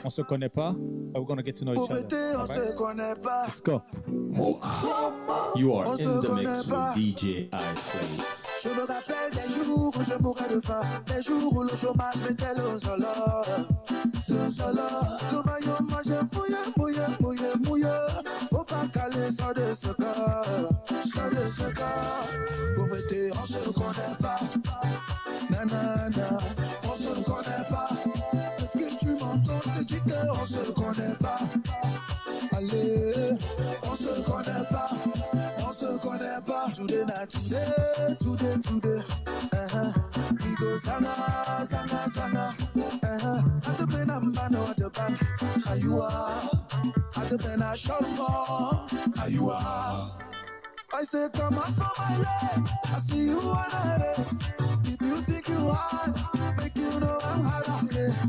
On se connaît pas. We're gonna get to know each other. All right? Let's go. You are in the mix with DJ I-Slave. Je me rappelle des jours où je mourrais de faim, des jours où le chômage mettait le solo. Tuguma yo mange mouillé. Faut pas caler ça de ce corps. Pauvreté, on se connaît pas. Nanana, on se connaît pas. Est-ce que tu m'entends? Je te dis qu'on se connaît pas. Allez, on se connaît pas. Today na today. We go sanga. At the pen I'm man or the band. How you are? At the pen I shout more. How you are? I say come ask for my leg. I see you on a race. If you think you hard, make you know I'm hard.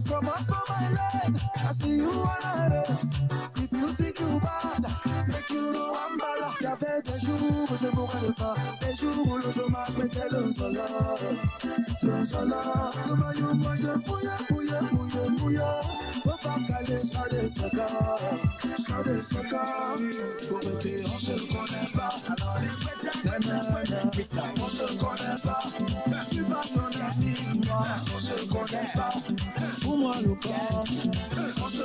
Come ask for my leg. I see you on a race. If you think you bad, make you know I'm bad. Y'avait des jours où je mourrais de faim, des jours où le chômage mettait le solo. Tuguma yo mange mouillé. Faut pas caler ça de ce corps. Pauvreté, on se connaît pas. On se connaît pas. Je suis pas ton ami, moi. On se connaît pas. Pour moi le corps. On se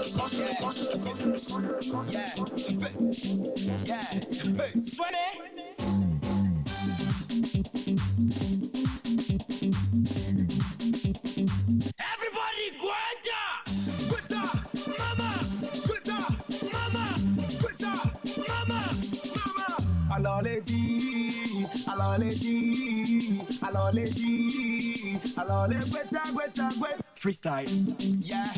Hey, Swanee. Everybody, Gwanda! Mama! Alors les Gweta. Freestyle. Yeah.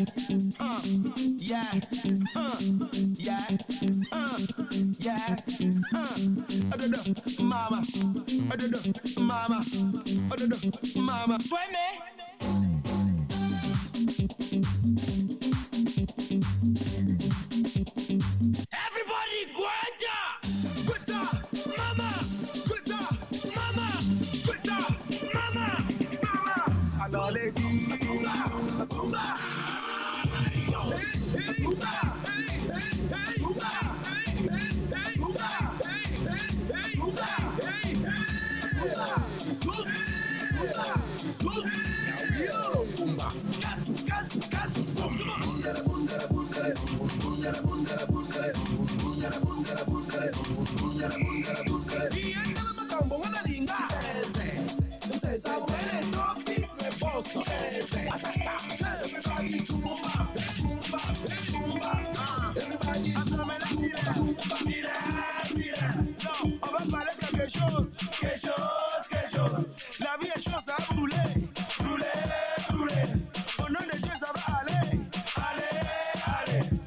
Mama. Swanee. Everybody, Gweta! Mama! Alors les on va parler quelque chose. La vie est chose à brûler. Au nom de Dieu, ça va aller.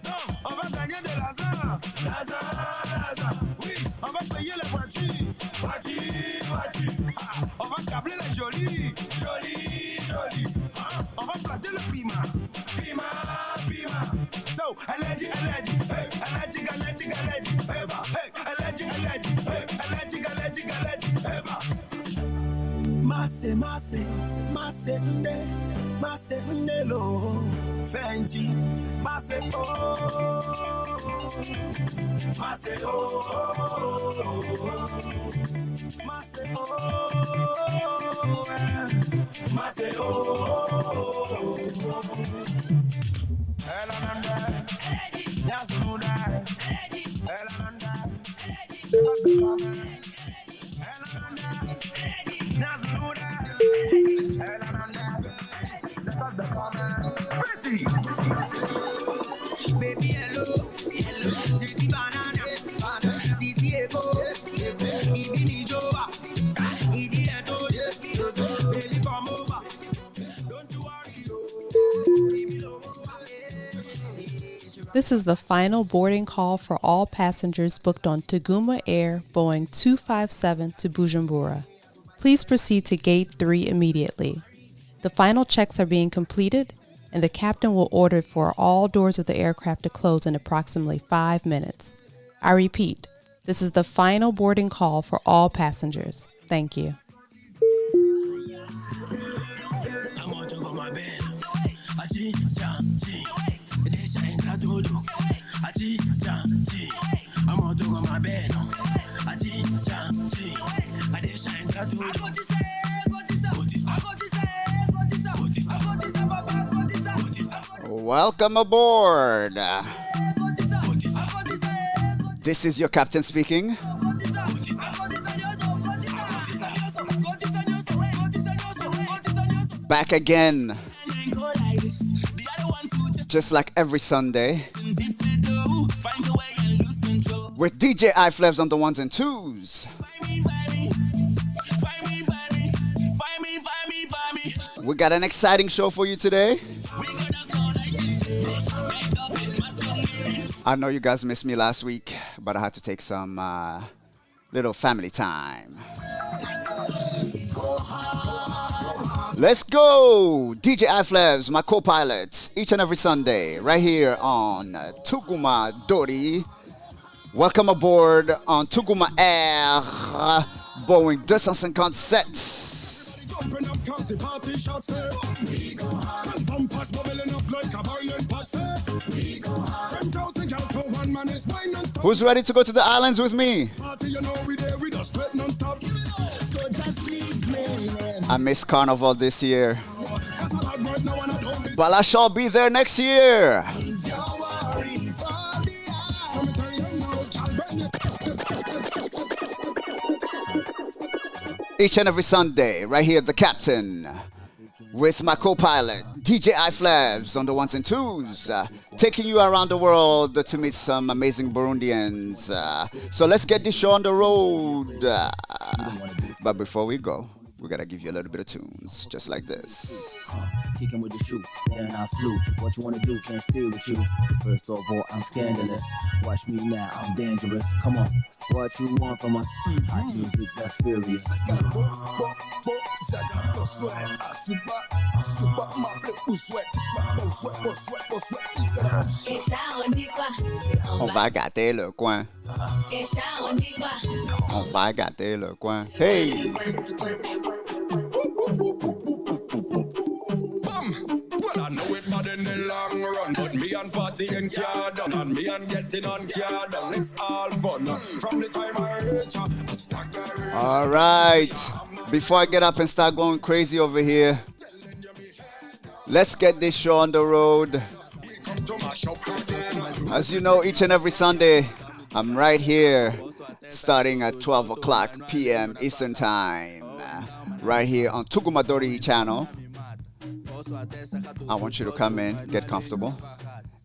Non, on va gagner de l'argent. Oui, on va payer les voitures. On va câbler les jolies. On va planter le piment. So, allergic, hey, allergic, hey, allergic, hey, Masse, lo, Fenty, Masse, baby, hello, Ziti banana, Sisi ego, Ibini joa, Idi eto, baby come over, don't you worry. This is the final boarding call for all passengers booked on Tuguma Air Boeing 257 to Bujumbura. Please proceed to Gate 3 immediately. The final checks are being completed, and the captain will order for all doors of the aircraft to close in approximately 5 minutes. I repeat, this is the final boarding call for all passengers. Thank you. Welcome aboard. This is your captain speaking. Back again. Just like every Sunday. With DJ iFlevs on the ones and twos. We got an exciting show for you today. I know you guys missed me last week, but I had to take some little family time. Let's go! DJ iFlevs, my co-pilot, each and every Sunday, right here on Tuguma Dori. Welcome aboard on Tuguma Air, Boeing 257. Who's ready to go to the islands with me? I missed Carnival this year, but I shall be there next year. Each and every Sunday, right here, the captain, with my co-pilot, DJ iFlevs on the ones and twos, taking you around the world to meet some amazing Burundians. So let's get this show on the road. But before we go, we gotta give you a little bit of tunes, just like this. Kicking with the shoe, then I flew. What you wanna do, can't steal with you. First of all, I'm scandalous. Watch me now, I'm dangerous. Come on, what you want from us? Hot music that's furious. On va gâter le coin. On va gâter le coin. Hey! Well, I know it bad in the long run, but me and partying car done, and me and getting on car done. It's all fun. From the time I reach, I stagger. All right. Before I get up and start going crazy over here, let's get this show on the road. As you know, each and every Sunday, I'm right here, starting at 12 o'clock p.m. Eastern Time, right here on Tuguma Dori channel. I want you to come in, get comfortable.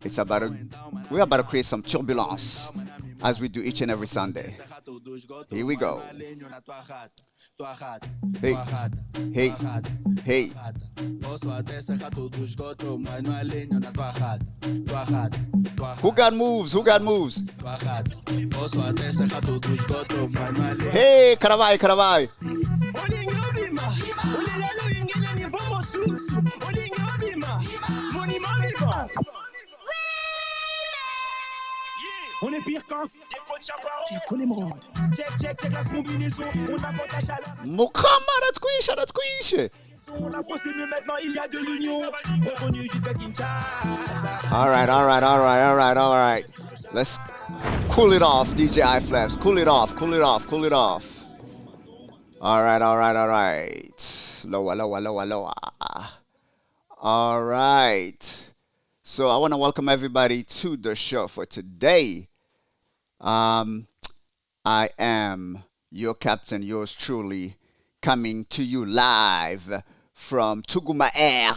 We're about to create some turbulence as we do each and every Sunday. Here we go. Hey, hey, hey. Who got moves? Who got moves? Hey, Karavai, Karavai. On est pire quand qu'est-ce qu'on émeraude. Check la combinaison. On apporte la chaleur. Mukama, that's quiche. On a posé mieux maintenant, il y a de l'union. Revenu jusqu'à Kinshasa. All right. Let's cool it off, DJ iFlevs. Cool it off. All right. Lower. All right. So I want to welcome everybody to the show for today. I am your captain, yours truly, coming to you live from Tuguma Air,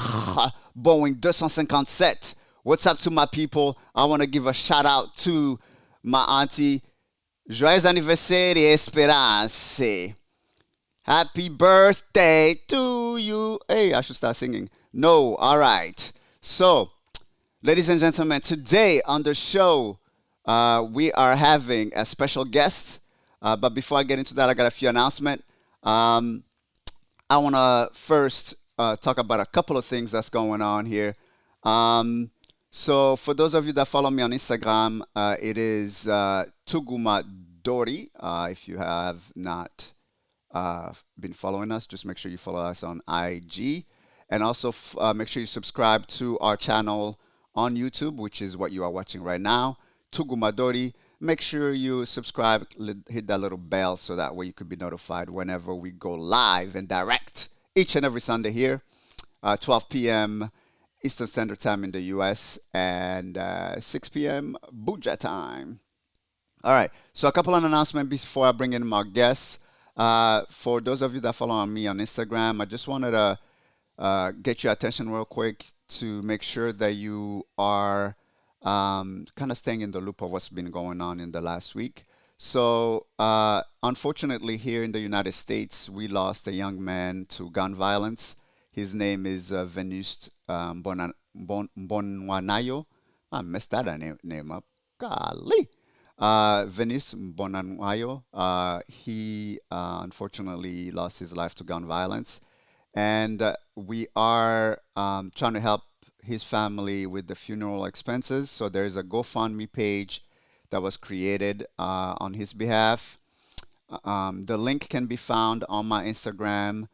Boeing 257. What's up to my people? I want to give a shout out to my auntie. Joyeux anniversaire, Esperance. Happy birthday to you. Hey, I should start singing. No, all right. So, ladies and gentlemen, today on the show, we are having a special guest. But before I get into that, I got a few announcements. I want to first talk about a couple of things that's going on here. So for those of you that follow me on Instagram, it is Tuguma Dori. If you have not been following us, just make sure you follow us on IG. And also make sure you subscribe to our channel on YouTube, which is what you are watching right now, Tuguma Dori. Make sure you subscribe, hit that little bell so that way you could be notified whenever we go live and direct each and every Sunday here, 12 p.m. Eastern Standard Time in the US and 6 p.m. Buja time. All right, so a couple of announcements before I bring in my guests. For those of you that follow me on Instagram, I just wanted to get your attention real quick to make sure that you are kind of staying in the loop of what's been going on in the last week. So, unfortunately, here in the United States, we lost a young man to gun violence. His name is Venus Bonwanayo. I messed that name up. Golly. Venus Bonwanayo. He unfortunately lost his life to gun violence. And we are trying to help his family with the funeral expenses. So there's a GoFundMe page that was created on his behalf. The link can be found on my Instagram.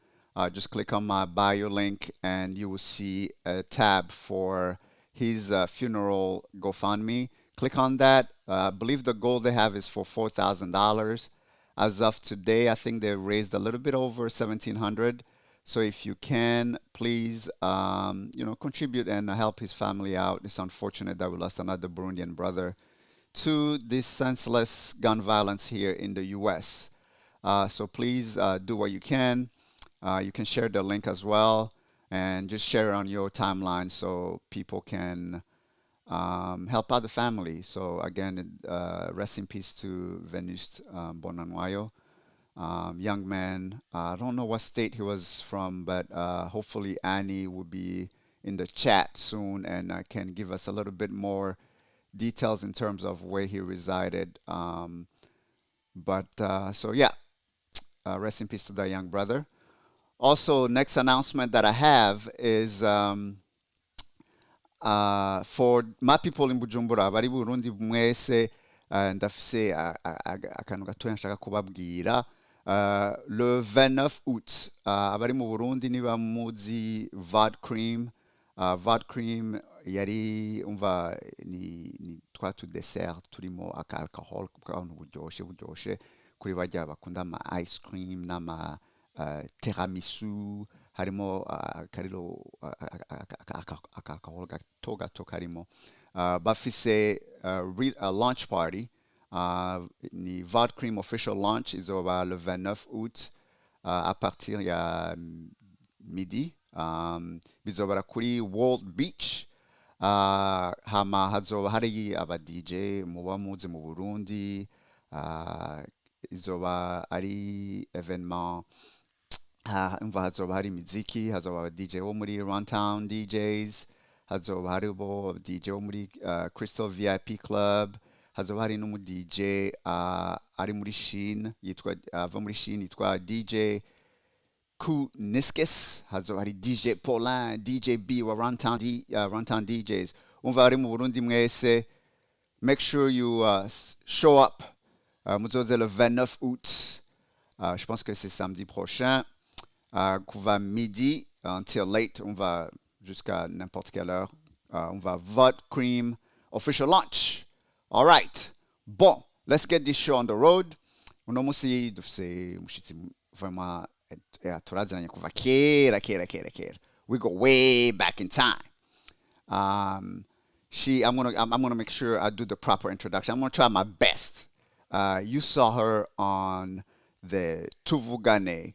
Just click on my bio link and you will see a tab for his funeral GoFundMe. Click on that. I believe the goal they have is for $4,000. As of today, I think they raised a little bit over $1,700. So if you can, please, contribute and help his family out. It's unfortunate that we lost another Burundian brother to this senseless gun violence here in the U.S. So please do what you can. You can share the link as well and just share it on your timeline so people can help out the family. So again, rest in peace to Venus Bonanwayo. Young man. I don't know what state he was from, but hopefully Annie will be in the chat soon and can give us a little bit more details in terms of where he resided. Rest in peace to that young brother. Also, next announcement that I have is for my people in Bujumbura, bari Burundi mwese, ndafise akantu gatoya nshaka kubabwira. Le 29 août, abari mu Burundi niba muzi Vod Cream. Vod Cream yari umva ni twa tu dessert turimo alcohol kukantu buryoshe kuri bajya bakunda ama ice cream n'ama tiramisu harimo karilo alcohol gato karimo bafise a launch party. Ni Vod Cream official launch is over le 29 août à partir ya midi. Bizobara kuri World Beach. Hama hazoba hari aba DJ muba muzi mu Burundi. Izoba ari evenement. Umva hazoba hari miziki, hazoba aba DJ wo muri Runtown DJs, hazoba hari bo DJ wo muri Crystal VIP Club. Hazoba hari n'umu DJ ari muri Chine ava muri Chine yitwa DJ Kuniskis. Hazoba hari DJ Paulin, DJ B wa Runtown DJs. Umva ari mu Burundi mwese, make sure you show up. Muzoze le 29 août. Je pense que c'est samedi prochain. Qu'on va midi until late. On va jusqu'à n'importe quelle heure. On va Vod Cream official launch. All right. Bon, let's get this show on the road. Uno musi dufse mushitsi vraiment turaziranye kuva kera. We go way back in time. I'm gonna make sure I do the proper introduction. I'm gonna try my best. You saw her on the Tuvugane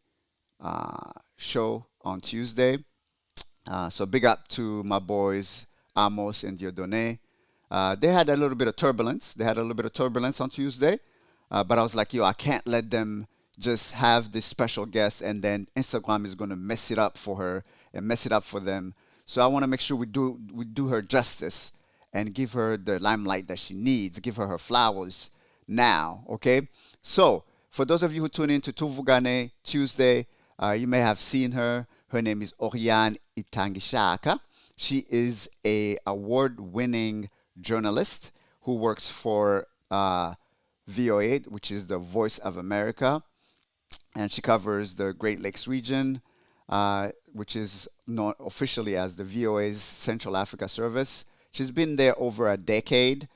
show on Tuesday. So big up to my boys Amos and Dieudonné. They had a little bit of turbulence. On Tuesday. But I was like, I can't let them just have this special guest and then Instagram is going to mess it up for her and mess it up for them. So I want to make sure we do her justice and give her the limelight that she needs, give her flowers now, okay? So for those of you who tune in to Tuvugane Tuesday, you may have seen her. Her name is Auriane Itangishaka. She is a award-winning journalist who works for VOA, which is the Voice of America, and she covers the Great Lakes region, which is known officially as the VOA's Central Africa Service. She's been there over a decade.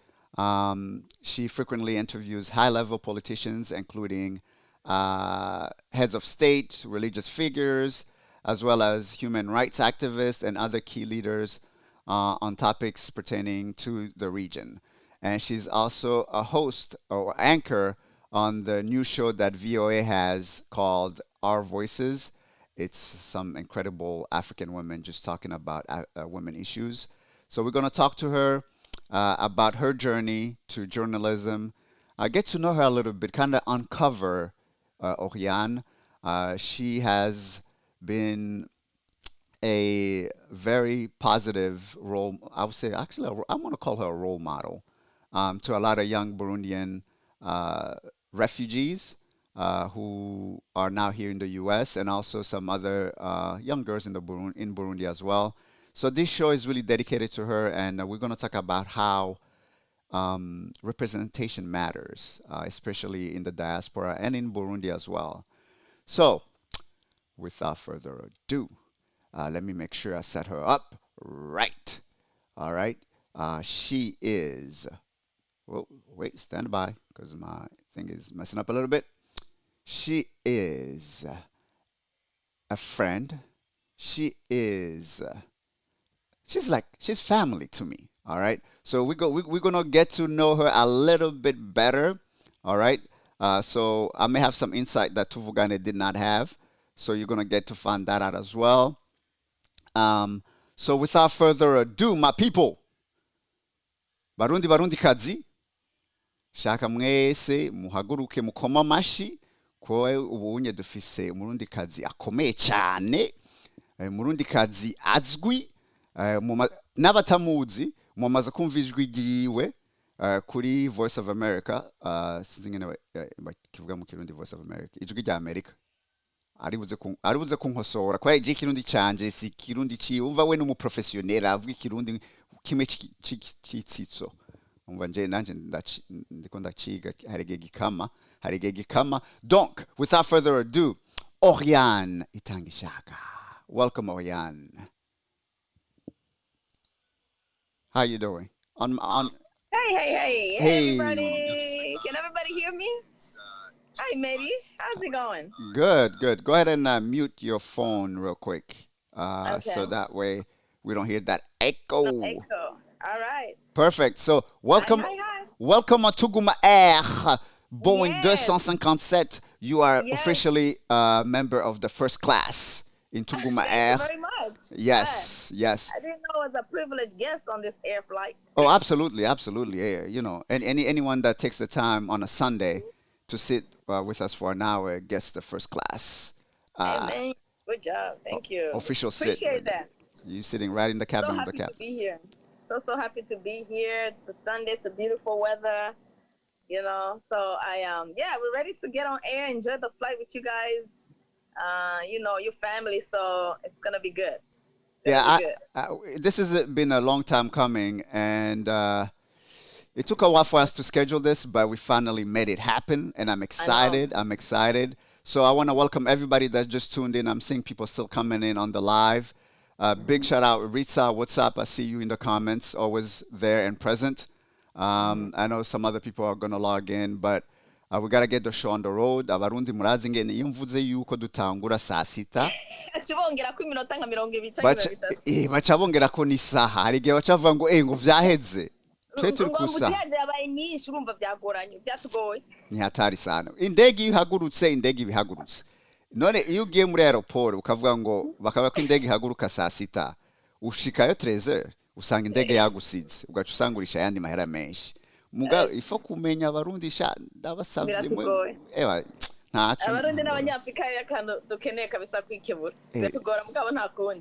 She frequently interviews high-level politicians, including heads of state, religious figures, as well as human rights activists and other key leaders on topics pertaining to the region. And she's also a host or anchor on the new show that VOA has called Our Voices. It's some incredible African women just talking about women issues. So we're going to talk to her about her journey to journalism, get to know her a little bit, kind of uncover Auriane. She has been a very positive role. I would say, actually, I'm going to call her a role model to a lot of young Burundian refugees who are now here in the U.S. and also some other young girls in Burundi as well. So this show is really dedicated to her, and we're going to talk about how representation matters, especially in the diaspora and in Burundi as well. So, without further ado, let me make sure I set her up right. All right. She is. Well, wait, stand by, because my thing is messing up a little bit. She is a friend. She's family to me. All right. So we're gonna get to know her a little bit better. All right. So I may have some insight that Tuvugane did not have. So you're gonna get to find that out as well. So without further ado, my people, Barundi kazi, shaka mwese muhaguruke mukoma mashi, koe ubunye dufise Murundi kazi akomeye cyane, Murundi kazi azwi, n'abatamuzi mumaze kumva ijwi ryiwe kuri Voice of America, sinzi ngene kivuga mu Kirundi Voice of America, ijwi rya America. Aribuze kunkosora kwa ije Kirundi canje si Kirundi ci umva we n'umuprofessionnel avuga Kirundi kimwe cyitsitso umva nje nanje ndiko ndaciga harige gikama. Donc without further ado, Auriane Itangishaka. Welcome, Auriane. How you doing? Hey, everybody. Can everybody hear me? Hi, matey. How's it going? Good. Go ahead and mute your phone real quick, Okay. so that way we don't hear that echo. Echo. All right. Perfect. So welcome, Hi. welcome on Tuguma Air, Boeing Yes. 257. You are Yes. officially a member of the first class in Tuguma Thank Air. you very much. Yes. I didn't know I was a privileged guest on this air flight. Oh, absolutely. Yeah, you know, and anyone that takes the time on a Sunday to sit with us for an hour gets the first class. Amen. Good job. Thank you. Official sit. Appreciate that. You sitting right in the cabin So of the happy to captain. be here. So happy to be here. It's a Sunday. It's a beautiful weather. You know, so we're ready to get on air, enjoy the flight with you guys. Your family. So it's gonna be good. This has been a long time coming, and it took a while for us to schedule this, but we finally made it happen, and I'm excited. So I want to welcome everybody that just tuned in. I'm seeing people still coming in on the live. Big shout out, Ritza, what's up? I see you in the comments, always there and present. I know some other people are going to log in, but we got to get the show on the road. Abarundi murazi ngene iyo mvuze yuko dutangura saa sita. Akibongera ko iminota nka 20 baca bongera ko n'isaha. Hari igihe baca bavuga ngo ngo vyaheze. Twe turi ku saha. Yabaye nyinshi urumva byagoranye, byatugoye. Ni hatari sana. Indege ihagurutse, indege bihagurutse. None iyo ugiye muri aeroport ukavuga ngo bakaba ko indege ihaguruka saa sita, ushikayo 13h usanga indege yagusize, ugaca usangurisha yandi mahera menshi. Muga ifo kumenya abarundi sha ndabasabye mwe. Ewa ntacu. Abarundi n'abanyafrika yakantu dukeneye kabisa kwikebura. Byatugora mugabo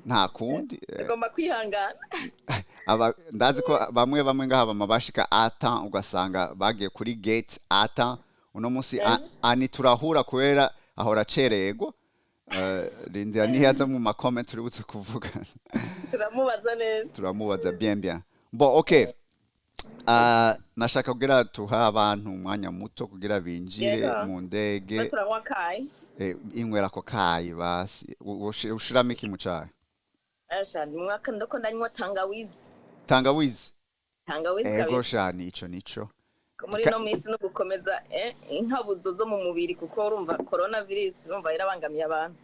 nta kundi. Tugomba kwihangana. Ndazi ko bamwe ngaha bamabashika ata ugasanga bagiye kuri gate ata uno munsi ani turahura kwera ahora cerego. Lindia niyaza mu comment tuributse kuvuga. Turamubaza bien. Bon, okay. Nashaka kugira tuha abantu umwanya muto kugira binjire mu ndege. Inywera ko kayi basi. Ushiramo iki mu cyayi? Asha mwaka ndoko ndanywa tangawizi. Tangawizi? tangawizi ego kabisa sha nico muri no minsi no gukomeza inkabuzo zo mu mubiri kuko urumva coronavirus urumva irabangamiye abantu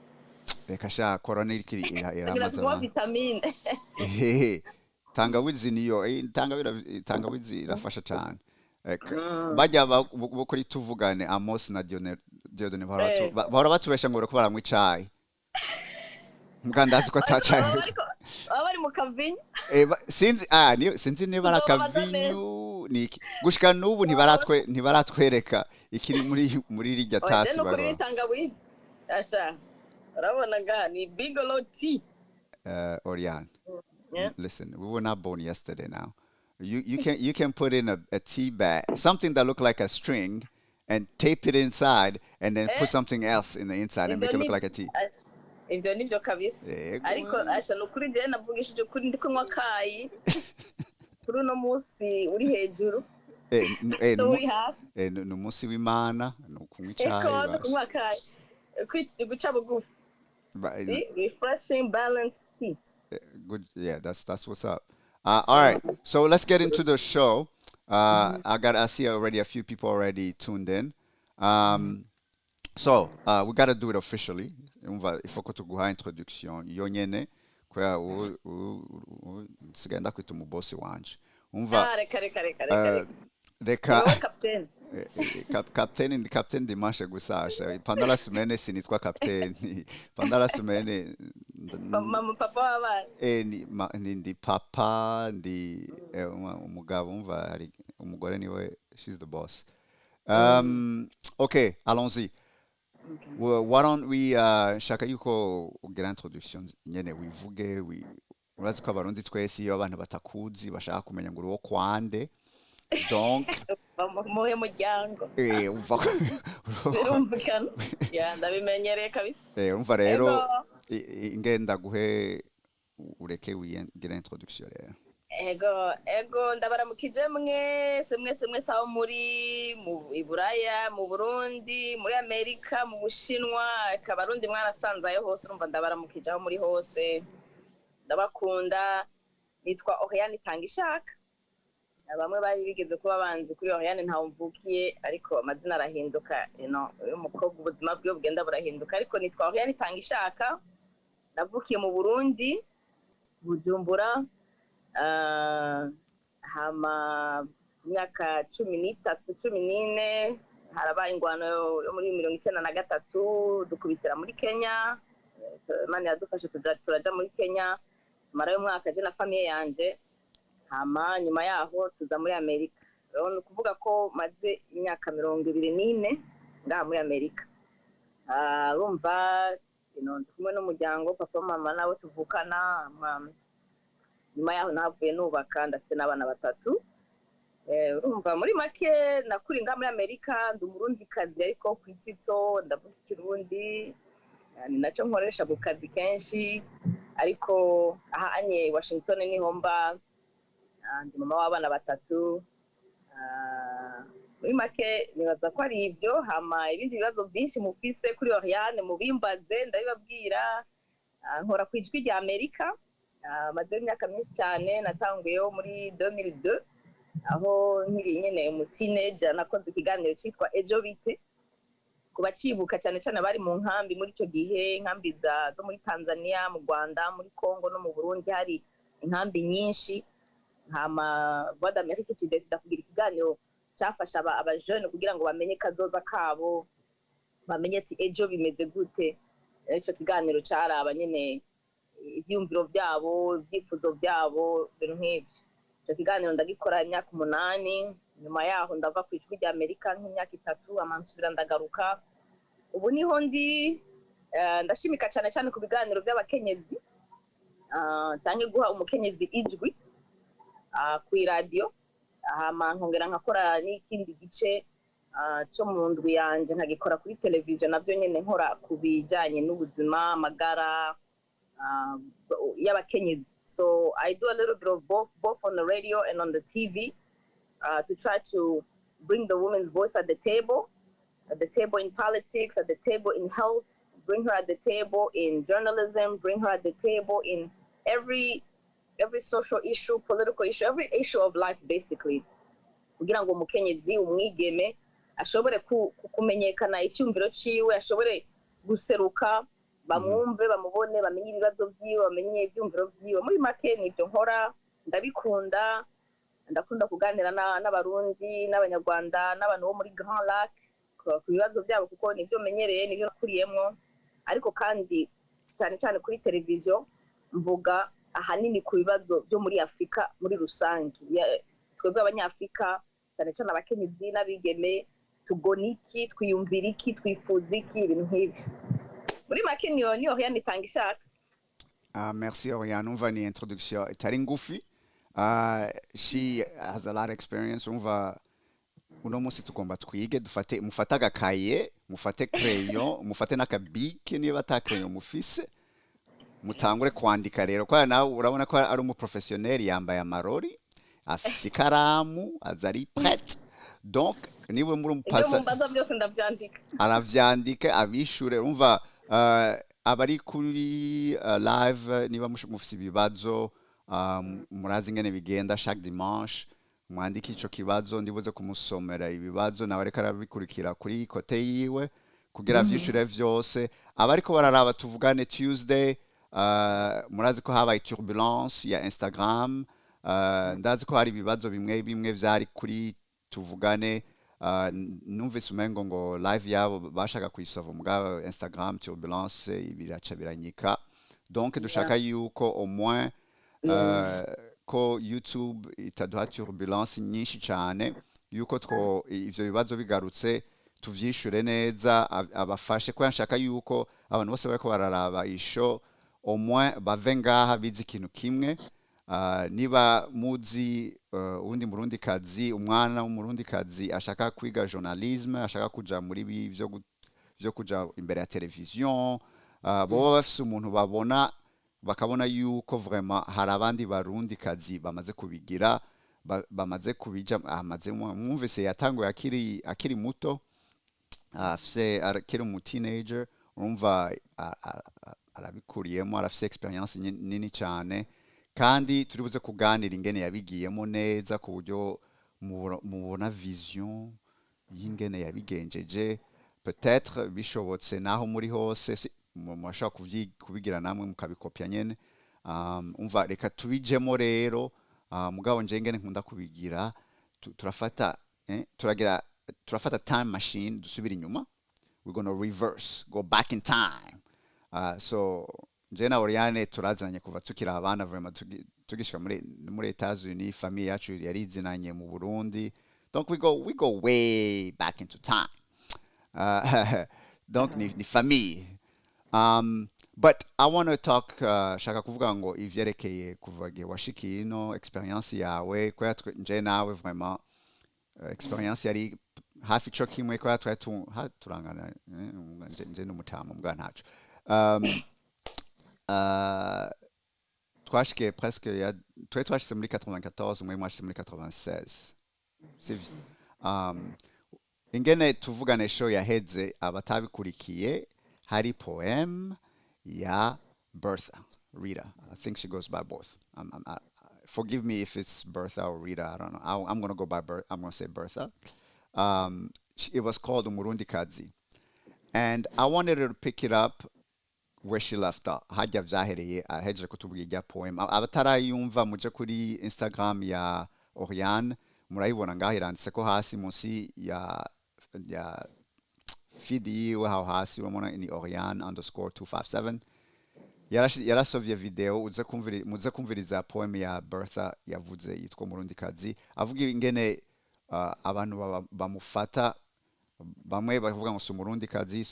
reka sha corona iramaze kuba vitamine tangawizi niyo tangawizi irafasha cyane bajya kuri tuvugane Amos na Diodone bahora batubesha ngo barako baranywa icayi mgandazi ko atacaye bari mu kavinyu sinzi niba ari akavinyu niki gushika n'ubu ntibaratwereka ikiri muri rijya tasi baro kuri tangawizi asha urabona ga ni bigolo tea Auriane listen, we were not born yesterday now. You can put in a tea bag, something that look like a string, and tape it inside, and then put something else in the inside and make it look like a tea. Ibyo nibyo kabisa ariko asha nukuri je navugishije kuri ndi kunywa kayi kuri no musi uri hejuru n'umunsi w'Imana nukunywa icayi no kunywa kayi guca bugufi refreshing balanced tea. Good, yeah, that's what's up. All right, so let's get into the show. I see already a few people already tuned in. So we gotta do it officially. Il faut que tu guha introduction yonyene kwa sigenda kwitu mu boss wanje. Reka captain Dimashe gusasha pendant la semaine sinitwa captain pendant la semaine mama papa wabana ndi papa ndi umugabo umva ari umugore niwe she's the boss okay allons-y. Why don't we shaka yuko ugira introduction nyene wivuge urazi ko abarundi twese iyo abantu batakuzi bashaka kumenya ngo uwo kwande donc muhe muryango ndabimenyereye kabisa umva rero ingenda guhe ureke wigira introduction rero ego ndabaramukije mwese aho muri mu Iburaya mu Burundi muri Amerika mu Bushinwa kabarundi mwarasanzayo hose urumva ndabaramukije aho muri hose ndabakunda nitwa Auriane Itangishaka bamwe bari bigeze kuba banzi kuri Auriane ntawumvukiye ariko amazina arahinduka uyu mukobwa ubuzima bwe bugenda burahinduka ariko nitwa Auriane Itangishaka navukiye mu Burundi Bujumbura hama myaka 13-14 harabaye ingwano yo muri 1993 dukubitira muri Kenya mani yadufashe turaja muri Kenya mara y'umwaka je na famille yanje hama nyuma yaho tuza muri Amerika rero no kuvuga ko maze imyaka 24 ngaha muri Amerika urumva kumwe n'umuryango papa mama nawe tuvukana nyuma yaho navuye nubaka ndetse n'abana batatu urumva muri make nakuri ngaha muri Amerika ndi umurundi kazi ariko kwitsitso ndavuga ikirundi ni naco nkoresha ku kazi kenshi ariko aha anye Washington niho mba ndi mama w'abana batatu muri make nibaza ko ari ibyo hama ibindi bibazo byinshi mufise kuri Auriane mubimbaze ndabibabwira nkora ku ijwi rya Amerika maze imyaka myinshi cyane natanguyeho muri 2002 aho nkiri nyene mu teenager nakoze ikiganiro cyitwa Ejo Bite kuba cibuka cyane bari mu nkambi muri ico gihe inkambi zo muri Tanzania mu Rwanda muri Congo no mu Burundi hari inkambi nyinshi hama Voix d'Amérique kidesida kugira ikiganiro cyafasha aba jeune kugira ngo bamenye kazoza kabo bamenye ati ejo bimeze gute ico kiganiro cyaraba nyene ibyumviro byabo ibyifuzo byabo bintu nk'ibyo ico kiganiro ndagikora imyaka 8 nyuma yaho ndava ku ijwi rya Amerika nk'imyaka 3 amansubira ndagaruka ubu niho ndi ndashimika cyane ku biganiro by'abakenyezi cyangwa guha umukenyezi ijwi ku radio hama nkongera nkakora n'ikindi gice cyo mu ndwi yanje nkagikora kuri television navyo nyene nkora ku bijanye n'ubuzima amagara y'abakenyezi. So I do a little bit of both on the radio and on the TV to try to bring the woman's voice at the table in politics, at the table in health, bring her at the table in journalism, bring her at the table in every every social issue, political issue, every issue of life basically, kugira ngo umukenyezi umwigeme ashobore kumenyekana icyumviro ciwe, ashobore guseruka, bamwumve, bamubone, bamenye ibibazo byiwe, bamenye ibyumviro byiwe. Muri make nibyo nkora, ndabikunda, ndakunda kuganira n'abarundi n'abanyarwanda n'abantu bo muri Grand Lac ku bibazo byabo, kuko nibyo menyereye, nibyo nakuriyemo. Ariko kandi cyane cyane kuri televiziyo mvuga ahanini ku bibazo byo muri Afurika muri rusange. Twebwe abanyafurika cyane cyane abakenyezi n'abigeme tugona iki, twiyumvira iki, twifuza iki, ibintu nk'ibi. Muri make ni Auriane Itangishaka. Merci Auriane, umva ni introduction itari ngufi. She has a lot of experience. Umva uno munsi tugomba twige, mufate agakaye, mufate crayon, mufate n'akabike niba ata crayon mufise, mutangure kwandika rero. Kwa nawe urabona ko ari umuprofessionnel, yambaye amarori, afise ikaramu, azari prête. Donc niwe muri umupasa aravyandika abishure. Umva abari kuri live niba mufise ibibazo, murazi ngene bigenda chaque dimanche, mwandiki ico kibazo ndibuze kumusomera ibibazo nawe ariko arabikurikira kuri kote yiwe kugira vyishure vyose. Abariko bararaba tuvugane Tuesday, murazi ko habaye turbulence ya Instagram, ndazi ko hari ibibazo bimwe vyari kuri tuvugane. Numvise umengo ngo live yabo bashaka kuyisova mugabo Instagram turbulence ibiraca biranyika. Donc dushaka yuko au moins ko YouTube itaduha turbulence nyinshi cyane, yuko ivyo bibazo bigarutse tuvyishure neza, abafashe ko yanshaka yuko abantu bose bariko bararaba isho au moins bave ngaha bizi ikintu kimwe. Niba muzi undi murundi kazi, umwana w'umurundi kazi ashaka kwiga journalisme, ashaka kuja muri byo kuja imbere ya television, bo bafise umuntu babona, bakabona yuko vraiment hari abandi barundi kazi bamaze kubigira, bamaze kubija, amaze mwumvise yatanguye akiri muto, afise akiri mu teenager, urumva arabikuriyemo, arafise experience nini cyane. Kandi turibuze kuganira ingene yabigiyemo neza ku buryo mubona vision y'ingene yabigenjeje. Peut-être bishobotse naho muri hose mwashaka kubigira namwe mukabikopya nyene. Umva reka tubijemo rero, mugabo nje ngene nkunda kubigira, turafata time machine, dusubira inyuma, we're going to reverse, go back in time. So nje na Auriane turazanye kuva tukiri abana, vraiment tugishika muri Etats-Unis, famille yacu yarizinanye mu Burundi. Donc we go way back into time. Donc ni famille. But I want to talk, shaka kuvuga ngo ivyerekeye kuva gihe washikiye ino experience yawe, kwa nje nawe vraiment experience yari hafi ico kimwe, kwa turangana nje n'umutama mbwa ntaco. Twashikiye presque twashitse muri 94, mwe mwashitse muri 96. Ingene tuvugane show yaheze, abatabikurikiye, hari poem ya Bertha Rita. I think she goes by both. Forgive me if it's Bertha or Rita, I don't know. I'm going to go by I'm going to say Bertha. It was called Umurundi Kazi. And I wanted her to pick it up where she left off. Hajya vyahereye ahejeje kutubwira poem. Abatarayumva muje kuri Instagram ya Auriane, murayibona ngaho iranditse ko hasi munsi ya feed yiwe aho hasi urabona ni Auriane_257. Yarasovye video muze kumviriza poem ya Bertha yavuze yitwa Umurundi Kazi, avuga ingene abantu bamufata, bamwe bavuga ngo Umurundi Kazi,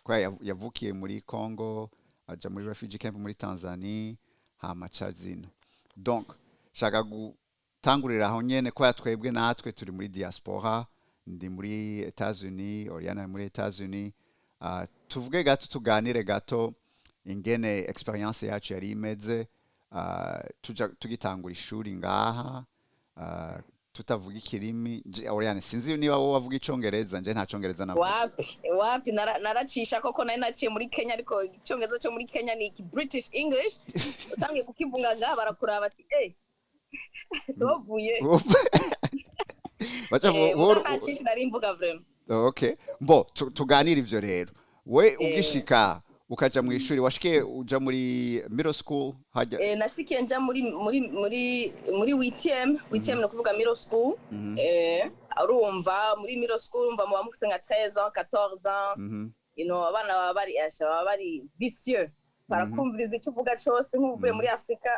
kwa yavukiye muri Congo, aja muri refugee camp muri Tanzania, hama chazino. Donc shaka gutangurira aho nyene ko twebwe natwe turi muri diaspora, ndi muri Etats-Unis, Auriane muri Etats-Unis. Tuvuge gato, tuganire gato ingene experience yacu yari imeze, tugitangura ishuri ngaha, tutavuga ikirimi Auriane sinzi niba wowe wavuga icongereza nje nta congereza navuga wapi naracisha koko nari naciye muri Kenya ariko icongereza cyo muri Kenya ni British English utangiye kukivunga ngaha barakuraba ati tovuye bacha nacisha nari mvuga vraiment okay mbo tuganira ivyo rero we ugishika ukaja mu ishuri washike uja muri middle school haja nashikiye nja muri 8e no kuvuga middle school urumva muri middle school umva mu bamufise nka 13 ans 14 ans abana bari vicieux barakumviriza icyo uvuga cyose nk'uvuye muri Afrika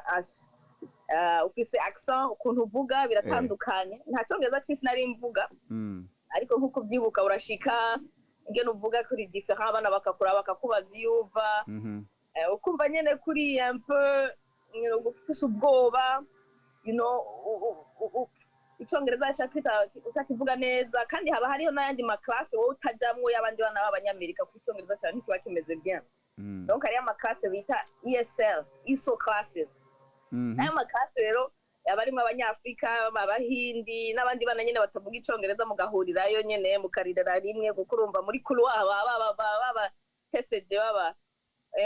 ufise accent ukuntu uvuga biratandukanye nta cyongereza cyose nari mvuga ariko nkuko byibuka urashika ngene uvuga kuri different abana bakakura bakakubaza yuva ukumva nyene kuri un peu ufise ubwoba icyongereza cyakita utakivuga neza kandi haba hariho n'ayandi maklase wowe utajamwe y'abandi bana b'abanyamerika kuko icyongereza cyane ntikiba kimeze bien donc hariyo amaklase bita ESL ISO classes ayo maklase rero abarimo abanyafrika abahindi n'abandi bana nyene batavuga icongereza mugahurirayo nyene mukaririra rimwe kuko urumva muri couloir baba teseje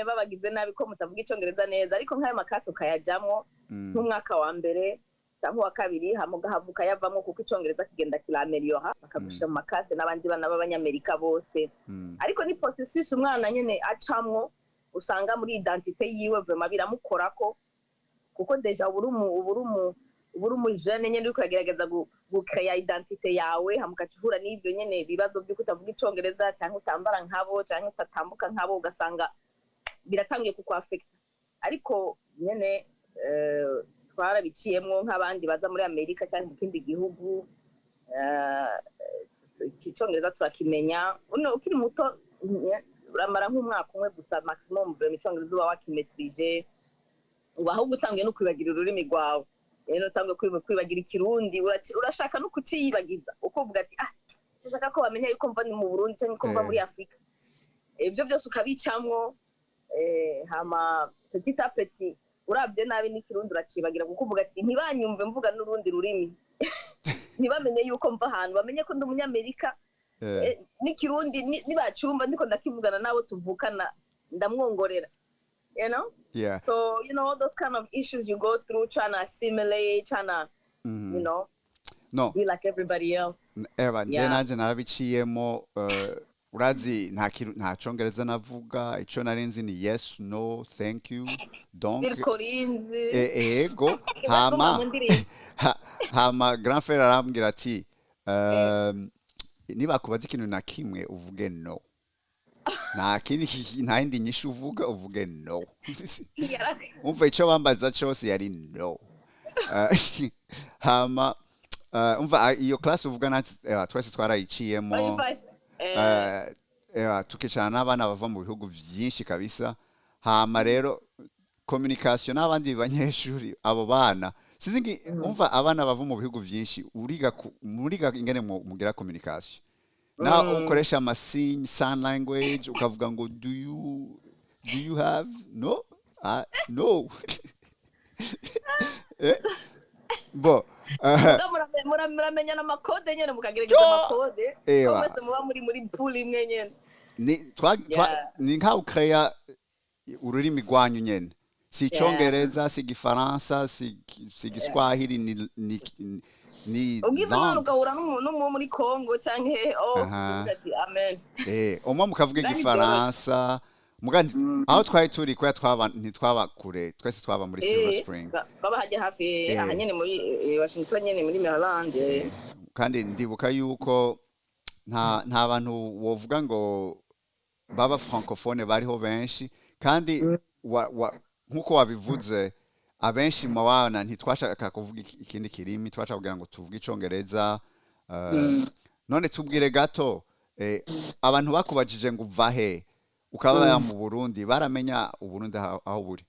babagize nabi ko mutavuga icongereza neza ariko nk'ayo makasi ukayajamwo nk'umwaka wa mbere cyangwa wa kabiri hamugahavuka yavamwo kuko icongereza kigenda kirameliora bakagushira mu makasi n'abandi bana b'abanyamerika bose ariko ni processus umwana nyene acamwo usanga muri identité yiwe vraiment biramukorako kuko deja uburumu jeune nyene uri kugerageza gucreate identité yawe hamukacihura n'ibyo nyene bibazo byo kutavuga icongereza cyangwa utambara nkabo cyangwa utatambuka nkabo ugasanga biratangiye kukwafecta ariko nyene twarabiciyemwo nk'abandi baza muri Amerika cyangwa mu kindi gihugu icongereza turakimenya ukiri muto uramara nk'umwaka umwe gusa maximum icongereza uba wakimetrije ubaho gutangiye no kwibagira ururimi rwawe rero utangiye kwibagira ikirundi urashaka no kuciyibagiza uko uvuga ati ndashaka ko bamenya yuko mva ni mu Burundi cyangwa ko mva muri Afrika ibyo byose ukabicamwo hama petit à petit urabye nabi n'ikirundi uracibagira kuko uvuga ati ntibanyumve mvuga n'urundi rurimi ntibamenye yuko mva ahantu bamenye ko ndi umunyamerika n'ikirundi nibacumva ndiko ndakivugana nabo tuvukana ndamwongorera Yeah. So, all those kind of issues you go through, trying to assimilate, trying to, be like everybody else. Eva, nje narabiciyemo urazi nta congereza navuga ico narinzi ni yes no thank you donc ego hama grand frère arambwira ati niba kubaza ikintu na kimwe uvuge no nta yindi nyishu uvuge no umva ico bambaza cyose yari no hama umva iyo class uvuga twese twarayiciyemo tukicana n'abana bava mu bihugu byinshi kabisa hama rero communication n'abandi banyeshuri abo bana sizingi umva abana bava mu bihugu byinshi muriga ingene mugira communication na ukoresha sign language ukavuga ngo do you have no no bo muramenya n'amakode nyene mukagerageza amakode bose muba muri pool imwe nyene ni nka ukreya ururimi rwanyu nyene si icongereza si igifaransa si igiswahili ni ugizwe ukahura n'umuntu muri Congo canke amen umwe mukavuga igifaransa mugandi aho twari turi kwa ntitwaba kure twese twaba muri Silver Spring baba haje hafi ahanyene muri Washington nyene muri Maryland kandi ndibuka yuko nta bantu wovuga ngo baba francophone bariho benshi kandi nkuko wabivuze abenshi mu bana ntitwashaka kuvuga ikindi kirimi twashaka kugira ngo tuvuge icongereza none tubwire gato abantu bakubajije ngo uvahe ukaba mu Burundi baramenya Uburundi aho buri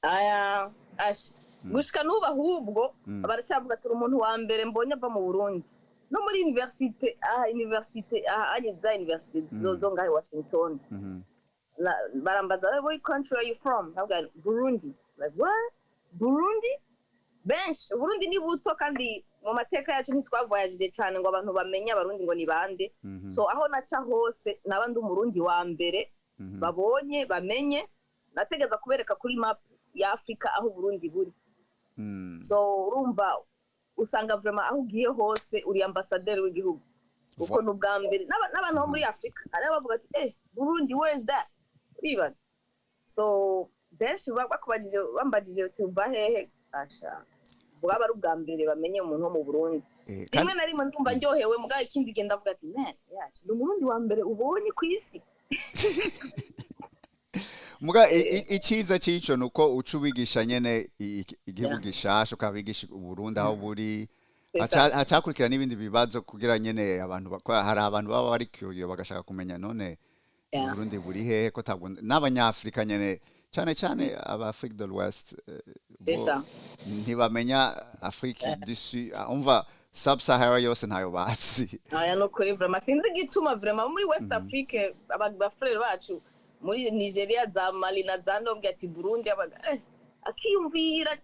gushika nuba ahubwo baracyavuga turi umuntu wa mbere mbonye ava mu Burundi no muri universite anyeza universite zo ngahe Washington barambaza what country are you from Burundi like what Burundi benshi Burundi ni buto kandi mu mateka yacu ntitwavoyagije cyane ngo abantu bamenye abarundi ngo ni bande. So aho naca hose nabandi umurundi wa mbere babonye bamenye nategeza kubereka kuri map ya Afrika aho Burundi buri. So urumva usanga vraiment aho ugiye hose uri ambassadeur w'igihugu kuko n'ubwa mbere n'abantu bo muri Afrika ari bavuga ati Burundi, where is that? Bibaza. So benshi bakubajije bambajije tuva hehe asha bwaba ari ubwa mbere bamenye umuntu wo mu Burundi. Rimwe na rimwe ndumva ndyohewe mugabo ikindi genda avuga ati man yacu ni umurundi wa mbere ubonye ku isi. Muga iciza cico nuko ucubigisha nyene igihugu gishasha ukabigisha Burundi aho buri hacakurikira n'ibindi bibazo kugira nyene abantu hari abantu baba bari curious bagashaka kumenya none Burundi buri hehe ko tabwo n'abanyafrika nyene cyane aba Afrique de l'Ouest ntibamenya Afrique du Sud umva Sub-Sahara yose ntayo basi. Aya no kuri vraiment sinzi gituma vraiment muri West Africa abafrere bacu muri Nigeria za Mali na Zambia ati Burundi abaga akiyumvira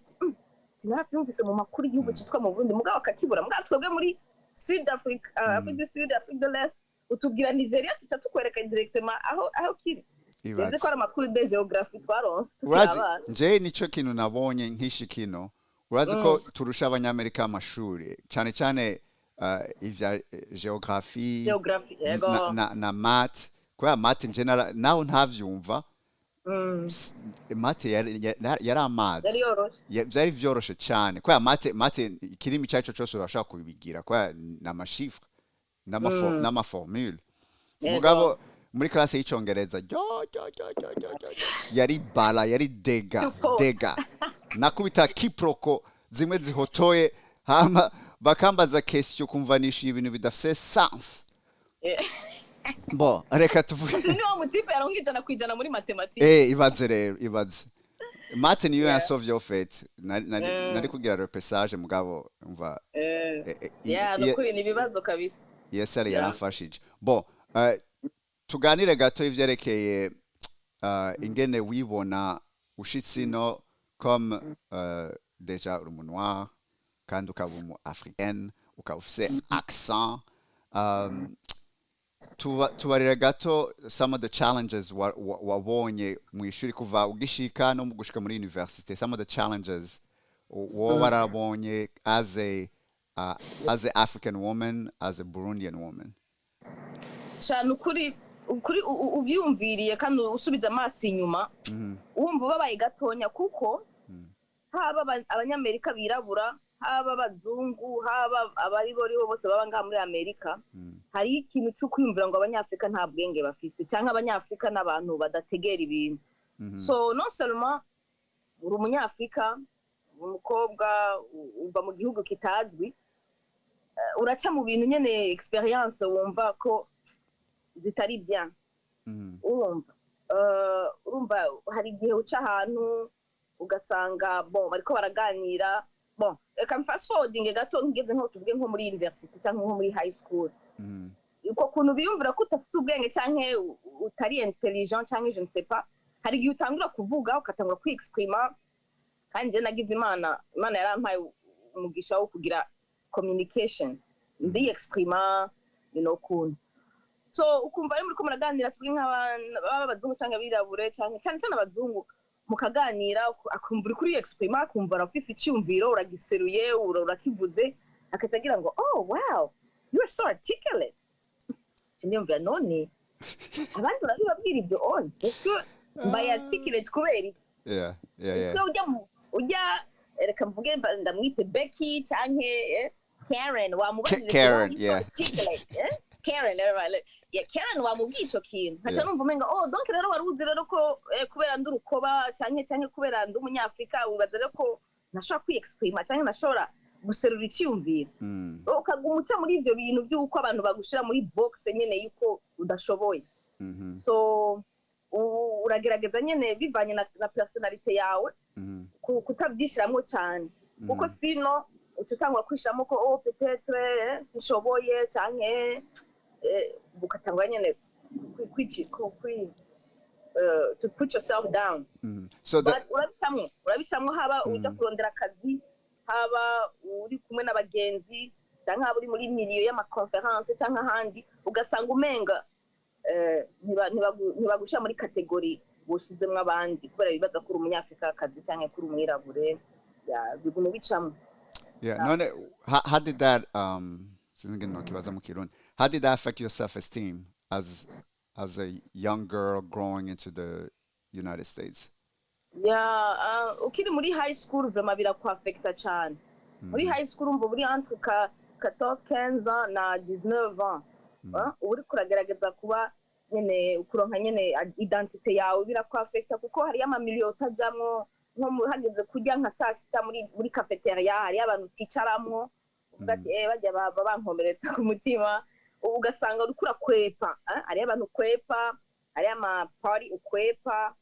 sinapimvise mu makuru y'igihugu cyitwa mu Burundi mugabo akakibura mugabo twebwe muri Sud Africa Afrique du Sud Afrique de l'Est utubwira Nigeria tutakwereka directement aho kiri. Izi ko ari amakuru de geography twaronse tukabana. Nje nico kintu nabonye nkishikino urazi ko turusha abanyamerika amashuri cyane ivya geography na math kwa math in general naho ntavyumva math yari amazi byari vyoroshe cyane kwa math ikirimi cyacu cyose urashaka kubigira kwa namashifre nama formule mugabo muri classe y'icongereza yari bala yari dega nakubita kiproko zimwe zihotoye hama bakambaza question kumvanisha ibintu bidafise sens. Bo reka tuvuge niwo mutipe yarongijana kwijana muri mathematics. Ibaze rero ibaze math niyo yansovye ofete nari kugira repessage mugabo umva no kuri ni bibazo kabisa. Yes ari yaramfashije. Bo tuganire gato ivyerekeye ingene wibona ushitsino comme déjà le noir quand ukaba umu africaine ukaba ufise accent tubarira gato some of the challenges wabonye mu ishuri kuva ugishika no mu gushika muri university some of the challenges warabonye as a African woman as a Burundian woman. Cyane kuri uvyumviriye kandi usubiza amaso inyuma wumva babaye gatonya kuko haba abanyamerika birabura haba abazungu haba abari bose baba ngaha muri Amerika hari ikintu cyo kwiyumvira ngo abanyafrika nta bwenge bafise cyangwa abanyafrika n'abantu badategera ibintu. So non seulement uri umunyafrika umukobwa uva mu gihugu kitazwi uraca mu bintu nyene experience wumva ko zitari bien. Urumva hari igihe uca ahantu ugasanga bariko baraganira reka fast forwarding gato ngeze nko tuvuge nko muri university cyangwa nko muri high school uko kuntu biyumvira ko utafise ubwenge canke utari intelligent canke je ne sais pas hari igihe utangura kuvuga ukatangura kwiexprima kandi je nagize imana yarampaye umugisha wo kugira communication ndi exprima kuntu. So ukumva ari muri ko muraganira tubwe nk'abazungu cyangwa abirabure cyane abazungu mukaganira akumva kuri exprima akumva arafise icyumviro uragiseruye urakivuze akazagira ngo oh wow you are so articulate. Ndumva none abantu babwira ibyo on esko mbaye articulate kubera ujya reka mvuge ndamwite Becky cyangwa Karen wamubajije Karen Karen Karen wamubwiye ico kintu haca numva umenga donc rero waruzi rero ko kubera ndurukoba cyane kubera ndi umunyafrika wibaza rero ko nashobora kwiexprima cyane nashobora guserura icyumviro ukagumuca muri ivyo bintu by'uko abantu bagushira muri box nyene yuko udashoboye. So uragerageza nyene bivanye na personality yawe kutabyishiramwo cyane kuko sino utangwa kwishamo ko peut-être sishoboye cyane bukatangwa nyene to put yourself down. So urabicamwo haba uja kurondera akazi haba uri kumwe n'abagenzi cyangwa haba uri muri milieu y'amakonferanse cyangwa ahandi ugasanga umenga ntibagushyira muri kategori bushizemo abandi kubera bibaza kuri umunyafrikakazi cyangwa kuri umwirabure biguma bicamo. None how did that how did that affect your self-esteem as a young girl growing into the United States? Ukiri muri high school vraiment birakwafecta cyane. Muri high school mbo buri entre 14 15 na 19 ans uri kuragerageza kuba nyene ukuronka nyene identity yawe birakwafecta kuko hari amamiliyoni utajamwo nko hageze kurya nka saa sita muri cafeteria hari abantu ticaramwo uvuga ati bajya bankomeretsa ku mutima ugasanga uri kurakwepa hari abantu kwepa hari ama party ukwepa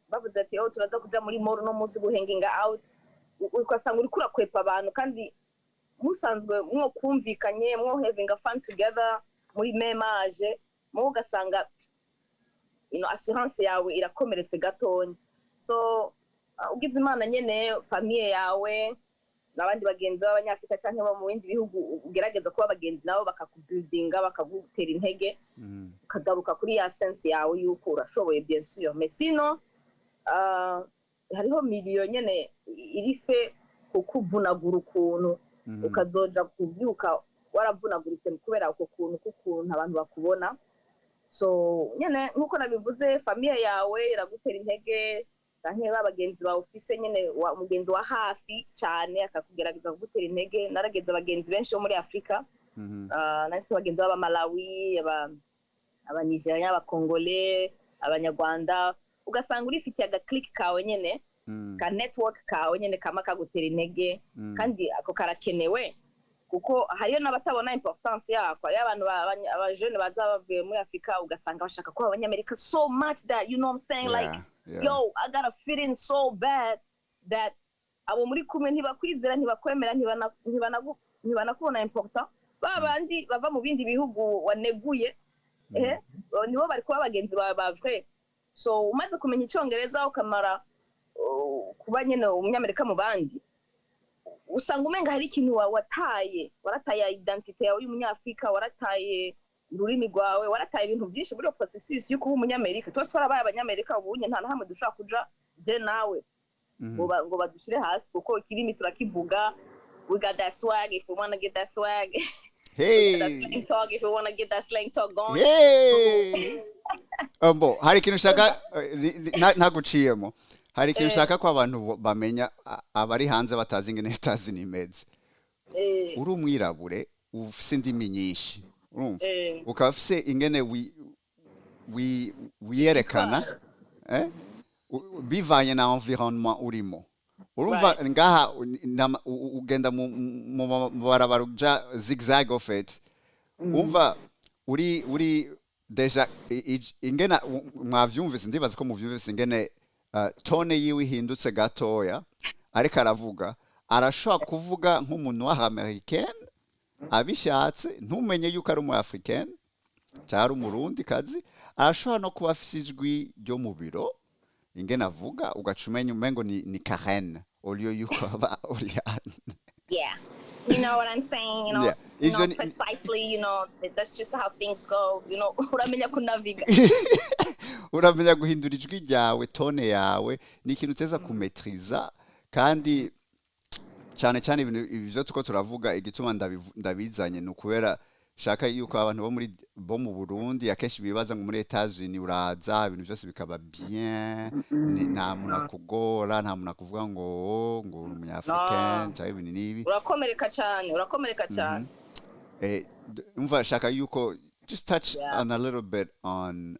bavuze ati turaza kuja muri mall no muzi guhenginga out ugasanga uri kurakwepa abantu kandi musanzwe mwo kumvikanye mwo having a fun together muri memage mu ugasanga assurance yawe irakomeretse gatonya. So ugize imana nyene famille yawe n'abandi bagenzi b'abanyafrika cyangwa mu bindi bihugu ugerageza kuba abagenzi nabo bakakubuildinga bakagutera intege ukagaruka kuri ya sense yawe yuko urashoboye bien sûr mais sinon hariho miliyo nyene irife kukuvunagura ukuntu ukazoja kubyuka waravunaguritse kubera uko kuntu abantu bakubona. So nyene nkuko nabivuze famille yawe iragutera intege cyane babagenzi bawe ufise nyene umugenzi wa hafi cyane akakugerageza kugutera intege. Narageze abagenzi benshi bo muri Afrika nafise abagenzi b'aba Malawi aba Nigeria aba Congolais abanyarwanda ugasanga urifitiye aga click kawe nyene ka network kawe nyene kama kagutera intege kandi ako karakenewe kuko hariyo n'abatabona importance yako. Hariyo abantu abajene baza bavuye muri Afrika ugasanga bashaka kuba abanyamerika so much that you know what I'm saying like yo I gotta fit in so bad that abo muri kumwe ntibakwizera ntibakwemera ntibanakubona important babandi bava mu bindi bihugu waneguye nibo bari kuba abagenzi bavwe. So umaze kumenya icyongereza ukamara kuba nyene umunyamerika mu bandi usanga umenga hari ikintu warataye identity yawe y'umunyafrika warataye ururimi rwawe warataye ibintu byinshi muri processus yo kuba umunyamerika. Twese twarabaye abanyamerika ubunye nta hamwe dushaka kuja je nawe ngo badushire hasi kuko ikirimi turakivuga. We got that swag if we want to get that swag. Hey, that slang talk if we want to get that slang talk going. Hey. Hari ikintu shaka ntaguciyemo. Hari ikintu ushaka ko abantu bamenya abari hanze batazi ingene stazi nimeze. Uri umwirabure ufise indimi nyinshi urumva ukaba ufise ingene wiyerekana bivanye na environnement urimo urumva ngaha ugenda mu barabara uja zigzag of it umva uri deja ingene mwavyumvise ndibaza ko muvyumvise ingene tone yiwe ihindutse gatoya ariko aravuga arashobora kuvuga nk'umuntu w'Americain abishatse ntumenye yuko ari umu-Africain cyari umurundi kazi arashobora no kuba afise ijwi ryo mu biro ingene avuga ugacumenya umengo ni Karen olio yuko aba Auriane. You know what I'm saying, you know, precisely, you know, that's just how things go, you know, uramenya kunaviga. Uramenya guhindura ijwi ryawe, tone yawe, ni ikintu uteza kumetriza, kandi cyane cyane ibyo tuko turavuga igituma ndabizanye nukubera shaka yuko abantu bo mu Burundi akenshi bibaza ngo muri Etats-Unis uraza ibintu byose bikaba bien nta muntu akugora nta muntu akuvuga ngo umunyafricain cyangwa ibintu nibi urakomereka cyane umva shaka yuko just touch on a little bit on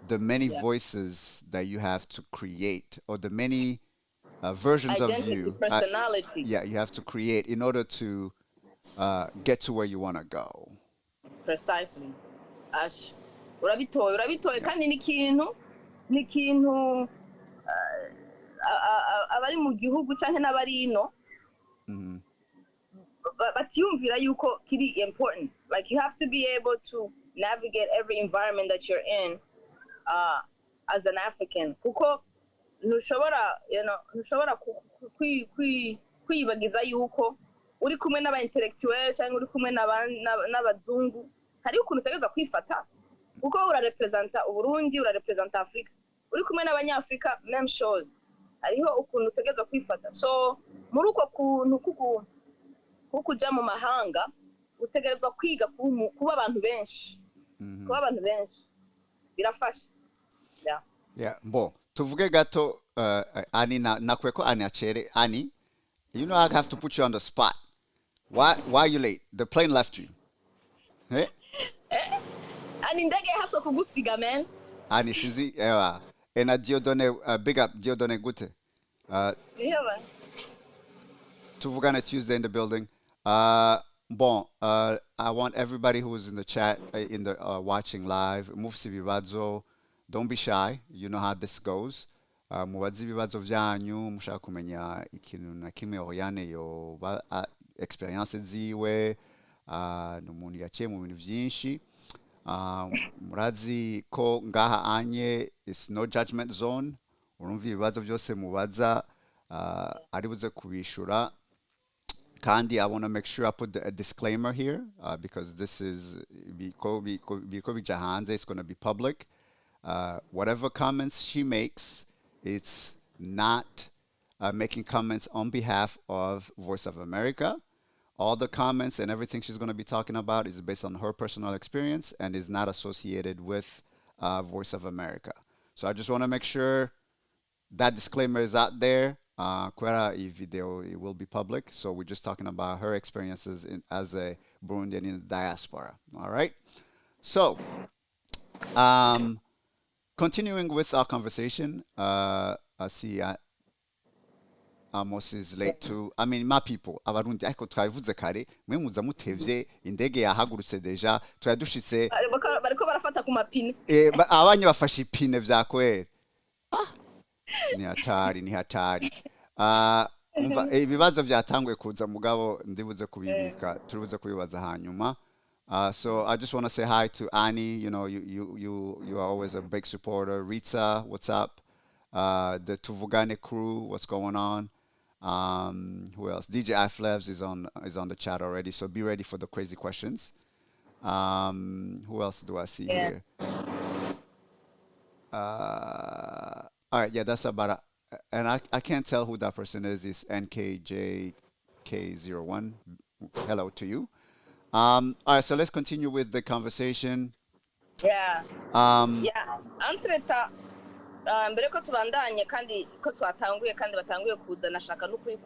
the many voices that you have to create or the many versions identity, of you personality. You have to create in order to get to where you want to go. Precisely. Ash. Urabitoye kandi ni kintu abari mu gihugu cyangwa n'abari ino batiyumvira yuko kiri important. Like you have to be able to navigate every environment that you're in as an African. Kuko ntushobora kwiyibagiza yuko uri kumwe n'aba intellectuel cyangwa uri kumwe n'abazungu hari ukuntu utegereza kwifata kuko urarepresenta Uburundi urarepresenta Afrika uri kumwe n'abanyafrika même chose hariho ukuntu utegereza kwifata so muri uko kuntu kukuja mu mahanga utegerezwa kwiga kuba abantu benshi birafasha bo tuvuge gato Ani nakwe ko Ani achere Ani you know I have to put you on the spot. Why are you late? The plane left you. Hey? Ani ndege hato kugusiga man. Ani sizi and Diodone big up Diodone Gute. Yeah. Tuvugana Tuesday in the building. I want everybody who is in the chat in the watching live move ibibazo. Don't be shy. You know how this goes. Mubaze ibibazo byanyu mushaka kumenya ikintu na kimwe Auriane yo experience ziwe n'umuntu yaciye mu bintu byinshi murazi ko ngaha anye is no judgment zone urumva ibibazo byose mubaza ari buze kubishura kandi I want to make sure I put a disclaimer here because this is biko bija hanze it's going to be public. Whatever comments she makes, it's not making comments on behalf of Voice of America. All the comments and everything she's going to be talking about is based on her personal experience and is not associated with Voice of America. So I just want to make sure that disclaimer is out there. Kwera video, it will be public. So we're just talking about her experiences as a Burundian in the diaspora. All right. So, continuing with our conversation, I see Amos is late too. I mean, my people, abarundi ariko twavuze kare mwe muza mutevye indege yahagurutse deja twadushitse bariko barafata ku mapine abanye bafashe ipine vyakwera ni hatari umva ibibazo byatanguye kuza mugabo ndibuze kubibika turibuze kubibaza hanyuma. So I just want to say hi to Annie. You know, you are always a big supporter. Ritza, what's up? The Tuvugane crew, what's going on? Who else? DJ Iflevs is on the chat already. So be ready for the crazy questions. Who else do I see here? All right, yeah, that's about it. And I can't tell who that person is. It's NKJK01. Hello to you. All right, so let's continue with the conversation. Yeah. Entreta mbere ko tubandanye kandi ko twatanguye kandi batanguye kuza nashaka no kuri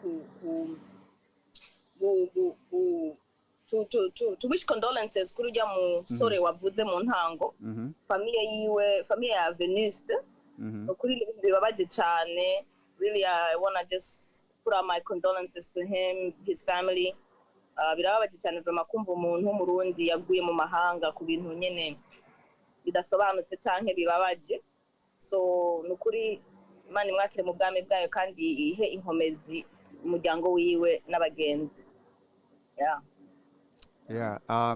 to wish condolences kuri ujya mu sore wavuze mu ntango famille ya Venuste kuri bibabaje cyane. Really I want to just put out my condolences to him, his family. Birababaje cyane vuma kumva umuntu w'umurundi yaguye mu mahanga ku bintu nyene bidasobanutse canke bibabaje. So nukuri Imana imwakire mu bwami bwayo kandi ihe inkomezi umuryango wiwe n'abagenzi.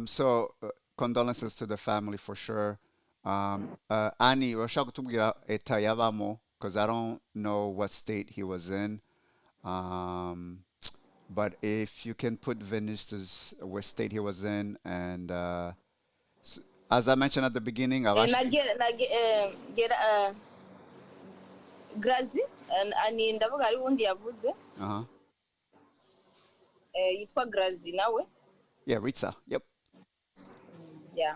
So condolences to the family for sure. Annie, urashaka kutubwira eta yabamo because I don't know what state he was in. But if you can put Venuste's what state he was in, and as I mentioned at the beginning, Grazi and ndavuga ari wundi yavuze. Yitwa Grazi nawe. Yeah, Ritza. Yep. Yeah.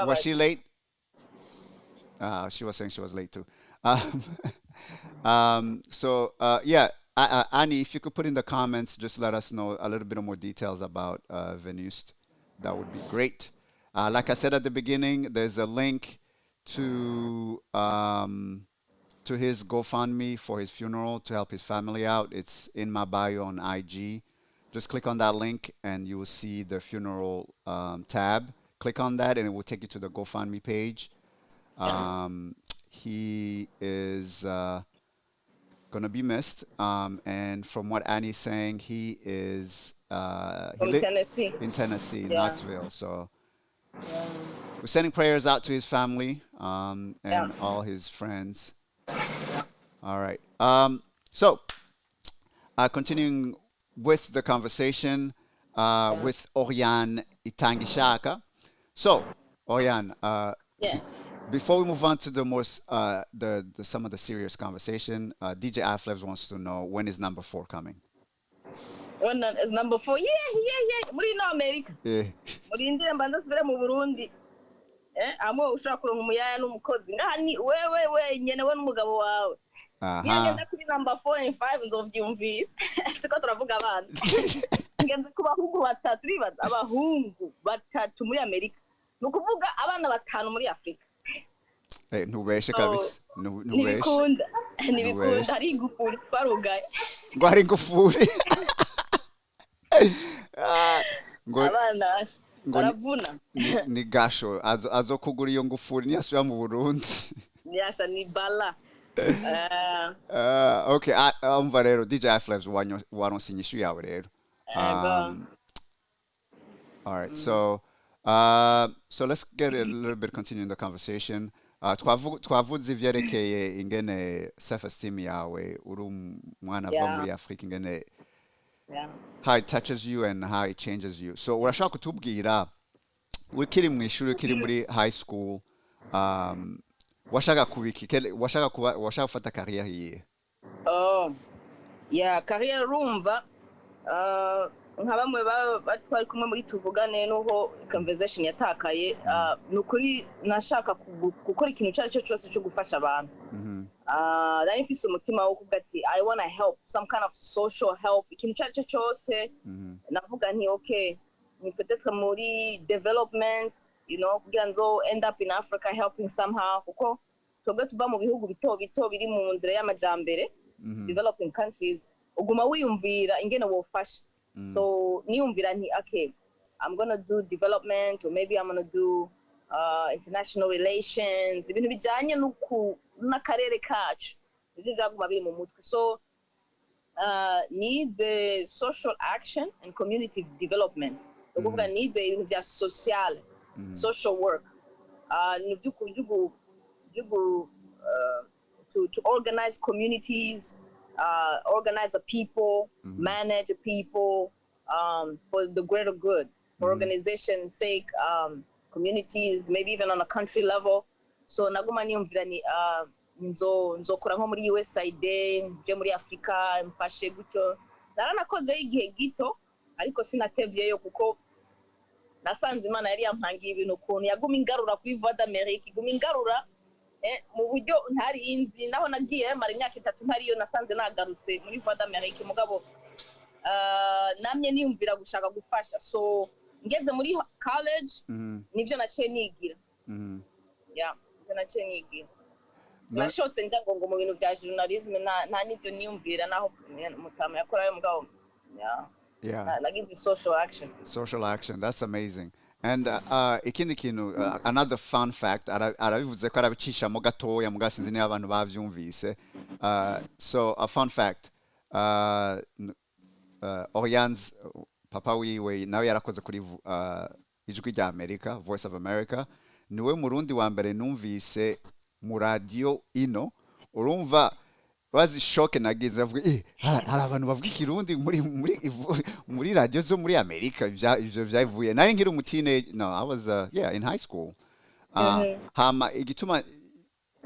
Was she late? She was saying she was late too. Annie, if you could put in the comments, just let us know a little bit more details about Venuste. That would be great. Like I said at the beginning, there's a link to his GoFundMe for his funeral to help his family out. It's in my bio on IG. Just click on that link and you will see the funeral tab. Click on that and it will take you to the GoFundMe page. He is gonna be missed. And from what Annie's saying, he is in Tennessee, Knoxville. So we're sending prayers out to his family and all his friends. All right. So, continuing with the conversation with Auriane Itangishaka. So, Auriane, before we move on to the most some of the serious conversation, DJ Aflevs wants to know, when is number 4 coming? When is number 4? Yeah. Muri no America. Muri indirimbo ndasubira mu Burundi. Amwe ushaka kuronka umuyaya n'umukozi. Ngani wewe nyene we n'umugabo wawe. Ngenda kuri number 4 and 5 nzovyumvira. Tuko turavuga abana. Ngenda ku bahungu batatu bibaza abahungu batatu muri America. Nukuvuga abana batanu muri Afrika. Ntubeshe kabisa. Ntibikunda hari ingufuri twarugaye. Ngo hari ingufuri. Abana baravuna. Ni gasho azokugura iyo ngufuri niyasubira mu Burundi. Niyasa ni bala. Okay, umva rero DJ Aflevs waronse inyishu yawe rero. All right, so let's get a little bit continuing the conversation. Twavuze ivyerekeye ingene self esteem yawe uri umwana ava muri Afrika ingene how it touches you and how it changes you. So urashaka kutubwira ukiri mu ishuri ukiri muri high school washaka kubiki washaka gufata career yiye? Career rumva nka bamwe batwari kumwe muri tuvugane n'uho conversation yatakaye nukuri nashaka gukora ikintu cyo cyose cyo gufasha abantu. Nari mfise umutima wo kuvuga ati I want to help, some kind of social help, ikintu cyo cyose. Navuga nti okay, ni peut-être muri development, kugira ngo end up in Africa helping somehow, kuko twebwe tuba mu bihugu bito biri mu nzira y'amajambere, developing countries, uguma wiyumvira ingene wofasha. So niyumvira nti okay, I'm going to do development, or maybe I'm going to do international relations, ibintu bijanye n'akarere kacu bizaguma biri mu mutwe. So needs social action and community development. Ukuvuga needs ibintu bya social work. To organize communities, organize a people, manage a people for the greater good, for organization's sake, communities, maybe even on a country level. So naguma niyumvira ni nzokora nko muri USAID, je muri Afrika, mfashe gutyo. Naranakoze igihe gito ariko sinatevyeyo kuko nasanze Imana yari yampangiye ibintu kuntu yaguma ingarura kuri Voix d'Amérique, iguma ingarura mu buryo ntari inzi, naho nagiye mara imyaka 3 ntariyo, nasanze nagarutse muri Voix d'Amérique mugabo namye niyumvira gushaka gufasha. So ngeze muri college nibyo naciye nigira. Nibyo naciye nigira. Nashotse ndango mu bintu bya journalism nta nibyo niyumvira naho mutama yakorayo mugabo. Like in social action, that's amazing. And ikindi kintu another fun fact arabivuze ko arabicishamo gatoya mugasinzi ni abantu bavyumvise. So a fun fact, Auriane's papa wiwe nawe yarakoze kuri ijwi rya America, Voice of America. Niwe murundi wa mbere numvise mu radio ino. Urumva wazi shock nagize avuga hari abantu bavuga ikirundi muri radio zo muri America ivyo vyavuye. Nari nkiri umutine, I was in high school. Hama igituma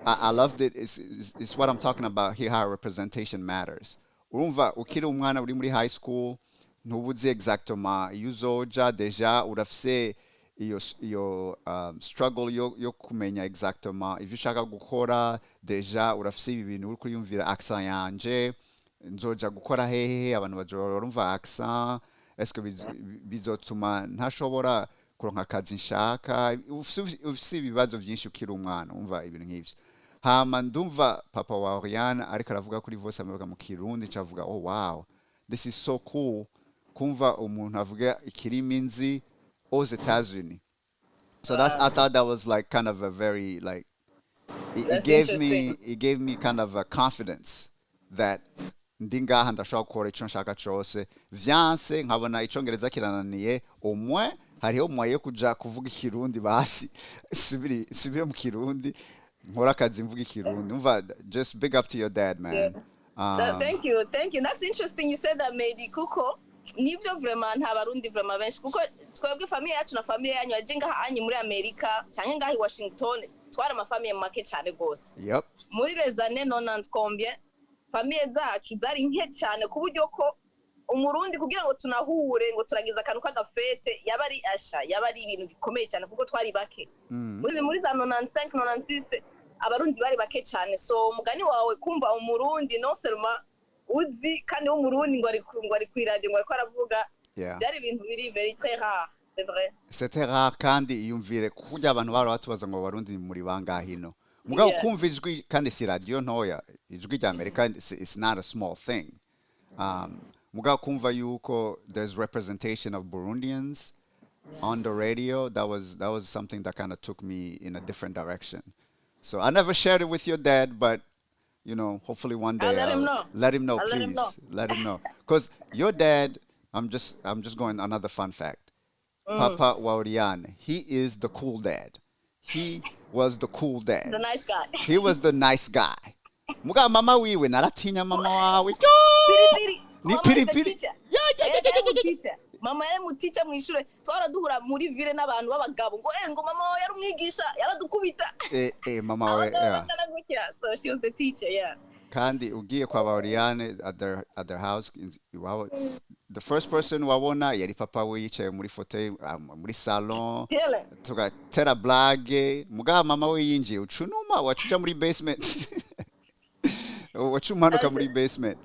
I loved it is what I'm talking about here, how representation matters. Urumva ukiri umwana uri muri high school ntubuze exactement yuzoja deja urafise iyo struggle yo kumenya exactement ivyo ushaka gukora. Deja urafise ibintu uri kuriyumvira accent yanje nzoja gukora hehe, abantu bajorumva accent, est-ce que bizotuma ntashobora kuronka akazi nshaka. Ufise ibibazo byinshi ukiri umwana umva ibintu nk'ivyo. Hama ndumva papa wa Auriane ariko aravuga kuri Voice America mu Kirundi, cavuga oh wow, this is so cool kumva umuntu avuga ikirimi nzi aux États-Unis. So I thought that was like kind of a very like it gave me kind of a confidence that ndingaha ndashobora gukora ico nshaka cose, vyanse nkabona icongereza kirananiye, umwe hariho mwaye yo kuja kuvuga ikirundi basi subire mu Kirundi nkora akazi mvuga ikirundi. Umva, just big up to your dad, man. Thank you. That's interesting you said that, Medi, kuko nibyo vraiment nta barundi vraiment benshi kuko twebwe famille yacu na famille yanyu yajenga hanyi muri Amerika cyangwa ngahi Washington twara amafamiye make cyane gose. Yep. Muri les années 90 combien famille zacu zari nke cyane ku buryo ko umurundi kugira ngo tunahure ngo turagiza akantu k'agafete yabari ibintu bikomeye cyane kuko twari bake. Muri za 95 96 abarundi bari bake cyane, so mugani wawe kumva umurundi no seulement uzi kandi umurundi ngo ari kwiradi ngo ariko aravuga byari ibintu biri very très rare, c'est vrai. C'était rare kandi iyumvire kujya abantu bari batubaza ngo abarundi muri bangahino mugabo kumva ijwi kandi si radio ntoya ijwi rya America is not a small thing. Mugabo kumva yuko there's representation of Burundians on the radio, that was something that kind of took me in a different direction. So I never shared it with your dad, but you know, hopefully one day let him know. Let him know, please. Let him know, because your dad. I'm just going another fun fact. Papa Auriane, he is the cool dad. He was the cool dad. The nice guy. He was the nice guy. Muga mama wiwe naratinya mama wawe. Ni piri. Yeah. Mama yari mu teacher mu ishure twara duhura muri ville n'abantu b'abagabo ngo ngo mama yari umwigisha yaradukubita. Mama wawe. Yeah. So she was the teacher, yeah. Kandi ugiye kwa Auriane at their house, the first person wabona yari papa we yicaye muri fauteuil muri salon tugatera blague muga mama we yinjiye ucunuma wacuja muri basement wacumanuka muri basement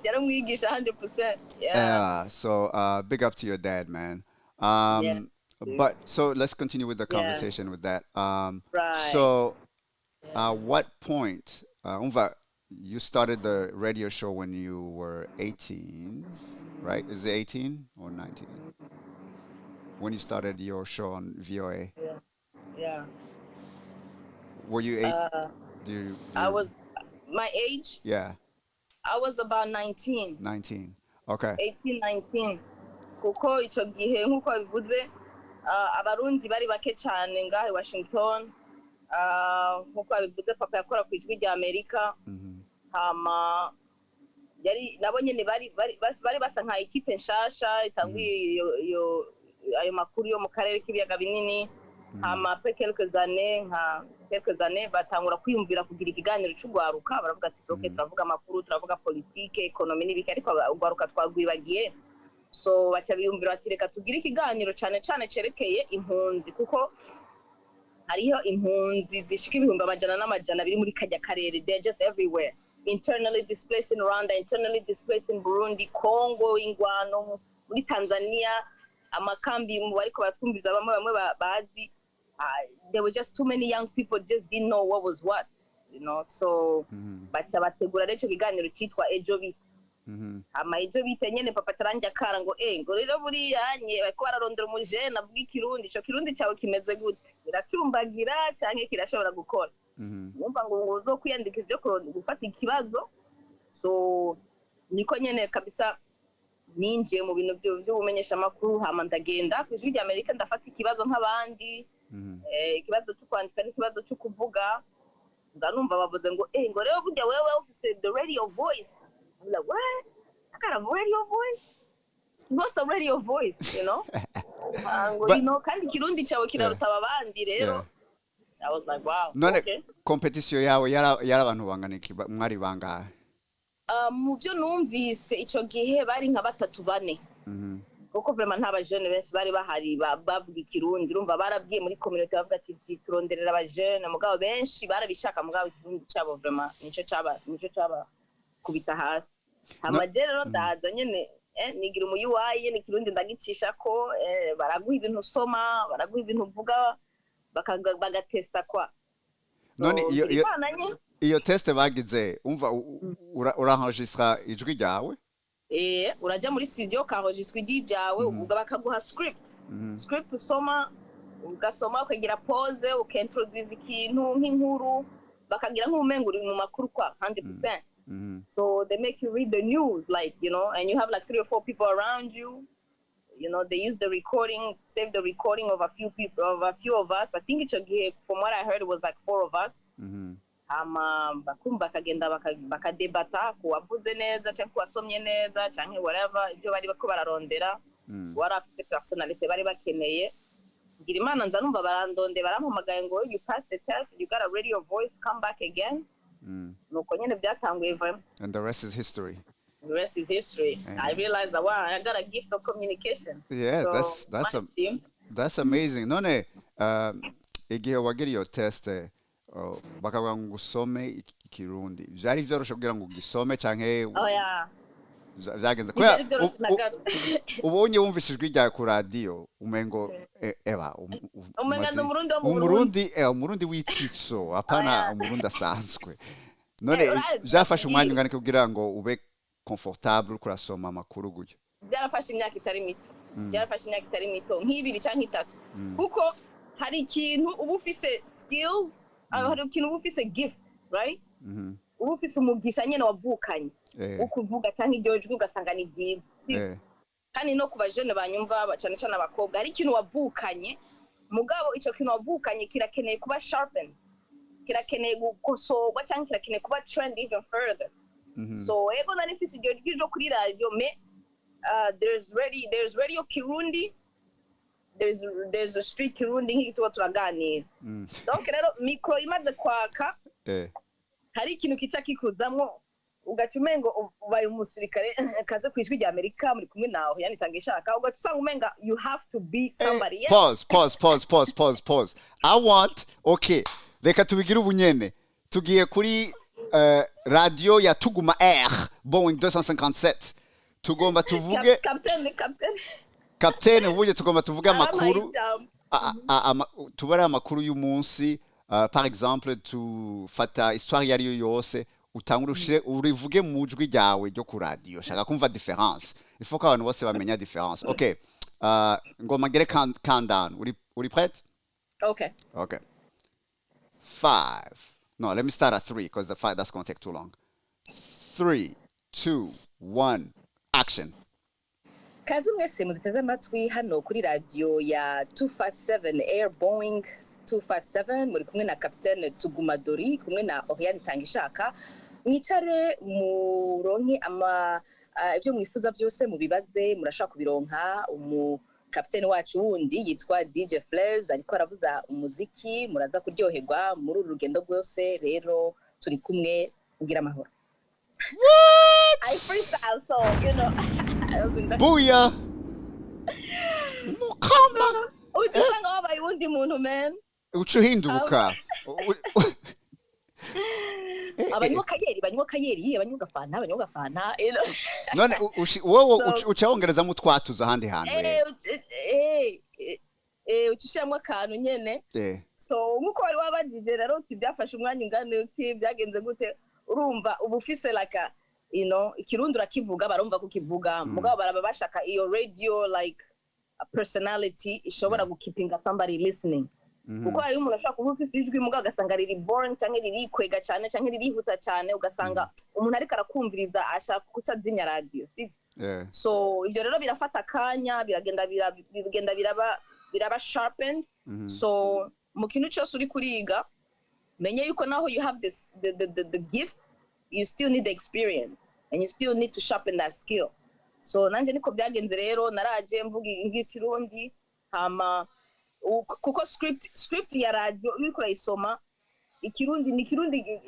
yari umwigisha 100%. Yeah, so big up to your dad, man. But so let's continue with the conversation with that. Right. So what point you started the radio show when you were 18, right? Is it 18 or 19? When you started your show on VOA? Yeah. Were you 8? I was my age? Yeah. I was about 19. 19. Okay. 18, 19. Kuko ico gihe nkuko bivuze abarundi bari bake cyane ngahe Washington. Nkuko bivuze papa yakora ku ijwi rya Amerika. Hama yari nabo nyene bari basa nka equipe nshasha itanguye ayo makuru yo mu karere k'ibiyaga binini. Hama après quelques années batangura kwiyumvira kugira ikiganiro cy'ugwaruka baravuga ati okay turavuga amakuru turavuga politique economy n'ibiki ariko ugwaruka twagwibagiye, so bacha biyumvira ati reka tugira ikiganiro cyane cerekeye impunzi kuko hariho impunzi zishika ibihumbi amajana biri muri kajya karere, they're just everywhere, internally displaced in Rwanda, internally displaced in Burundi, Congo, ingwano muri Tanzania, amakambi mu bariko batumbiza bamwe bazi. There were just too many young people just didn't know what was what, you know, so bacha bategura rero kiganiro cyitwa Ejo Bite. Ama Ejo Bite nyene papa taranja kara ngo ngo rero buri yanye bariko bararondera umujene avuga ikirundi, ico kirundi cyawe kimeze gute, biracyumbagira canke kirashobora gukora. Numva ngo uzo kwiyandika ibyo gufata ikibazo, so niko nyene kabisa ninje mu bintu by'ubumenyesha makuru hama ndagenda ku ijwi rya Amerika ndafata ikibazo nk'abandi. Ikibazo cyo kwandika n'ikibazo cyo kuvuga ndanumva bavuze ngo ngo rero burya wewe ufise the radio voice. I'm like, what? I got a radio voice? What's a radio voice, you know? You know, kandi kirundi cyawe kiraruta abandi rero. I was like, wow. None okay. Competition yawe yari abantu bangana iki mwari bangahe? Mu byo numvise ico gihe bari nka 3-4. Kuko vraiment nta bajene benshi bari bahari bavuga ikirundi, urumva barabwiye muri community bavuga ati turonderera abajene mugabo benshi barabishaka mugabo ikirundi cyabo vraiment nico cyaba kubita hasi. Amajere rero ndaza nyene nigira umuyuwaye n'ikirundi ndagicisha ko baraguha ibintu usoma, baraguha ibintu uvuga bagatesta kwa. None iyo test bagize umva uraenregistra ijwi ryawe? Uraja muri studio ukaenregistra ijwi ryawe bakaguha script usoma ugasoma ukagira pause ukintroduce ikintu nk'inkuru bakagira nk'umengo uri mu makuru kwa 100%. So they make you read the news, like, you know, and you have like 3 or 4 people around you. You know, they use the recording, save the recording of a few people, of a few of us. I think from what I heard, it was like 4 of us. bakumva bakagenda bakadebata kuwavuze neza cyangwa kuwasomye neza cyangwa whatever ibyo bari bako bararondera warafite personality bari bakeneye ngira imana nza numva barandonde barampamagaye ngo you passed the test, you got a radio voice, come back again. Nuko nyine byatanguye vraiment. And the rest is history. The rest is history. I realized that wow, I got a gift of communication. Yeah, so that's amazing. None igihe wagira iyo test bakavuga ngo usome ikirundi byari byoroshe kugira ngo ugisome canke byagenze kwa ubonye wumvise ijwi rya ku radio umengo umurundi witsitso apana umurundi asanzwe none byafashe umwanya ungana kugira ngo ube comfortable kurasoma amakuru gutyo byarafashe imyaka itari mito nk'ibiri cyangwa itatu kuko hari ikintu uba ufise skills hari ikintu uba ufise gift right uba ufise umugisha nyene wavukanye ukuvuga cyangwa iryo jwi ugasanga ni byiza kandi no ku bajene banyumva cyane cyane abakobwa hari ikintu wavukanye mugabo ico kintu wavukanye kirakeneye kuba sharpen kirakeneye gukosorwa cyangwa kirakeneye kuba trend even further. So ego nari mfise iryo jwi ryo kuri radio me there's radio Kirundi, there's a street Kirundi nk'ituba turaganira donc rero micro imaze kwaka hari ikintu kica kikuzamwo ugacumengo ubaye umusirikare kaze kwijwi rya Amerika muri kumwe nawe Auriane Itangishaka ugatusanga umenga you have to be somebody else. Pause. I want reka tubigire ubunyene tugiye kuri radio ya Tuguma Air Boeing 257 tugomba tuvuge Captain ubuye tugomba tuvuge amakuru tubara amakuru y'umunsi par exemple tufata histoire yari yo yose utangurushe urivuge mu jwi ryawe ryo ku radio shaka kumva difference il faut ko abantu bose bamenya difference. Ngoma gere countdown uri prête? Okay 5 no let me start at 3 because the 5 that's going to take too long. 3 2 1 action. Kazi mwese muduteze amatwi hano kuri radio ya 257 Air Boeing 257 muri kumwe na Captain Tuguma Dori kumwe na Auriane Itangishaka mwicare muronke ibyo mwifuza byose mubibaze murashaka kubironka Captain wacu wundi yitwa DJ Flares ariko aravuza umuziki muraza kuryoherwa muri uru rugendo rwose rero turi kumwe kugira amahoro. What? I freestyle so you know Booyah! Mukama! Ucisanga wabaye undi muntu man. Ucuhinduka. Abanywa kayeri, abanywa gafana. None wowe ucaongereza mu twatuza handi hantu. Ucishamwe akantu nyene. So nkuko wari wabajije rero byafashe umwanya ungana uki byagenze gute urumva ubufise like you know ikirundi urakivuga barumva kukivuga mugabo baraba bashaka iyo radio like a personality ishobora gukipinga somebody listening kuko ari umuntu ashaka kuvuga ijwi mugabo gasanga riri boring cyangwa riri kwega cyane cyangwa riri huta cyane ugasanga umuntu ariko arakumviriza ashaka kuca zinya radio so ibyo rero birafata kanya biragenda biraba sharpened so mu kintu cyose uri kuriga menye yuko naho you have this the gift you still need the experience and you still need to sharpen that skill. So nanje niko byagenze rero naraje mvuga ikirundi hama kuko script ya radio uriko urayisoma ikirundi ni kirundi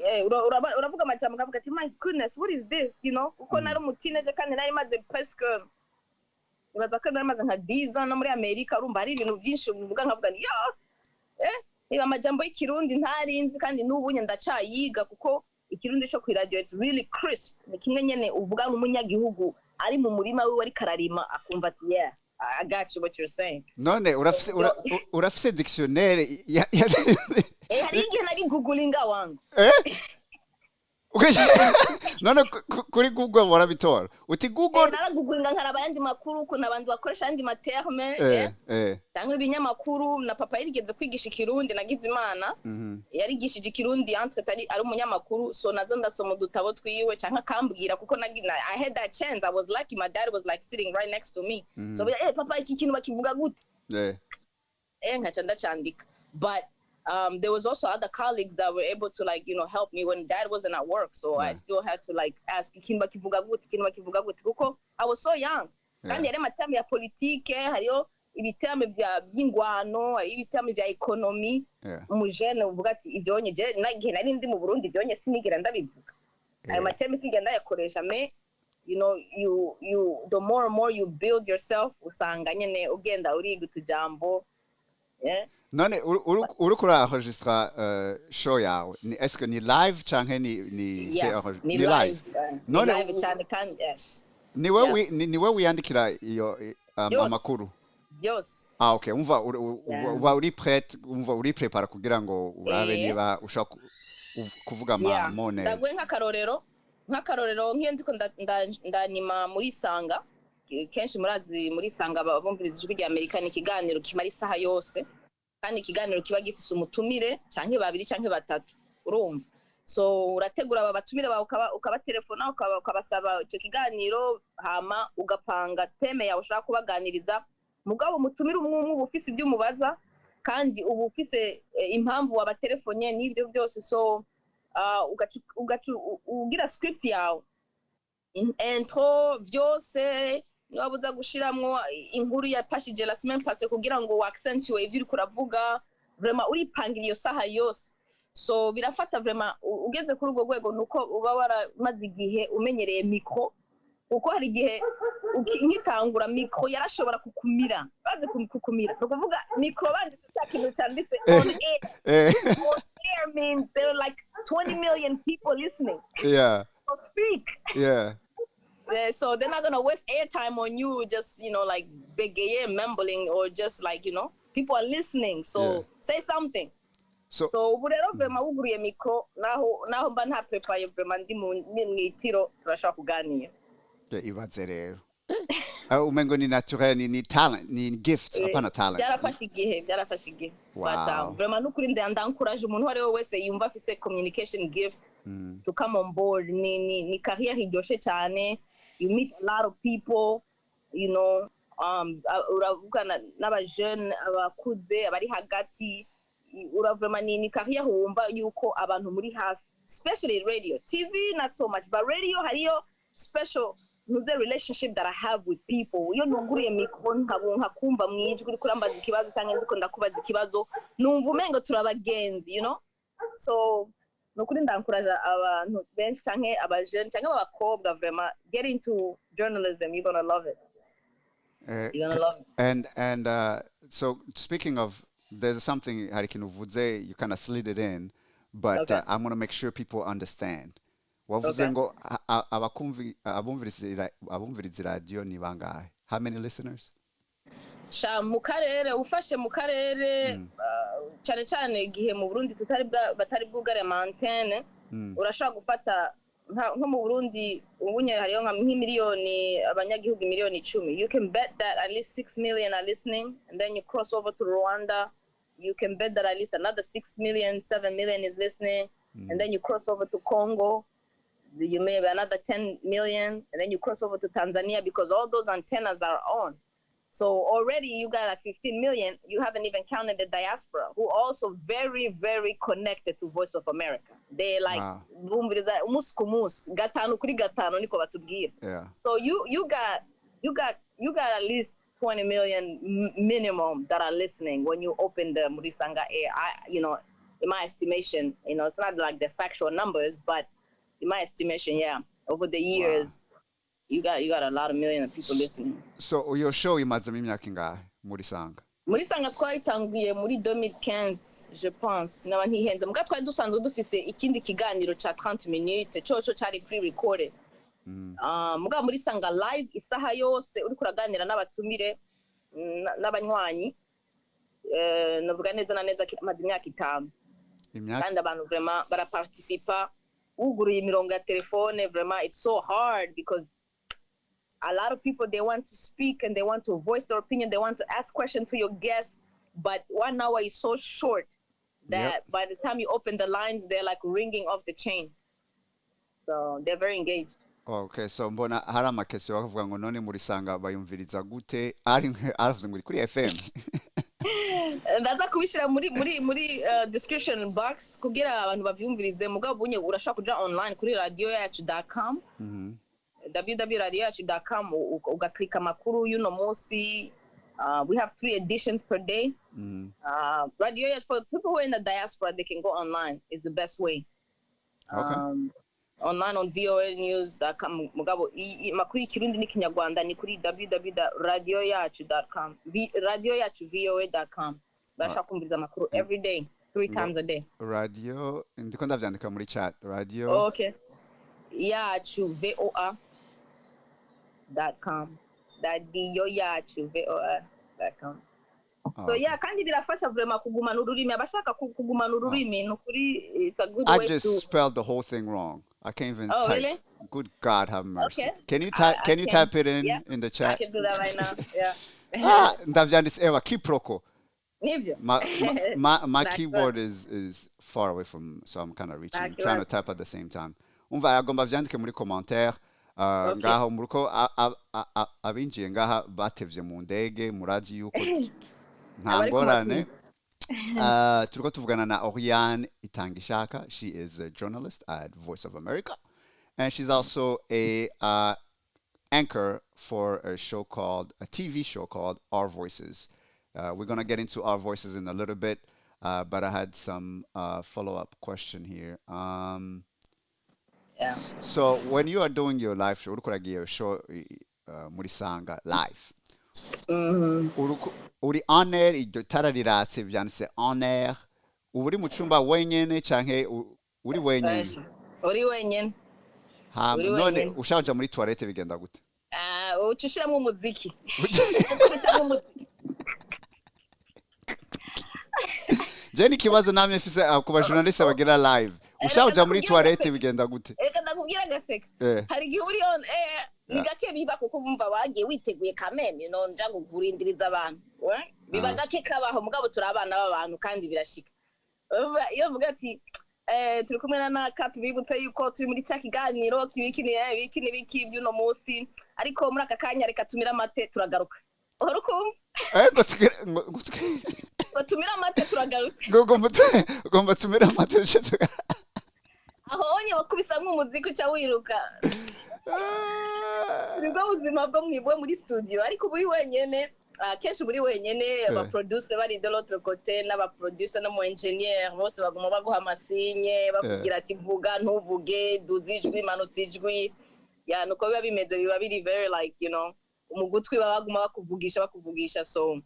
uravuga amajambo kavuga ati my goodness what is this you know kuko nari umuteenager kandi nari maze presque ibaza ko nari maze nka 10 ans no muri Amerika urumva hari ibintu byinshi uvuga nkavuga ni niba amajambo y'ikirundi ntarinzi kandi n'ubunye ndacayiga kuko ikirundi cyo ku radio it's really crisp ni kimwe nyene uvuga n'umunyagihugu ari mu murima we wari kararima akumva ati I got you what you're saying. None urafise dictionnaire hari igihe nari googlinga wangu none kuri Google warabitora uti Google nara googlinga nkaraba yandi makuru ko nabandi bakoresha yandi materme cyangwa ibinyamakuru na papa yarigeze kwigisha ikirundi nagize imana yarigishije ikirundi entre ari umunyamakuru so nazo ndasoma udutabo twiwe cyangwa kambwira kuko I had that chance I was lucky my dad was like sitting right next to me so papa iki kintu bakivuga gute nkaca ndacandika but there was also other colleagues that were able to like, help me when dad wasn't at work. So I still had to like ask kuko I was so young. Kandi yari amatami ya politike, hariyo ibitame by'ingwano, ibitame bya economy. Umujene uvuga ati ibyonye je nagihe nari ndi mu Burundi ibyonye sinigira ndabivuga. Ayo matami singira ndayakoresha me you the more and more you build yourself usanga nyene ugenda uriga utujambo. None uriko enregistra show yawe est-ce que ni live canke ni ni live none live cyane kandi ni wewe wiyandikira iyo amakuru yose okay umva uri prête umva uri prepare kugira ngo urabe niba ushaka kuvuga mone ndagwe nk'akarorero nk'iyo ndiko ndanima muri Sanga kenshi murazi muri Sanga abumviriza ijwi rya Amerika ni ikiganiro kimara isaha yose kandi ikiganiro kiba gifise umutumire canke babiri canke batatu urumva so urategura aba batumire bawe ukabaterefona ukabasaba icyo kiganiro hama ugapanga teme yawe ushaka kubaganiriza mugabo umutumire umwe ubufise ibyo umubaza kandi ubufise impamvu wabatelefonye n'ibyo byose so ugira script yawe intro byose niwabuza gushiramwo inkuru ya pashije la semaine passée kugira ngo accentuate ibyo uri kuravuga vraiment uripangira iyo saha yose so birafata vraiment ugeze kuri urwo rwego nuko uba waramaze igihe umenyereye micro uko hari igihe nkitangura micro yarashobora kukumira baze kukumira no kuvuga micro bandi cyakintu cyanditse on air on air means there are like 20 million people listening so speak so they're not gonna waste airtime on you just like begaye mumbling or just like people are listening so say something so burero vraiment uguriye micro naho mba nta prepare vraiment ndi mu itiro turashaka kuganira ibaze rero umengo ni naturel ni talent ni gift apana talent byarafashe igihe but vraiment nukuri ndancourage umuntu wari wese yumva afise communication gift to come on board ni career iryoshe cyane. You meet a lot of people, uravugana n'abajeune abakuze abari hagati uravuma ni career wumva yuko abantu muri hafi especially radio TV not so much but radio hariyo special relationship that I have with people iyo nuguriye mikro nkabonka kumva mwijwi uri kurambaza ikibazo cyangwa ndiko ndakubaza ikibazo numva umengo turabagenzi so nukuri ndankuraje abantu benshi canke abajeune canke abakobwa vraiment get into journalism. You're gonna love it. You're gonna love it. And so speaking of, there's something Harikinuvuze, you kind of slid it in, but I'm gonna make sure people understand. Wavuze ngo abumviriza radio ni bangahe? How many listeners? Sha mu karere ufashe mu karere cyane cyane igihe mu Burundi batari bwugare antenne urashaka gufata nko mu Burundi ubunye hariyo nka miliyoni abanyagihugu miliyoni 10. You can bet that at least 6 million are listening, and then you cross over to Rwanda, you can bet that at least another 6 million 7 million is listening, and then you cross over to Congo, you may have another 10 million, and then you cross over to Tanzania because all those antennas are on. So already you got like 15 million. You haven't even counted the diaspora, who also very, very connected to Voice of America. They like So you got at least 20 million minimum that are listening when you open the Murisanga air. In my estimation, it's not like the factual numbers, but in my estimation, over the years. You got a lot of millions of people listening. So your show imaze imyaka ingahe muri Sanga? Muri Sanga twayitanguye muri 2015 je pense. Naba ntihenze muga twari dusanzwe dufise ikindi kiganiro ca 30 minutes coco cari pre recorded. Muga muri Sanga live isaha yose uri kuraganira n'abatumire n'abanywanyi navuga neza na neza kimaze imyaka 5. Kandi abantu vraiment baraparticipa uguruye imirongo ya telefone vraiment it's so hard because a lot of people, they want to speak and they want to voice their opinion. They want to ask questions to your guests, but 1 hour is so short that by the time you open the lines, they're like ringing off the chain. So they're very engaged. Okay, so mbona hari amakesi bakavuga ngo none muri Sanga bayumviriza gute ari aravuze ngo kuri FM. ndaza kubishyira muri description box kugira abantu bavyumvirize mugabo bunye urashaka kuja online kuri radioyacu.com www.radioyacu.com ugaklika amakuru y'uno munsi. We have 3 editions per day. Radio Yachu, for people who are in the diaspora, they can go online. It's the best way. Okay. Online on voanews.com. Mugabo makuru y'ikirundi n'ikinyarwanda ni kuri www.radioyacu.com. radioyachu.voa.com. Bashaka kumviriza amakuru every day, 3 times a day. Radio ndiko ndavyandika muri chat. Radio. Okay. Yachu voa.com. radioyachu.voa.com. So yeah, kandi birafasha vraiment kugumana ururimi abashaka kugumana ururimi no kuri it's a good way to. I just spelled the whole thing wrong. I can't even type. Really? Good God, have mercy. Okay. Can you type? Can you type it in the chat? I can do that right now. Yeah. Ndavyanditse ewa kiproko. Nivyo. My keyboard is far away from, so I'm kind of reaching, trying to type at the same time. Umva agomba vyandike muri commentaire. Ngaho muruko abinjiye ngaha batevye mu ndege murazi yuko nta ngorane. Turiko tuvugana na Auriane Itangishaka. She is a journalist at Voice of America, and she's also a anchor for a TV show called Our Voices. We're gonna get into Our Voices in a little bit, but I had some follow-up question here. Yeah. So when you are doing your live show, your show Murisanga live, uri on air, iryo tara riratse vyanditse on air, uri mu cumba wenyene canke uri wenyene? Uri wenyene. None ushaja muri toilette bigenda gute? Ucishiramo umuziki. Jeni kibazo namye mfise ku bajournaliste bagira live. Ushaja muri toilette bigenda gute? Reka ndakubwira gaseka. Hari igihe uri on air ni gake biba kuko bumva bagiye witeguye kameme no nja kugurindiriza abantu. Biba gake kabaho mugabo turabana b'abantu kandi birashika. Iyo vuga ati turi kumwe na katubibutse yuko turi muri cya kiganiro biki by'uno munsi ariko muri aka kanya reka tumira amate turagaruka. Urukumva? Tumira amate turagaruka. Gomba tumira amate aho onye bakubisa nk'umuziki uca wiruka. Nibwo buzima bwo mwibwe muri studio ariko buri wenyene kenshi buri wenyene aba producer bari de l'autre côté n'aba producer no mu engineer bose baguma baguha amasinye bakubwira ati vuga ntuvuge duzijwi manutijwi ya nuko biba bimeze biba biri very like you know umugutwi baguma bakuvugisha so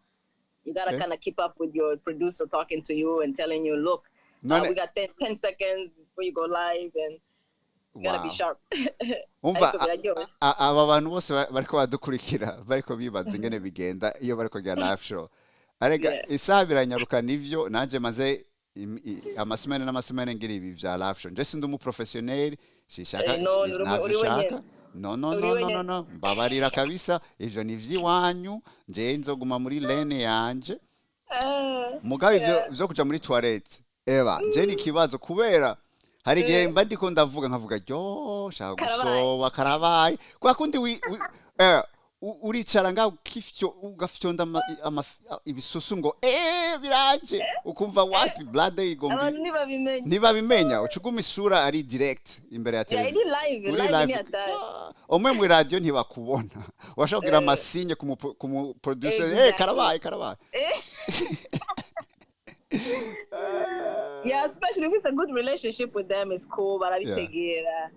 you gotta kind of keep up with your producer talking to you and telling you look we got 10 seconds before you go live and you gotta be sharp. Umva aba bantu bose bariko badukurikira bariko bibaza ingene bigenda iyo bariko gira live show. Arega isabiranyaruka nivyo nanje maze amasemene ngira ibi vya live show. Nje sindi umu professionnel shishaka navishaka. No. Mbabarira kabisa ivyo ni vyiwanyu nje nzoguma muri lane yanje. Mugabe ivyo kuja muri toilette. Eva, nje ni kibazo kubera hari igihe mba ndiko ndavuga nkavuga ryo shaka gusoba karabaye kwa kundi uricara ngaho kifyo ugafyonda ibisusu ngo biraje ukumva wapi blood igombi ntibabimenya ucuguma isura ari direct imbere ya televiziyo uri live omwe mu radio ntibakubona washaka kugira amasinye ku producer karabaye yeah, especially if it's a good relationship with them, it's cool. But I think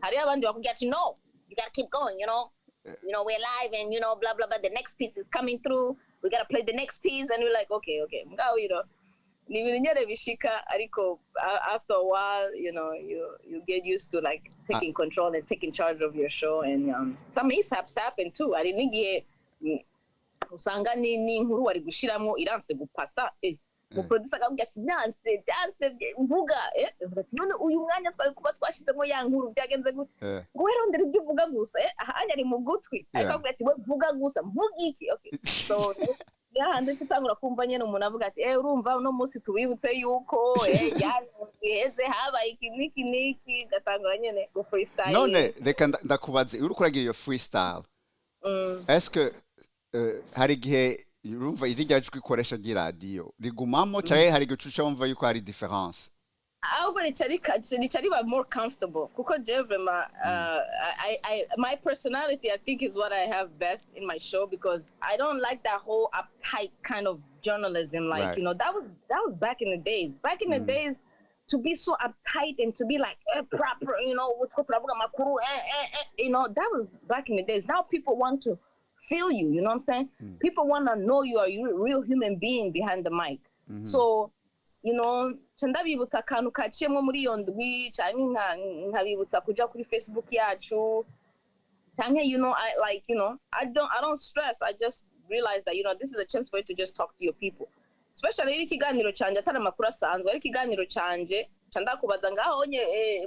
hari abandi bakubwira ati no, you gotta keep going, you know, we're live and you know blah blah blah. The next piece is coming through. We gotta play the next piece, and we're like, okay, mugabo ni ibintu nyene bishika. Ariko after a while, you know, you get used to like taking control and taking charge of your show, and some mishaps happen too. Ari nigihe usanga ni inkuru wari gushiramo iranse gupasa producer akabwira ati dance mvuga none uyu mwanya twari kuba twashizemo ya nkuru byagenze gute ngo werondera ibyo uvuga gusa ahanya ari mu gutwi akabwira ati we vuga gusa mvuga iki so yahande tutangura kumva nyene umuntu avuga ati urumva no munsi tubibutse yuko yaheze habaye iki niki gatangura nyene go freestyle. None reka ndakubaze uri kuragira iyo freestyle est-ce que hari igihe urumva irya jwi ikoresha ry'iradiyo rigumamo cyane hari gicuca wumva yuko hari difference ahubwo nicari ba more comfortable kuko je vraiment my personality I think is what I have best in my show because I don't like that whole uptight kind of journalism like right. You know that was back in the days to be so uptight and to be like proper, you know, you know, that was back in the days. Now people want to feel you, you know what I'm saying? People want to know you are a real human being behind the mic. So, you know, ndabibutsa akantu kaciyemo muri iyo ndwi cyane nkabibutsa kuja kuri Facebook yacu cyane, you know, I don't stress. I just realize that, you know, this is a chance for you to just talk to your people. Especially iri kiganiro canje atari amakuru asanzwe ari kiganiro canje candakubaza ngaho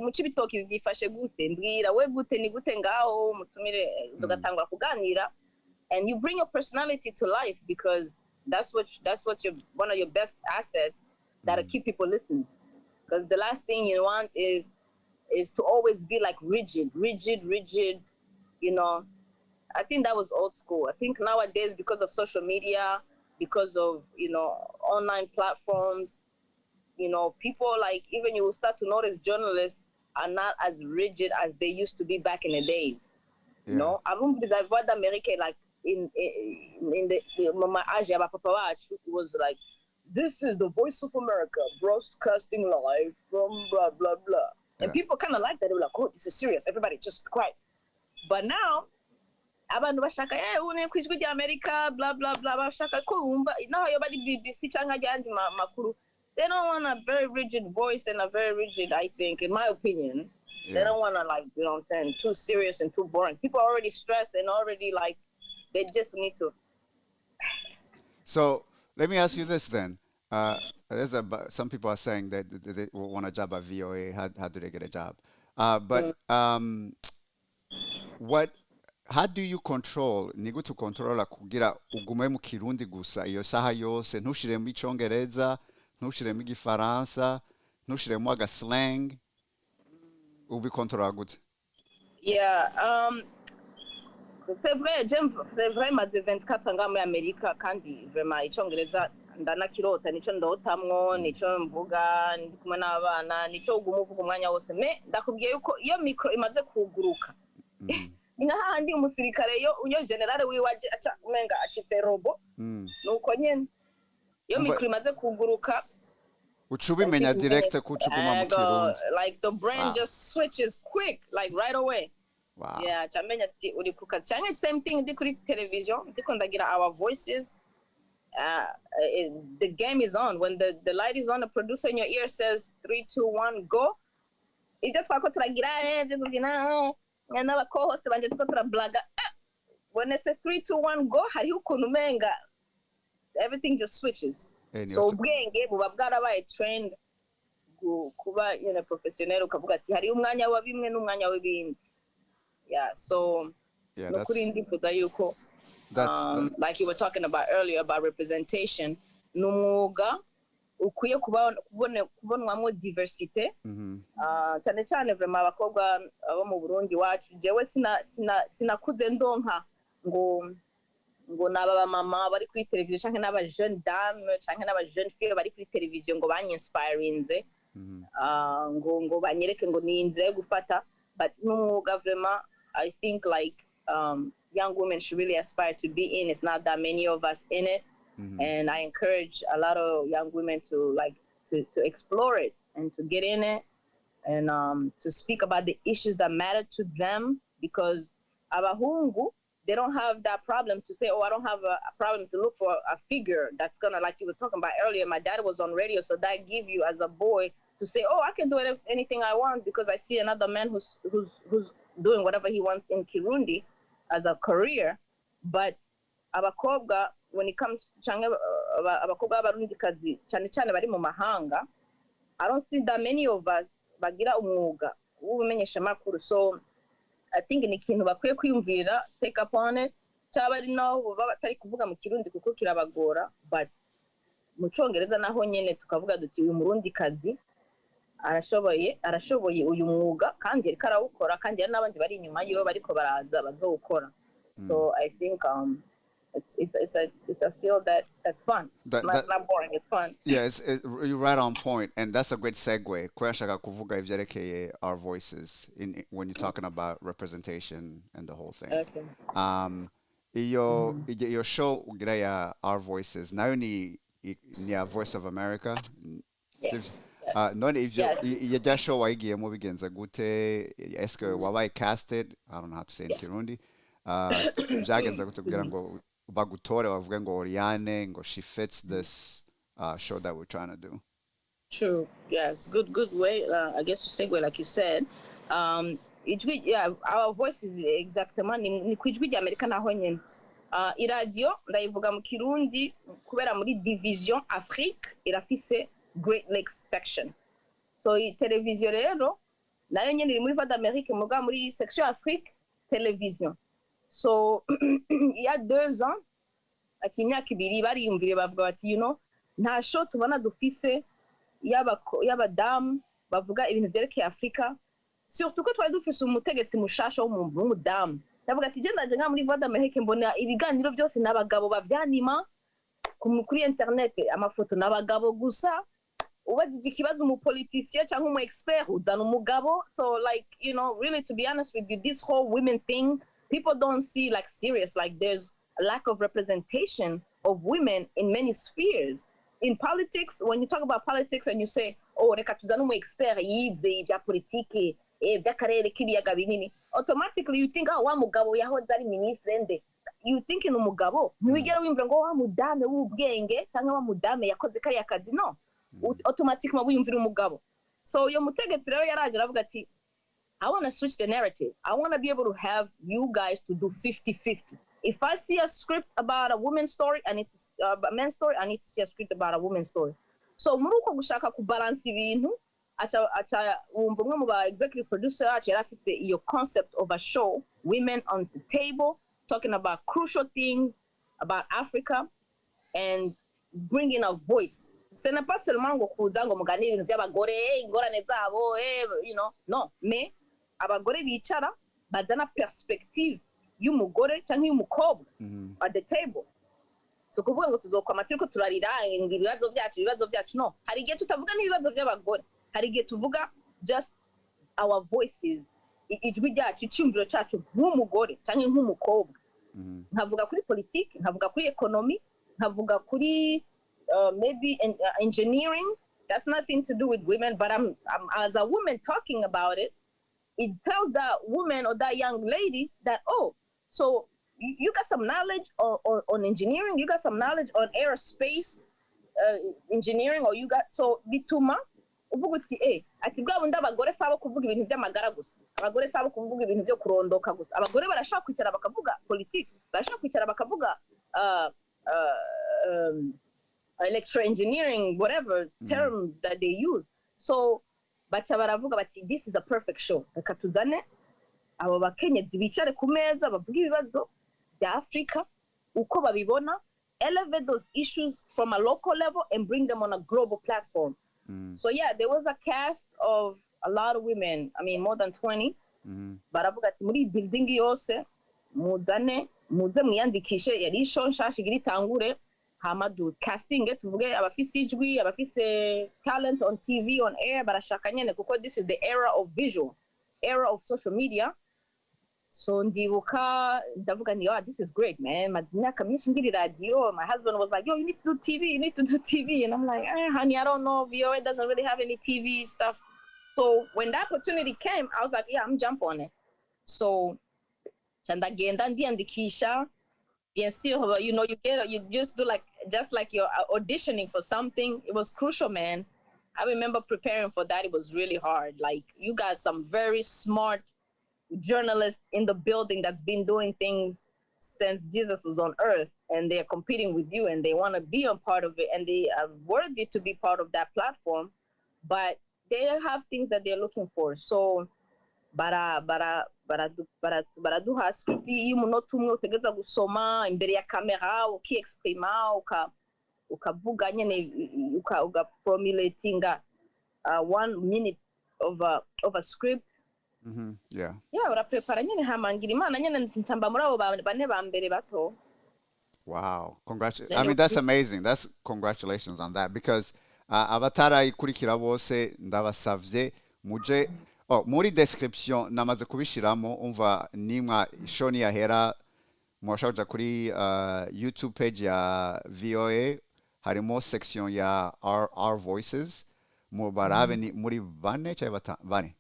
mu cibitoki byifashe gute mbwira we gute ni gute ngaho mutumire tugatangura kuganira and you bring your personality to life because that's what your one of your best assets that'll keep people listening because the last thing you want is to always be like rigid, you know. I think that was old school. I think nowadays because of social media, because of, you know, online platforms, you know, people like even you will start to notice journalists are not as rigid as they used to be back in the days. Yeah. You know, avant des voix d'Amérique like in the my age papa was like, this is the voice of America broadcasting live from blah blah blah. Yeah. And people kind of like that. They were like, oh, this is serious. Everybody just quiet. But now abantu bashaka une kwijwi rya America blah blah blah bashaka kumva naho yo bari BBC cyangwa ajandi makuru. They don't want a very rigid voice and a very rigid, I think, in my opinion. Yeah. They don't want to, like, you know what I'm saying, too serious and too boring. People are already stressed and already, like, they just need to. So let me ask you this then. Some people are saying that they want a job at VOA. How do they get a job? How do you control? Ni gute controlla kugira ugume mu Kirundi gusa iyo saha yose ntushiremo icongereza, ntushiremo igifaransa, ntushiremo aga slang. Ubi controlla gute? Yeah, c'est vrai maze 24 nga muri Amerika kandi vraiment icongereza ndanakirota nico ndotamwo nico mvuga ndi kumwe n'abana nico ugume uvuga umwanya wose me ndakubwiye yuko iyo micro imaze kuguruka Inga handi umusirikare yo generale wiwaje aca umenga acitse robo nuko nyene yo micro imaze kuguruka uchubimenya direct kucuguma mu Kirundi like the brain just switches quick like right away. Wow. Yeah, chamenya ati uri kukazi cyangwa same thing ndi kuri television ndiko ndagira our voices. The game is on. When the light is on, the producer in your ear says 3, 2, 1, go. It just wako turagira and our co-host banje tuko turablaga. When it says 3, 2, 1, go, hari ukuntu menga everything just switches. So ubwenge buba bwarabaye trained kuba yene professional ukavuga ati hari umwanya wa bimwe n'umwanya w'ibindi. Yeah, so no kuri ndifuza yuko like you were talking about earlier about representation n'umwuga ukwiye kubonwamo diversité cyane cyane vraiment abakobwa abo mu Burundi wacu jewe sinakuze ndonka ngo naba mama bari kuri televiziyo cyangwa n'aba jeune dame cyangwa n'aba jeune fille bari kuri televiziyo ngo banyispirinze ngo banyereke ngo ni inzira yo gufata but n'umwuga vraiment I think like young women should really aspire to be in. It's not that many of us in it. And I encourage a lot of young women to like to explore it and to get in it and to speak about the issues that matter to them because abahungu, they don't have that problem to say, oh, I don't have a problem to look for a figure that's gonna, like you were talking about earlier, my dad was on radio, so that give you as a boy to say, oh, I can do anything I want because I see another man who's doing whatever he wants in Kirundi as a career. But abakobwa, when it comes to abakobwa b'abarundikazi cyane cyane bari mu mahanga, I don't see that many of us bagira umwuga w'ubumenyesha makuru. So I think ni ikintu bakwiye kwiyumvira, take up on it. Cyaba ari naho baba batari kuvuga mu Kirundi kuko kirabagora, but mu Cyongereza naho nyene tukavuga duti uyu murundikazi arashoboye uyu mwuga kandi ariko arawukora kandi hari n'abandi bari inyuma yiwe bariko baraza bazowukora. So I think It's a field that's fun. It's not boring. It's fun. Yeah, you're right on point, and that's a great segue. Kwashaka kuvuga ivyerekeye our voices when you're talking about representation and the whole thing. Okay. Your show ugira ya Our Voices nayo ni ya Voice of America. Yes. None ivyo ya show wayigiyemo bigenza gute? Eske wabaye casted? I don't know how to say in Kirundi. Byagenza gute kugira ngo bagutore bavuge ngo Auriane ngo she fits this show that we're trying to do? True. Yes. Good way. I guess to segue like you said. Our Voices exactement ni kwijwi rya Amerika naho nyene. Iradio ndayivuga mu Kirundi kubera muri Division Afrique irafise Great Lakes section. So television rero nayo nyene iri muri Voix d'Amérique muga muri section Afrique television. So il y a 2 ans ati imyaka ibiri bariyumvire bavuga bati nta show tubona dufise y'abadamu bavuga ibintu byerekeye Afrika, surtout ko twari dufise umutegetsi mushasha w'umudamu. Ndavuga ati ndaje nka muri Voix d'Amérique mbona ibiganiro byose n'abagabo bavyanima kuri internet, amafoto n'abagabo gusa. Ubajije ikibazo umupoliticien cyangwa umu expert uzana umugabo. So like really to be honest with you, this whole women thing, people don't see like serious, like there's a lack of representation of women in many spheres. In politics, when you talk about politics and you say, oh, reka tuzana umu expert yize ibya politike by'akarere k'ibiyaga binini, automatically you think wa mugabo yahoze ari ministre nde. You think in umugabo ntiwigera wimvira ngo wa mudame w'ubwenge cyangwa wa mudame yakoze kariya kazi, no. Automatically wiyumvira umugabo. So yo mutegetsi rero yaraje aravuga ati I want to switch the narrative. I want to be able to have you guys to do 50-50. If I see a script about a woman's story, I need to a man's story, I need to see a script about a woman's story. So muri uko gushaka kubalance ibintu acha umwe mu ba executive producer acha yarafise iyo concept of a show, women on the table, talking about crucial things about Africa and bringing a voice. Ce n'est pas seulement ngo kuza ngo muganire ibintu by'abagore ingorane zabo no, mais abagore bicara bazana perspective y'umugore cyangwa y'umukobwa at the table. So kuvuga ngo tuzokwama turiko turarira ibibazo byacu, no. Hari igihe tutavuga n'ibibazo by'abagore, hari igihe tuvuga just our voices, ijwi ryacu, icyumviro cyacu nk'umugore cyangwa nk'umukobwa. Nkavuga kuri politiki, nkavuga kuri economy, nkavuga kuri maybe engineering. That's nothing to do with women, but I'm as a woman talking about it, it tells that woman or that young lady that, oh, so you got some knowledge on engineering, you got some knowledge on aerospace engineering, or you got, so bituma uvuga uti ati bwa bundi abagore sabo kuvuga ibintu by'amagara gusa, abagore sabo kuvuga ibintu byo kurondoka gusa, abagore barashaka kwicara bakavuga politiki, barashaka kwicara bakavuga electro engineering, whatever term that they use. So bacha baravuga bati this is a perfect show, reka tuzane abo bakenyezi bicare ku meza bavuga ibibazo bya Africa uko babibona, elevate those issues from a local level and bring them on a global platform. So yeah, there was a cast of a lot of women, I mean more than 20. Baravuga ati muri building yose muze mwiyandikishe, yari show nshasha igira itangure, hama do casting tuvuge abafise ijwi, abafise talent on TV, on air, barashaka nyene kuko this is the era of visual, era of social media. So ndibuka ndavuga ni this is great, man. Mazimyaka myinshi ngiri radio. My husband was like, yo, you need to do TV. And I'm like, honey, I don't know. VOA doesn't really have any TV stuff. So when that opportunity came, I was like, yeah, I'm jump on it. So ndagenda ndiandikisha. Bien sûr, you just do just like you're auditioning for something. It was crucial, man. I remember preparing for that. It was really hard. Like, you got some very smart journalists in the building that's been doing things since Jesus was on earth, and they're competing with you, and they want to be a part of it, and they are worthy to be part of that platform, but they have things that they're looking for. So baraduha script y'umunota umwe utegereza gusoma imbere ya kamera ukiexprima ukavuga nyene ukaformulatinga 1 minute of a script. Yeah, uraprepara nyene hamangira imana nyene ntamba muri abo bane ba mbere bato. Wow. I mean, that's amazing. That's congratulations on that because abatarayikurikira bose ndabasavye muje muri description namaze kubishiramo umva nimwa shoni yahera mwashaka kuri YouTube page ya VOA harimo section ya our voices mu barabe ni muri bane cyangwa bane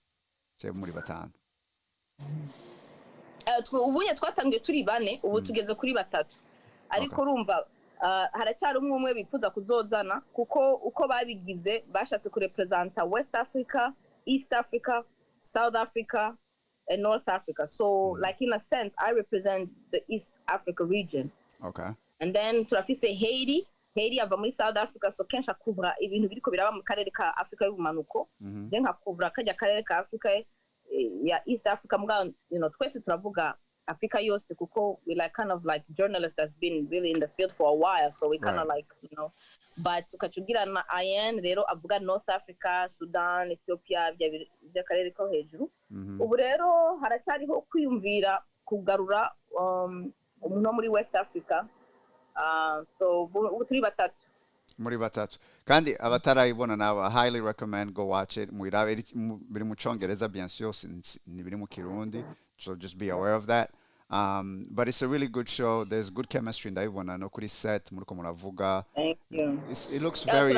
cyangwa muri batanu ubunye twatangiye turi bane ubu tugeze kuri batatu ariko urumva haracyari umwe bifuza kuzozana kuko uko babigize bashatse kurepresenta West Africa, East Africa, South Africa and North Africa. So like in a sense I represent the East Africa region. Okay. And then turafise Haiti ava muri South Africa, so kenshi akubra ibintu biriko biraba mu karere ka Africa y'ubumanuko. Then akubra kajya karere ka Africa ya East Africa mga twese turavuga Africa yose kuko we like kind of like journalists that's been really in the field for a while, so we kind of like but ukacugira na Auriane rero avuga North Africa, Sudan, Ethiopia bya karere ko hejuru. Ubu rero haracyariho kwiyumvira kugarura umuntu muri West Africa, so ubu turi batatu muri batatu kandi abatarayibona nabo I highly recommend go watch it muirabe biri mu Congereza bien sûr ni biri mu Kirundi, so just be aware of that. But it's a really good show. There's good chemistry ndabibona no kuri set muriko muravuga. Thank you. It looks very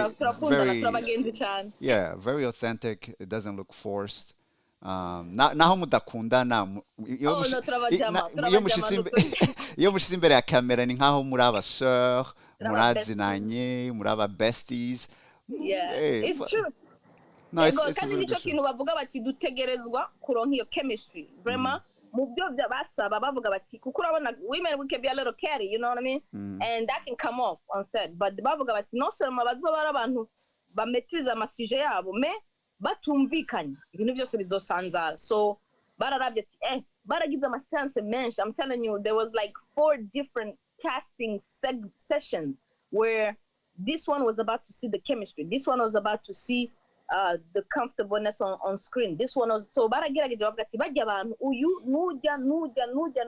yeah, very authentic. It doesn't look forced. Naho mudakundana iyo mushize imbere ya kamera ni nkaho muri abaseur murazinanye muri aba besties. Yeah, it's true. No, it's kandi nicyo kintu bavuga bati dutegerezwa kuronka iyo chemistry vraiment mu byo basaba bavuga bati kuko urabona women we can be a little catty, you know what I mean, and that can come off on set, but bavuga bati no seulement bazoba ari abantu bametiza amasije yabo me batumvikanye ibintu byose bizosanzara, so bararabye ati baragize amasense menshi. I'm telling you, there was like 4 different casting sessions where this one was about to see the chemistry, this one was about to see the comfortableness on screen, this one was so baragerageje bavuga ati bajya abantu uyu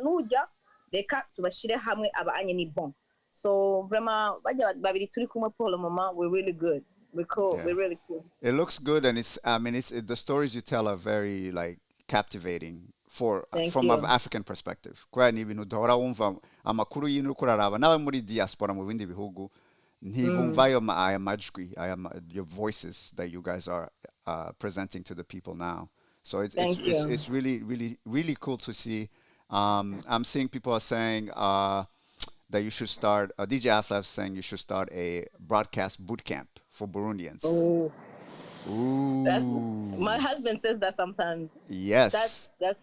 nuja reka tubashire hamwe abanye ni bon, so vraiment bajya babiri turi kumwe pour le moment, we're really good. We're cool. Yeah. We're really cool. It looks good, and the stories you tell are very like captivating from an African perspective. Kwa ni ibintu duhora wumva amakuru y'inu kuraraba nawe muri diaspora mu bindi bihugu ntibumva aya majwi your voices that you guys are presenting to the people now. So it's really cool to see. I'm seeing people are saying that you should start. DJ Afla is saying you should start a broadcast boot camp for Burundians. Oh. Ooh. My husband says that sometimes. Yes. That's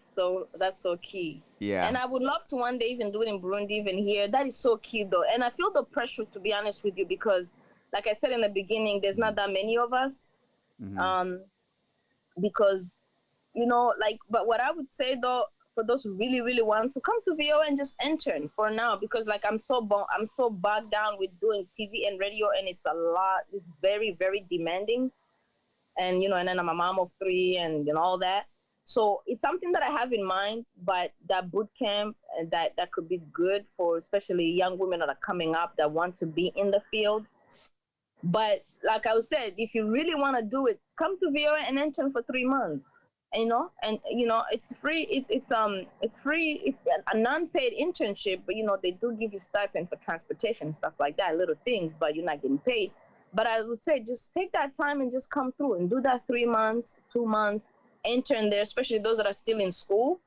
so key. Yeah. And I would love to one day even do it in Burundi, even here. That is so key though. And I feel the pressure, to be honest with you, because like I said in the beginning, there's not that many of us. Because, but what I would say though, for those who really, really want to come to VO and just intern for now, because like I'm so bogged down with doing TV and radio, and it's a lot. It's very, very demanding, and and then I'm a mom of 3 and all that. So it's something that I have in mind, but that boot camp and that could be good for especially young women that are coming up that want to be in the field. But like I said, if you really want to do it, come to VO and intern for 3 months. It's free. It's free. It's a non-paid internship, but they do give you stipend for transportation and stuff like that, little things, but you're not getting paid. But I would say just take that time and just come through and do that 3 months, 2 months, intern there, especially those that are still in school.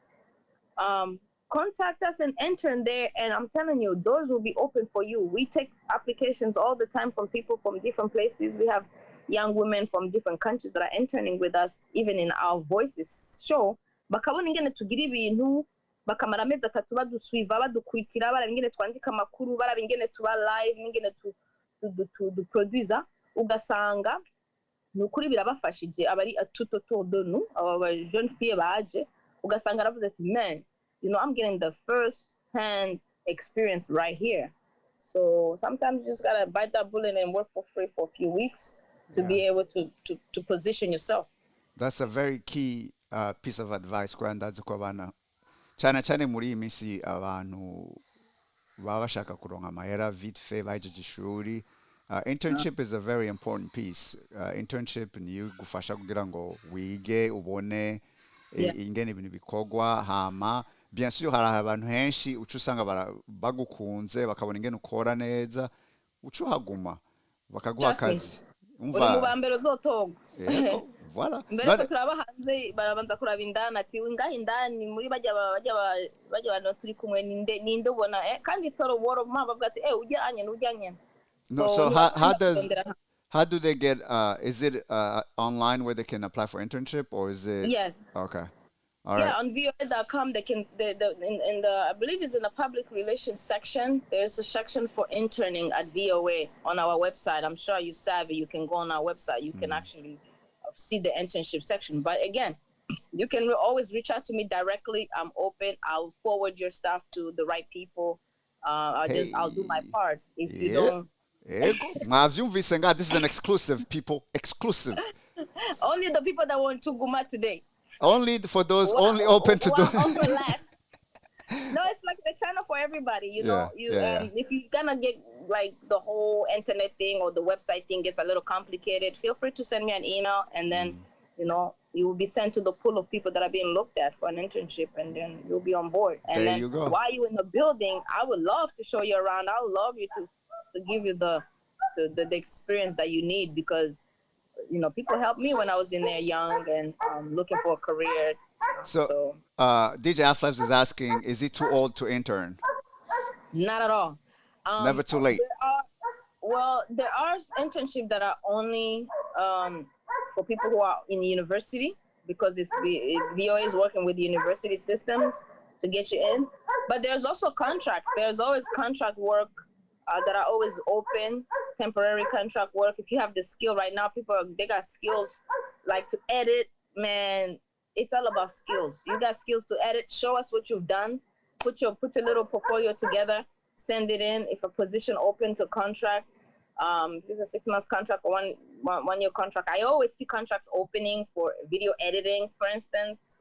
Contact us and intern there, and I'm telling you, doors will be open for you. We take applications all the time from people from different places. We have young women from different countries that are interning with us, even in our Voices show. Bakabona ingene tugira ibintu, bakamara amezi 3 baduswiva badukurikira, baraba ingene twandika amakuru, baraba ingene tuba live, ingene tu producer, ugasanga nukuri birabafashije abari atutoto donu aba jeune fille baje, ugasanga aravuze ati man, I'm getting the first hand experience right here. So sometimes you just gotta bite that bullet and work for free for a few weeks to be able to position yourself. That's a very key piece of advice, Grandazi Kwabana. Chane muri imisi abantu baba bashaka kuronka amahera vite fait bahejeje ishuri. Internship is a very important piece. Internship niyo igufasha kugira ngo wige ubone Yeah. ingene ibintu bikorwa hama bien sûr hari abantu henshi uca usanga bagukunze bakabona ingene ukora neza uca uhaguma bakaguha Trust me. akazi Uri mu umva ba mbere uzotogwa. yego voilà Mbere ko turaba hanze barabanza kuraba indani ati ngaho indani muri bajya abantu turi kumwe ninde ubona kandi soro woro bavuga ati ujyanye no so how do they get is it online where they can apply for internship or is it yes okay all yeah right on voa.com they can in the I believe it's in the public relations section there's a section for interning at VOA on our website. I'm sure you savvy, you can go on our website, you can actually see the internship section. But again, you can always reach out to me directly. I'm open. I'll forward your stuff to the right people. I'll do my part. If you don't, Mwavyumvise nga, this is an exclusive, people. Exclusive. only the people that want Tuguma today. Only for those only open to do. No, it's like the channel for everybody. You know, yeah. If you're gonna get like the whole internet thing or the website thing gets a little complicated, feel free to send me an email, and then you know you will be sent to the pool of people that are being looked at for an internship, and then you'll be on board. And there then you go. while you're in the building, I would love to show you around. I would love you to give you the experience that you need, because you know people helped me when I was in there young and looking for a career. So DJ Aflabs is asking, is he too old to intern? Not at all. It's never too late. There are internships that are only for people who are in university, because VOA is working with the university systems to get you in. But there's also contracts. There's always contract work that are always open, temporary contract work. If you have the skill right now, they got skills like to edit, man. It's all about skills. You got skills to edit. Show us what you've done. Put your little portfolio together. Send it in. If a position open to contract, this is a 6-month contract or one year contract. I always see contracts opening for video editing, for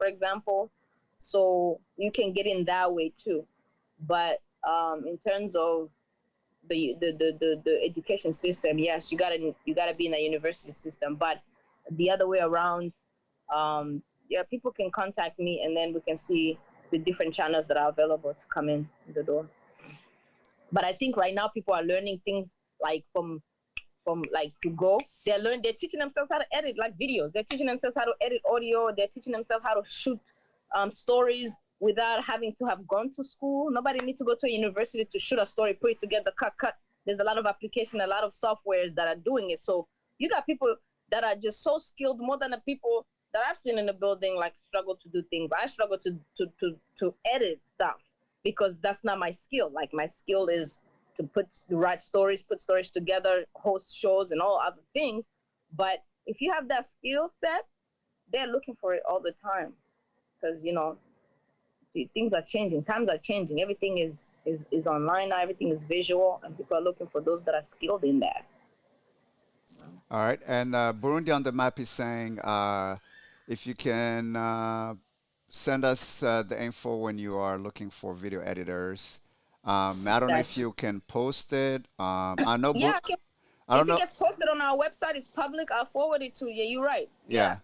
example. So you can get in that way too. But in terms of the education system, yes, you gotta be in a university system. But the other way around, people can contact me, and then we can see the different channels that are available to come in the door. But I think right now people are learning things like from like to go. They're teaching themselves how to edit like videos. They're teaching themselves how to edit audio. They're teaching themselves how to shoot stories without having to have gone to school. Nobody needs to go to a university to shoot a story, put it together, cut. There's a lot of application, a lot of softwares that are doing it. So you got people that are just so skilled, more than the people that I've seen in the building, like struggle to do things. I struggle to edit stuff because that's not my skill. Like my skill is to put stories together, host shows and all other things. But if you have that skill set, they're looking for it all the time, because you know things are changing, times are changing. Everything is online now. Everything is visual, and people are looking for those that are skilled in that. All right, and Burundi on the map is saying, if you can send us the info when you are looking for video editors. I don't know if you can post it. I know. Yeah, I don't know. If it gets posted on our website, it's public. I'll forward it to you. You're right. Yeah.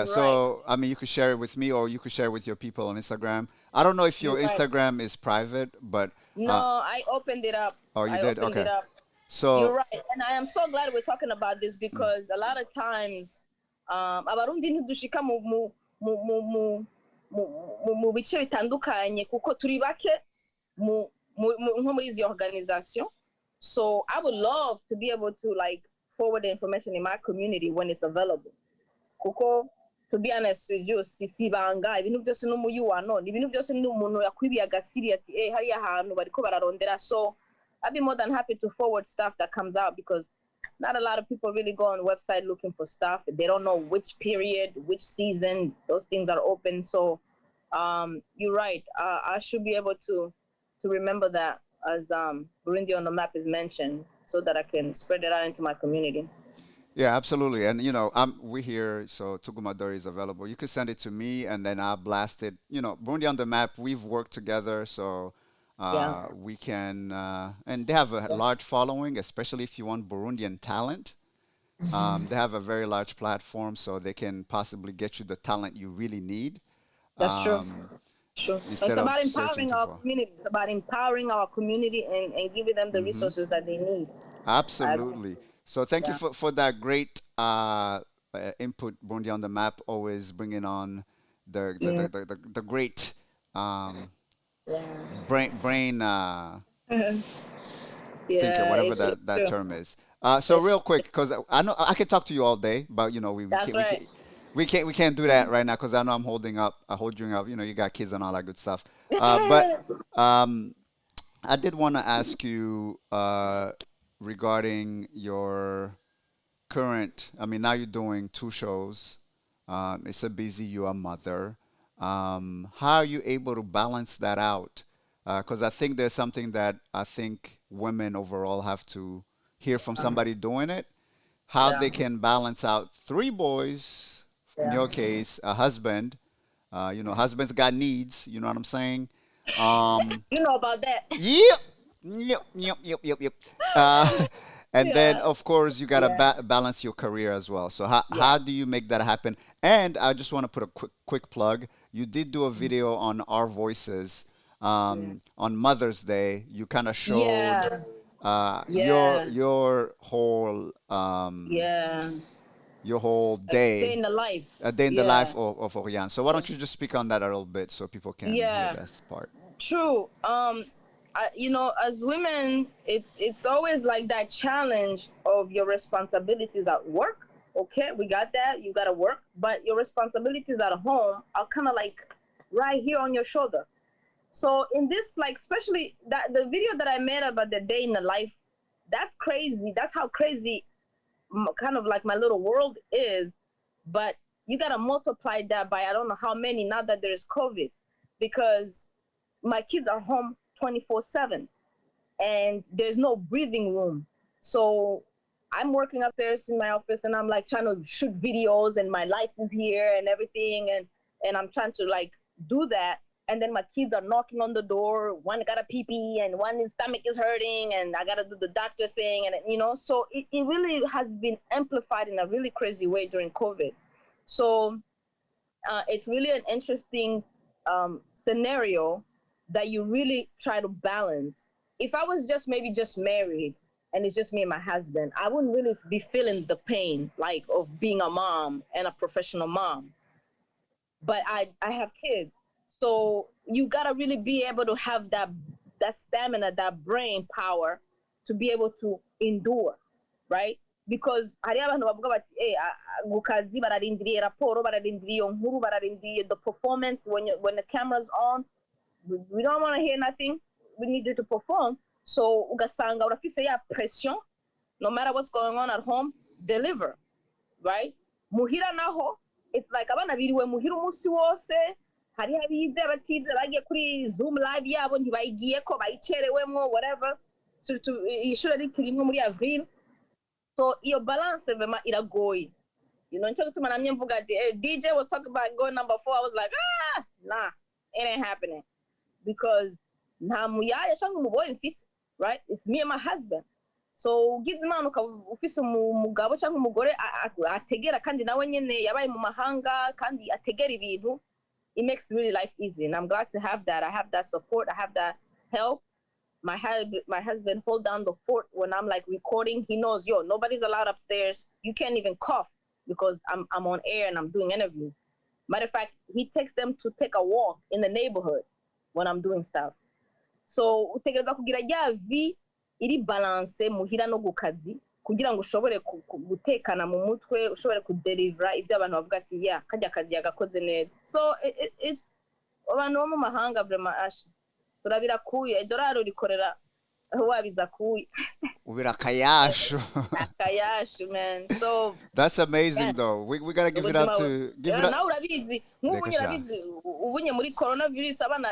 So I mean, you could share it with me, or you could share it with your people on Instagram. I don't know if your Instagram is private, but no, I opened it up. Oh, you did? Okay. It up. So you're right, and I am so glad we're talking about this, because a lot of times, abarundi ntidushika mu bice bitandukanye kuko turi bake nko muri izi organization. So I would love to be able to like forward the information in my community when it's available. Kuko to be honest with you, sibanga ibintu byose n'umuyuwano, ibintu byose n'umuntu yakwibiye agasiri ati hariya ahantu bariko bararondera. So I'd be more than happy to forward stuff that comes out, because not a lot of people really go on the website looking for stuff. They don't know which period, which season those things are open. So you're right. I should be able to remember that as Burundi on the map is mentioned, so that I can spread it out into my community. Yeah, absolutely. And, you know, we're here, so Tuguma Dori is available. You can send it to me, and then I'll blast it. You know, Burundi on the map, we've worked together, so we can, and they have a large following, especially if you want Burundian talent. They have a very large platform, so they can possibly get you the talent you really need. That's true. Sure. It's Instead of about searching empowering too our far. community. It's about empowering our community and giving them the resources that they need. I agree. Absolutely. So thank you Yeah. for that great input, Burundi on the map. Always bringing on Yeah. the great um, Yeah. brain thinker, Yeah. whatever It's that true. term is. So It's real true. quick, because I know I can talk to you all day, but you know That's right. we can't do that right now because I know I'm holding up. You know, you got kids and all that good stuff. But I did want to ask you regarding your current. I mean, now you're doing two shows. It's a busy. You're a mother. How are you able to balance that out? Because I think there's something that I think women overall have to hear from somebody doing it. How Yeah. they can balance out three boys, in Yeah. your case, a husband. You know, husbands got needs. You know what I'm saying? You know about that. Yep. Yep. And then, Yeah. of course, you gotta Yeah. balance your career as well. So Yeah. how do you make that happen? And I just want to put a quick plug. You did do a video on Our Voices Yeah. on Mother's Day. You kind of showed Yeah. Yeah. Yeah. your whole Day in day, the life. a day in the life Yeah. of Auriane. So why don't you just speak on that a little bit so people can hear Yeah. that part? True. You know, as women, it's always like that challenge of your responsibilities at work. Okay, we got that. You gotta work, but your responsibilities at home are kind of like right here on your shoulder. So in this, like, especially that the video that I made about the day in the life, that's crazy. That's how crazy, kind of like my little world is. But you gotta multiply that by I don't know how many now that there's COVID, because my kids are home 24/7 and there's no breathing room. So I'm working upstairs in my office and I'm like trying to shoot videos and my light is here and everything, and I'm trying to like do that. And then my kids are knocking on the door. One got a pee pee and one his stomach is hurting and I gotta do the doctor thing, and you know, so it really has been amplified in a really crazy way during COVID. So it's really an interesting scenario that you really try to balance. If I was just maybe just married and it's just me and my husband, I wouldn't really be feeling the pain like of being a mom and a professional mom. But I have kids. So you gotta really be able to have that stamina, that brain power to be able to endure, right? Because hariho abantu bavuga bati ku kazi bararindiriye raporo, bararindiriye iyo nkuru, bararindiriye the performance when the camera's on. We don't want to hear nothing. We need you to perform. So ugasanga urafise ya pression, no matter what's going on at home, deliver, right? Muhira naho, it's like abana biriwe muhira umunsi wose, hari abize abatize bagiye kuri Zoom live yabo ntibayigiye ko bayicerewemwo whatever. Surtout ishuri rikirimwe muri avril. So iyo balance vraiment iragoye. You know, nico gituma namye mvuga ati DJ was talking about going number 4. I was like, nah, it ain't happening. Because nta muyaya cyangwa umuboyi mfise, right? It's me and my husband. So ugize imana ukaba ufise umugabo cyangwa umugore ategera kandi nawe nyene yabaye mu mahanga kandi ategera ibintu, it makes really life easy. And I'm glad to have that. I have that support. I have that help. My husband hold down the fort when I'm like recording. He knows, nobody's allowed upstairs. You can't even cough because I'm on air and I'm doing interviews. Matter of fact, he takes them to take a walk in the neighborhood when I'm doing stuff. So utegereza kugira ya vi iri balance muhira no gukazi kugira ngo ushobore gutekana mu mutwe, ushobore kudeliver ibyo abantu bavuga ati kajya kazi yagakoze neza. So it's abantu bo mu mahanga vraiment ash turabira kuye idoraro rikorera aho wabiza kuye Ubira kayasho. Kayasho, man. So that's amazing though. We gotta give it up to now urabizi nk'ubunye urabizi ubunye muri coronavirus abana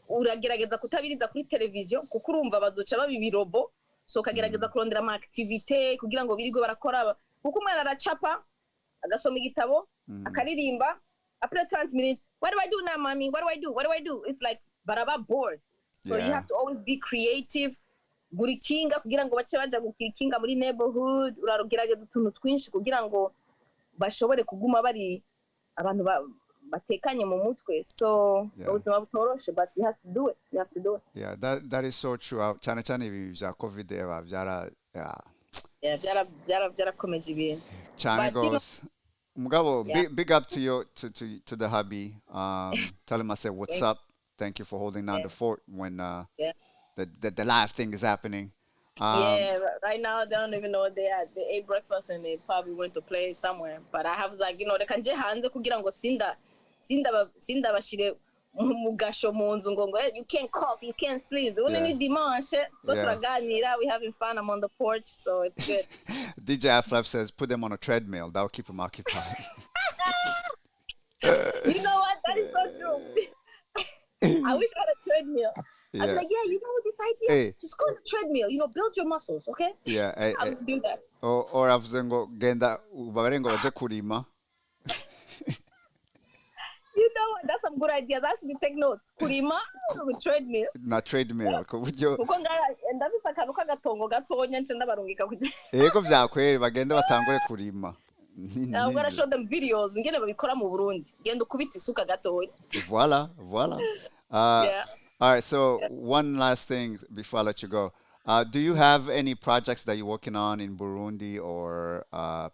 uragerageza kutabiriza kuri televiziyo kuko urumva bazoca babibirobo, so kagerageza kurondera ama activité kugira ngo birigwe barakora kuko umwana aracapa agasoma igitabo akaririmba après 30 minutes, what do I do now mommy, what do I do, it's like baraba bored. So you have to always be creative. Gura ikinga kugira ngo bace baja gukira ikinga muri neighborhood, uragerageza utuntu twinshi kugira ngo bashobore kuguma bari abantu batekanye mu mutwe. So ubuzima butoroshe, but you have to do it. You have to do it. Yeah, that is so true. Cyane cyane ibi bya COVID byara byarakomeje ibintu cyane goes. Mugabo, big up to your to the hubby. Tell him I said what's up. Thank you for holding down the fort when the live thing is happening. Right now they don't even know what they had. They ate breakfast and they probably went to play somewhere. But I have like, they can je hanze kugira ngo sinda bashire mugasho munzu ngo you can't cough, you can't sneeze. Only dimanche, we having fun. I'm on the porch, so it's good. DJ Aflaf says put them on a treadmill. That'll keep them occupied. You know what? That is so true. I wish I had a treadmill. I was like, you know this idea? Just go on the treadmill, build your muscles, okay? Yeah. I would do that. Or avuze genda babarengo baje kurima. You know what? That's some good ideas. That's me take notes. Kurima with treadmill. Na treadmill. Kuko ndabisa akantu k'agatongo gatonya nce ndabarungika kugira. Yego vyakwere bagende batangure kurima. I'm gonna show them videos ngene babikora mu Burundi. Genda ukubita isuka gatonya. Voila. All right, so one last thing before I let you go. Do you have any projects that you're working on in Burundi or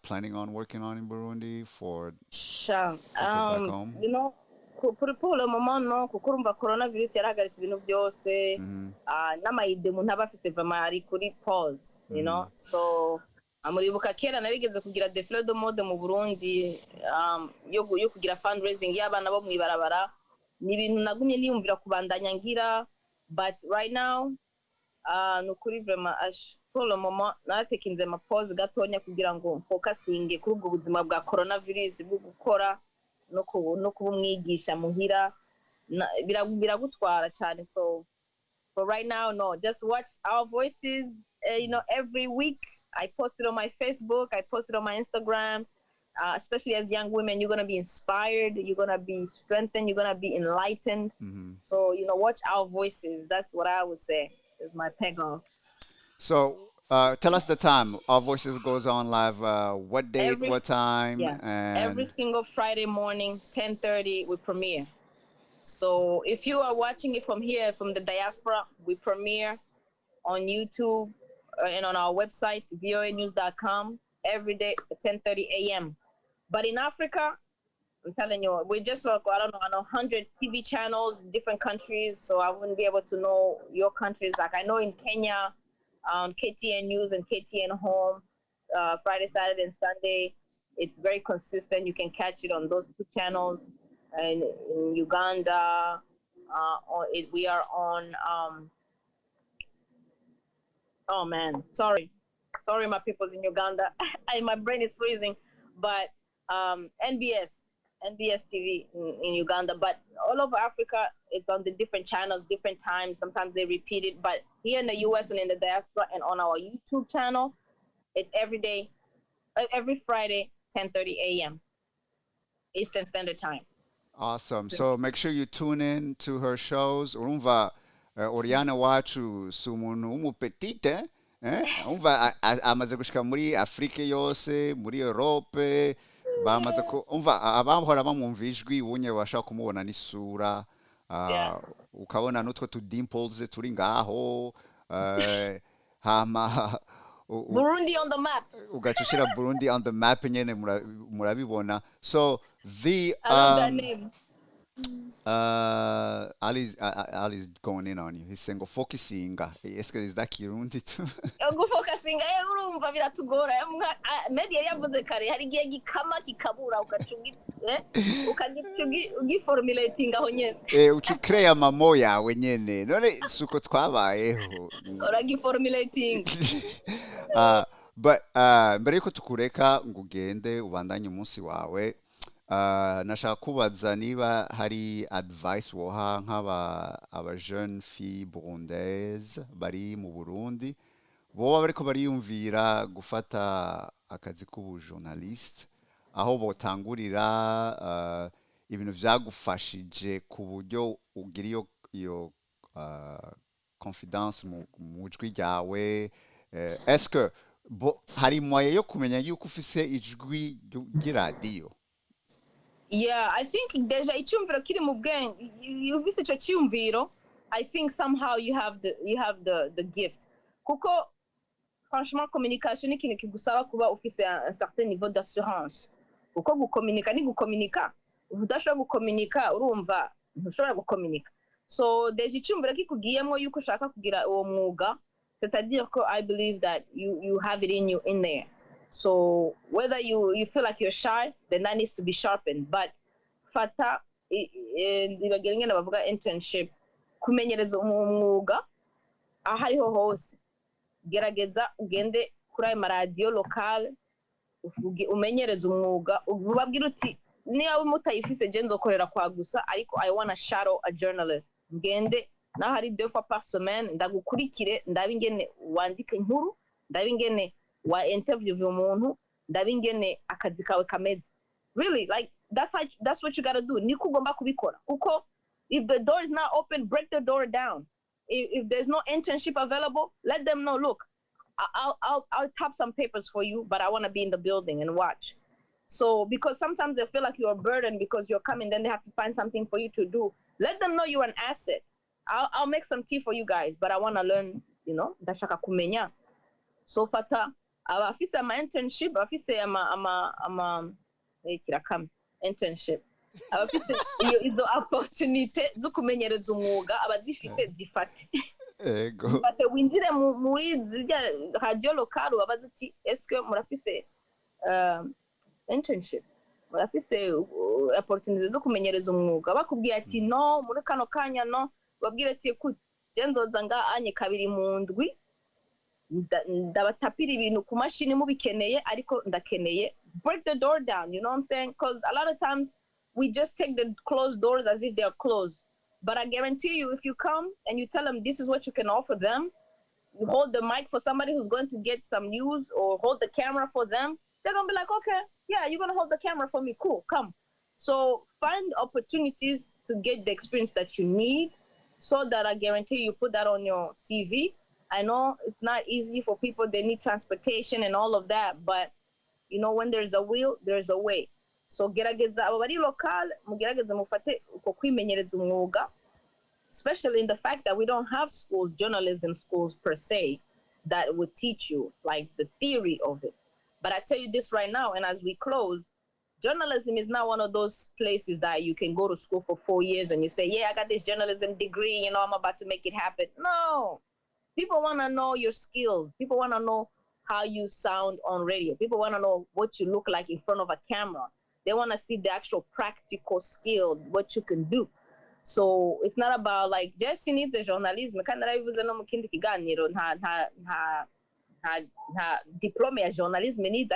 planning on working on in Burundi for back home? Pour le moment, no, kuko urumva coronavirus yarahagaritse ibintu byose. N'amayide umuntu aba afise vraiment ari kuri pause, So amuribuka kera narigeze kugira défilé de mode mu Burundi, yo kugira fundraising y'abana bo mwibarabara. Ni ibintu nagumye niyumvira kubandanya ngira, but right now nukuri vraiment pour le moment naratekinze ama pause gatonya kugira ngo focusinge kuri ubwo buzima bwa coronavirus bwo gukora no kuba umwigisha muhira biragutwara cyane. So for right now, no, just watch our voices. Every week I post it on my Facebook, I post it on my Instagram. Especially as young women, you're going to be inspired, you're going to be strengthened, you're going to be enlightened. So, watch our voices. That's what I would say is my peg off. So, tell us the time. Our Voices goes on live. What date, what time? Yeah, and every single Friday morning, 10:30, we premiere. So, if you are watching it from here, from the diaspora, we premiere on YouTube and on our website, voanews.com, every day at 10:30 a.m. But in Africa, I'm telling you, we just like, I don't know, 100 TV channels, different countries, so I wouldn't be able to know your countries. Like I know in Kenya, KTN News and KTN Home, Friday, Saturday, and Sunday, it's very consistent. You can catch it on those two channels. And in Uganda, we are on, oh man, sorry, my people in Uganda. My brain is freezing, but NBS TV in Uganda, but all over Africa, it's on the different channels, different times. Sometimes they repeat it, but here in the US and in the diaspora and on our YouTube channel, it's every day, every Friday, 10:30 a.m. Eastern Standard Time. Awesome. So make sure you tune in to her shows. Urumva Auriane wacu si umuntu w'umupetite. Umva amaze gushika muri Afrique yose, muri Europe, bamaze ko umva abahora bamwumva ijwi ubunye bashaka kumubona n'isura, ukabona n'utwo tu dimples turi ngaho, hama Burundi on the map. Ugacishira Burundi on the map nyene murabibona. So the I love that name. Ali's going in on you. He's saying go focusing. Is that Kirundi too? Go focusing. Urumva biratugora. Media yavuze kare hari gihe gikama kikabura ugiformulating aho nyene. Ucreate amamo yawe nyene. None suko twabayeho. Uragiformulating. But mbere yuko tukureka ngugende ubandanye umunsi wawe. Nashaka kubaza niba hari advice woha nk'aba jeune fille burundaise bari mu Burundi boba bariko bariyumvira gufata akazi k'ubujournaliste aho botangurira ibintu vyagufashije ku buryo ugira iyo confidence mu jwi ryawe. Est-ce que hari moyen yo kumenya yuko ufise ijwi ry'iradiyo? Yeah, I think deja icyumviro kiri mu bwenge, you uvise icyo cyumviro, I think somehow you have the gift. Kuko franchement communication ni ikintu kigusaba kuba ufise un certain niveau d'assurance. Kuko gukominika ni gukominika. Udashobora gukominika urumva ntushobora gukominika. So deja icyumviro kikugiyemo yuko ushaka kugira uwo mwuga, c'est-à-dire que I believe that you have it in you in there. So whether you feel like you're shy, then that needs to be sharpened. But fata ngene bavuga internship, kumenyereza umwuga ahariho hose. Gerageza ugende kuri ayo maradiyo lokale umenyereza umwuga, ubabwira uti niba mutayifise je nzokorera kwa gusa, ariko I want to shadow a journalist. Ngende naho hari 2 fois par semaine ndagukurikire, ndabe ingene wandika inkuru, ndabe ingene wa interview umuntu, ndabe ingene akazi kawe kameze. Really, like that's what you gotta do. Niko ugomba kubikora. Kuko if the door is not open, break the door down. If there's no internship available, let them know, look, I'll tap some papers for you, but I want to be in the building and watch. So because sometimes they feel like you're a burden because you're coming, then they have to find something for you to do. Let them know you're an asset. I'll make some tea for you guys, but I want to learn, ndashaka kumenya. So fata abafise ama internship, abafise ama kirakame internship, abafise izo opportunity zo kumenyereza umwuga, abazifise zifate. Ego. Bate winjire muri zirya radio local, babaza uti eske murafise internship, murafise opportunity zo kumenyereza umwuga. Bakubwiye ati no, muri kano kanya no, babwire ati je nzoza nga anye kabiri mu ndwi, ndabatapira ibintu ku mashini mubikeneye, ariko ndakeneye. Break the door down, you know what I'm saying? Because a lot of times we just take the closed doors as if they're closed. But I guarantee you, if you come and you tell them this is what you can offer them, you hold the mic for somebody who's going to get some news, or hold the camera for them, they're going to be like, okay, yeah, you're going to hold the camera for me, cool, come. So find opportunities to get the experience that you need, so that I guarantee you put that on your CV. I know it's not easy for people, they need transportation and all of that, but when there's a will, there's a way. So gerageza abo bari local, mugerageza mufate uko kwimenyereza umwuga, especially in the fact that we don't have schools, journalism schools per se, that would teach you like the theory of it. But I tell you this right now, and as we close, journalism is not one of those places that you can go to school for 4 years and you say, yeah, I got this journalism degree, I'm about to make it happen. No. People want to know your skills. People want to know how you sound on radio. People want to know what you look like in front of a camera. They want to see the actual practical skill, what you can do. So it's not about like, just needs the journalism. Diploma ya journalism needs.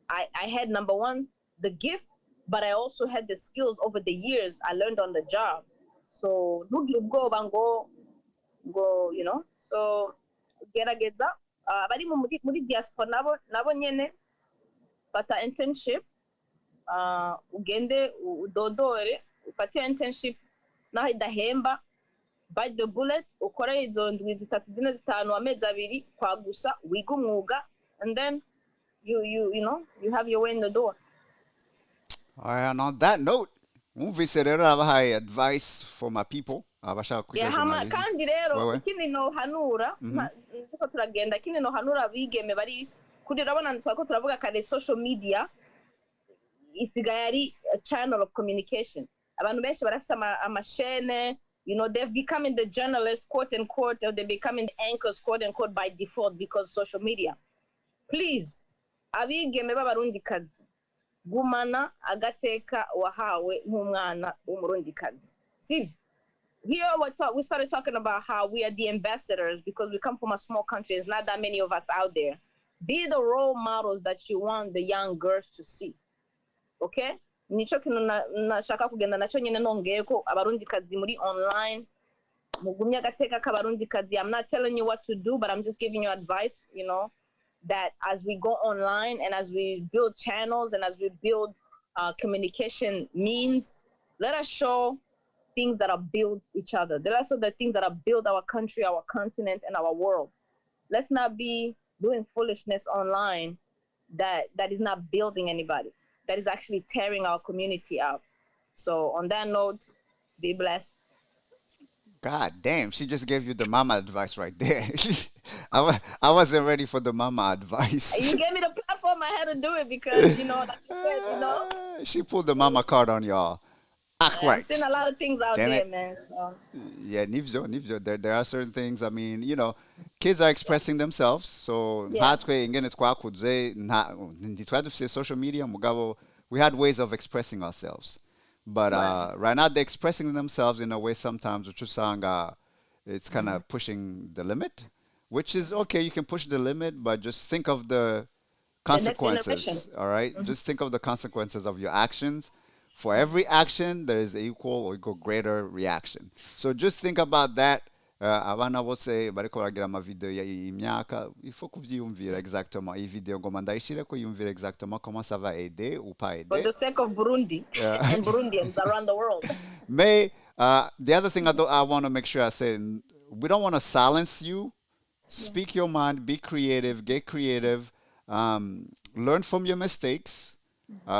I had number one, the gift, but I also had the skills over the years I learned on the job. So go, so gerageza abari muri diaspora nabo nyene fata internship, ugende udodore, ufate internship naho idahemba, bite the bullet, ukore izo ndwi 3 4 5 amezi 2 kwa gusa, wiga umwuga, and then you have your way in the door. And on that note, mwumvise rero abahaye advice for my people abashaka kwiga journalism. Kandi rero ikindi no hanura tuko turagenda, ikindi no hanura bigeme bari kuri, urabona twako turavuga kare social media isigaye ari a channel of communication. Abantu benshi barafise amashene, they've becoming the journalists, quote unquote, or they're becoming the anchors, quote unquote, by default because social media. Please, abigeme b'abarundikazi, gumana agateka wahawe nk'umwana w'umurundikazi. See, here we started talking about how we are the ambassadors because we come from a small country. There's not that many of us out there. Be the role models that you want the young girls to see. Okay? Nico kintu nashaka kugenda naco nyene nongeye ko abarundikazi muri online mugumya agateka k'abarundikazi. I'm not telling you what to do, but I'm just giving you advice, that as we go online and as we build channels and as we build communication means, let us show things that are build each other. They're also the things that are build our country, our continent, and our world. Let's not be doing foolishness online that is not building anybody, that is actually tearing our community out. So on that note, be blessed. God damn, she just gave you the mama advice right there. I wasn't ready for the mama advice. You gave me the platform, I had to do it because, like you said, She pulled the mama card on y'all. Act right. I've seen a lot of things out Damn there, it. man. So. Yeah, Nivzo. There are certain things. I mean, kids are expressing themselves. So, Yeah. social media, mugabo, we had ways of expressing ourselves. But right now, they're expressing themselves in a way sometimes, which is saying, it's kind of pushing the limit, which is okay. You can push the limit, but just think of the consequences. All right? Just think of the consequences of your actions. For every action, there is an equal or equal greater reaction. So just think about that. Abana bose bariko baragira ama video y'imyaka, il faut kuvyiyumvira exactement. Iyi video ngoma ndayishire ko yumvira exactement comment ça va aider ou pas aider. For the sake of Burundi and Burundians around the world. May the other thing I want to make sure I say, we don't want to silence you. Speak your mind, be creative, get creative, learn from your mistakes.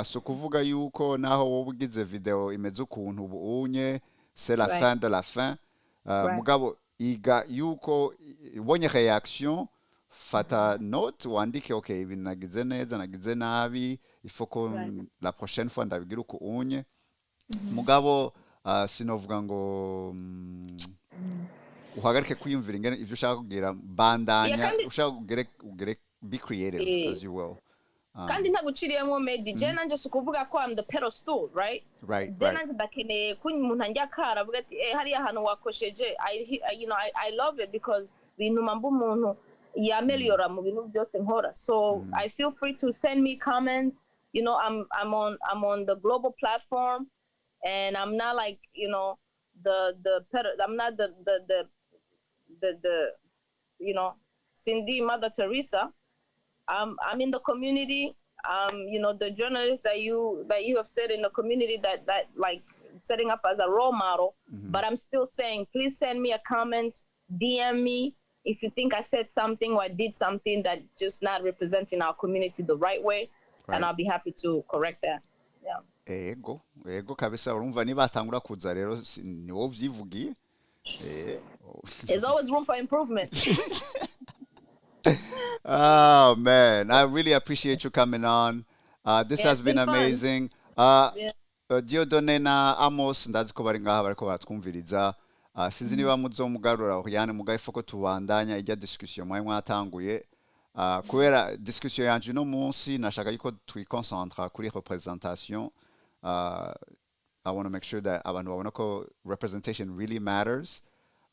So kuvuga yuko naho wowe ugize video imeze ukuntu ubunye c'est la fin de la fin. Mugabo iga yuko ubonye reaction fata note wandike okay ibi nagize neza nagize nabi ifoko la prochaine fois ndabigira uko unye. Mugabo sinovuga ngo uhagarike kwiyumvira ingene ivyo ushaka kugira bandanya ushaka ugere be creative as you will. Kandi ntaguciriyemo medi je nanje sukuvuga ko am the pedestal right then nanje ndakeneye ko umuntu anjya kara avuga ati hari ahantu wakosheje I love it because binuma mba umuntu yameliora mu bintu byose nkora. So I feel free to send me comments. I'm on the global platform and I'm not like I'm not the Cindy Mother Teresa. I'm in the community. The journalists that you have said in the community that like setting up as a role model. But I'm still saying, please send me a comment, DM me if you think I said something or I did something that just not representing our community the right way, and I'll be happy to correct that. Yeah. Ego kabisa urumva nibatangura kuza rero ni wowe vyivugiye. There's always room for improvement. Oh man, I really appreciate you coming on. This has been amazing. Diodone na Amos ndazi ko bari ngaha bariko baratwumviriza. Sinzi niba muzomugarura Auriane mugaye foko tubandanya ijya discussion mwe mwatanguye. Kubera discussion yanje no munsi nashaka yuko twiconcentra kuri representation. I want to make sure that abantu babona ko representation really matters.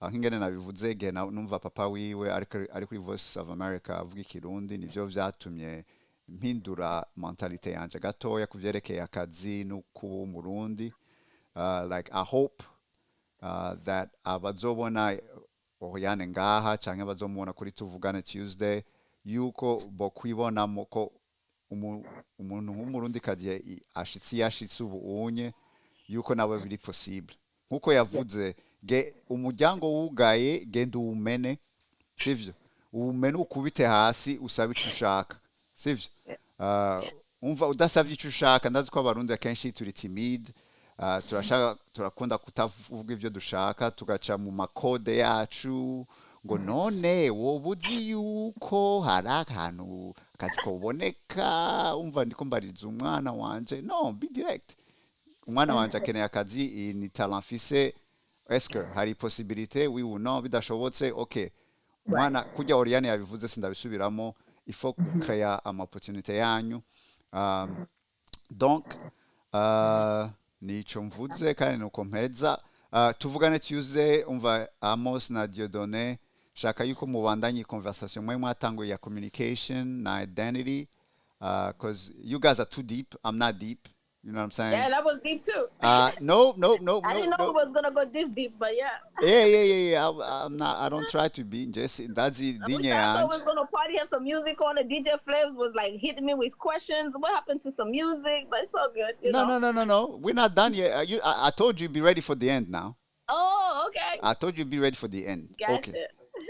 Nkingene nabivuze ge numva papa wiwe ari kuri Voice of America avuga ikirundi nivyo vyatumye mpindura mentalite yanje gatoya kuvyerekeye akazi no ku Murundi. Like I hope that abazobona Auriane ngaha canke bazomubona kuri tuvugane Tuesday yuko bokwibonamo ko umuntu w'umurundi kazi yashitse ubu unye yuko nawe biri possible nkuko yavuze umuryango wugaye genda umene sivyo umene ukubite hasi usaba icyo ushaka sivyo umva udasavye icyo ushaka ndazi ko abarundi akenshi turi timide turakunda kutavuga ivyo dushaka tugaca mu makode yacu ngo none wobuzi yuko hari akantu kazi kuboneka umva ndiko mbariza umwana wanje no be direct umwana wanje akeneye akazi ni talent fise est-ce que hari possibilité oui ou non bidashobotse okay umwana kujya Auriane yabivuze sindabisubiramo il faut créer ama opportunité yanyu donc nico mvuze kandi nuko mpeza tuvugane Tuesday umva Amos na Dieudonné shaka yuko mubandanye conversation mwe mwatanguye ya communication na identity cause you guys are too deep I'm not deep You know what I'm saying? Yeah, that was deep too. No. I didn't know it was gonna go this deep, but yeah. Yeah. I'm not. I don't try to be just. That's the I thought we was gonna party, have some music on. The DJ Flavs was like hitting me with questions. What happened to some music? But it's all good. You know? No. We're not done yet. I told you be ready for the end now. Oh, okay. I told you be ready for the end. Gotcha.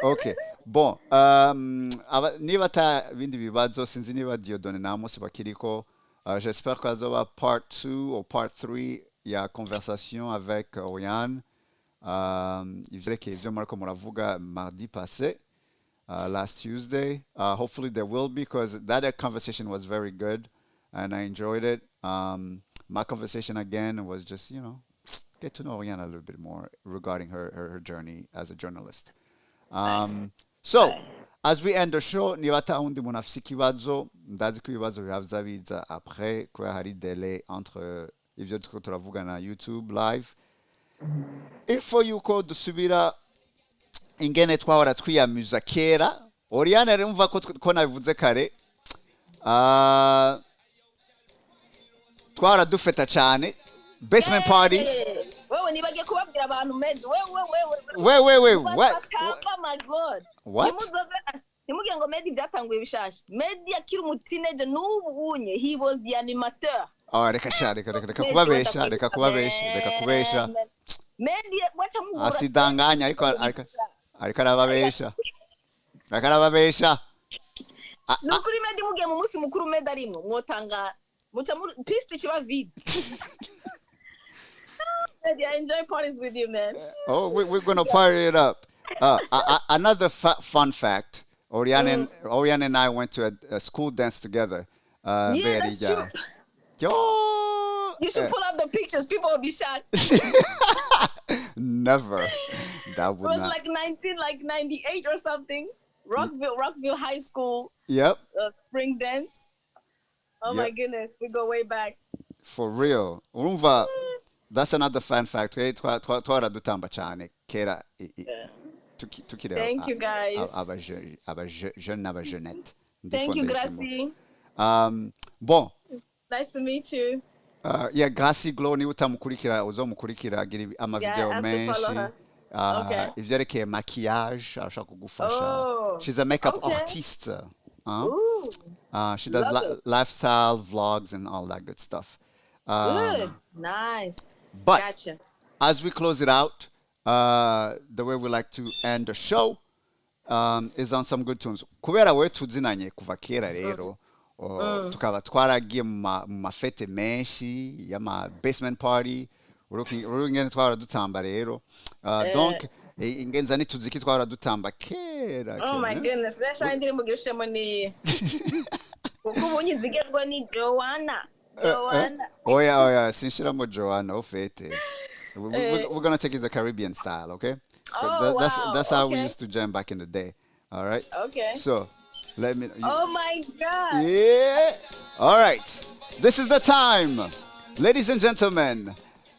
Okay. Bon. Niba ata bindi bibazo sinzi niba Dieudonné namose bakiriko. J'espère qu'il y aura part 2 ou part 3 ya conversation avec Auriane. Il faisait que je marque moravuga mardi passé, last Tuesday. Hopefully there will be, because that conversation was very good and I enjoyed it. My conversation again was just, get to know Auriane a little bit more regarding her journey as a journalist. So, as we end the show, niba ata undi muntu afise ikibazo, ndazi ko ibibazo bihavya biza après kubera hari delay entre ivyo turiko turavuga na YouTube live. Info yuko dusubira ingene twahora twiyamiza kera. Auriane rumva ko nabivuze kare. Twahora dufeta cyane basement parties. Wewe nibagiye kubabwira abantu medi. Wait. Oh my god. What? Nimubwira ngo Medi byatanguye bishasha. Medi akiri umutineje n'ubu unye. He was the animateur. Reka kubabesha. Medi wacha mugura. Asidanganya ariko arababesha. Nukuri Medi mugiye mu munsi mukuru Medi arimo mwotanga mucha piste kiba vide. Medi, I enjoy parties with you, man. Oh, we're going to party it up. Another fun fact, Auriane and I went to a school dance together. Yeah, that's true. Yo! You should pull up the pictures. People will be shocked. Never. That would not. It was not. like 1998 or something. Rockville High School. Yep. Spring dance. Oh my goodness, we go way back. For real. Urumva, that's another fun fact. Twara dutamba cyane kera. Thank you guys. Jeune n'abajeunette. Thank you, Gracie. Bon. Nice to meet you. Yeah, Gracie Glow ni utamukurikira uzomukurikira agira amavideo menshi. Ivyerekeye maquillage arashaka kugufasha. She's a makeup artist. She does lifestyle vlogs and all that good stuff. Good. Nice. But gotcha. As we close it out, the way we like to end the show is on some good tunes. Kubera we tuzinanye kuva kera rero, tukaba twaragiye mu mafete menshi y'ama basement party, urungene twara dutamba rero. Donc ingenza ni tuziki twara dutamba kera. Oh my goodness, that's why ndiri mugishe moni. Ukubonye zigezwa ni Joanna. Oh yeah. Sinshiramo Joanna ofete. We're gonna take it the Caribbean style, okay? That's how we used to jam back in the day. All right. Okay. So let me. Oh my God. Yeah. All right. This is the time, ladies and gentlemen.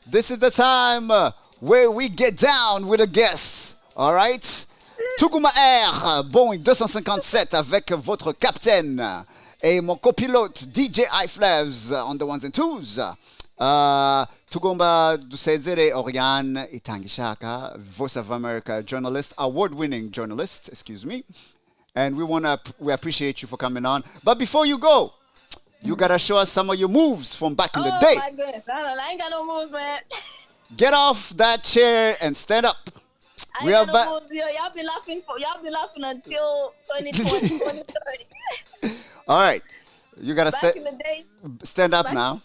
This is the time where we get down with the guests. All right. Tuguma Air, Boeing 257 avec votre capitaine. Et mon copilote DJ iFlavs on the ones and twos. Tugomba dusezere Auriane Itangishaka, Voice of America journalist, award-winning journalist, excuse me. And we appreciate you for coming on. But before you go, you gotta show us some of your moves from back in the day. Oh my goodness, I ain't got no moves, man. Get off that chair and stand up. We are back. Y'all be laughing until 2020, 2030. All right, you gotta stand up now.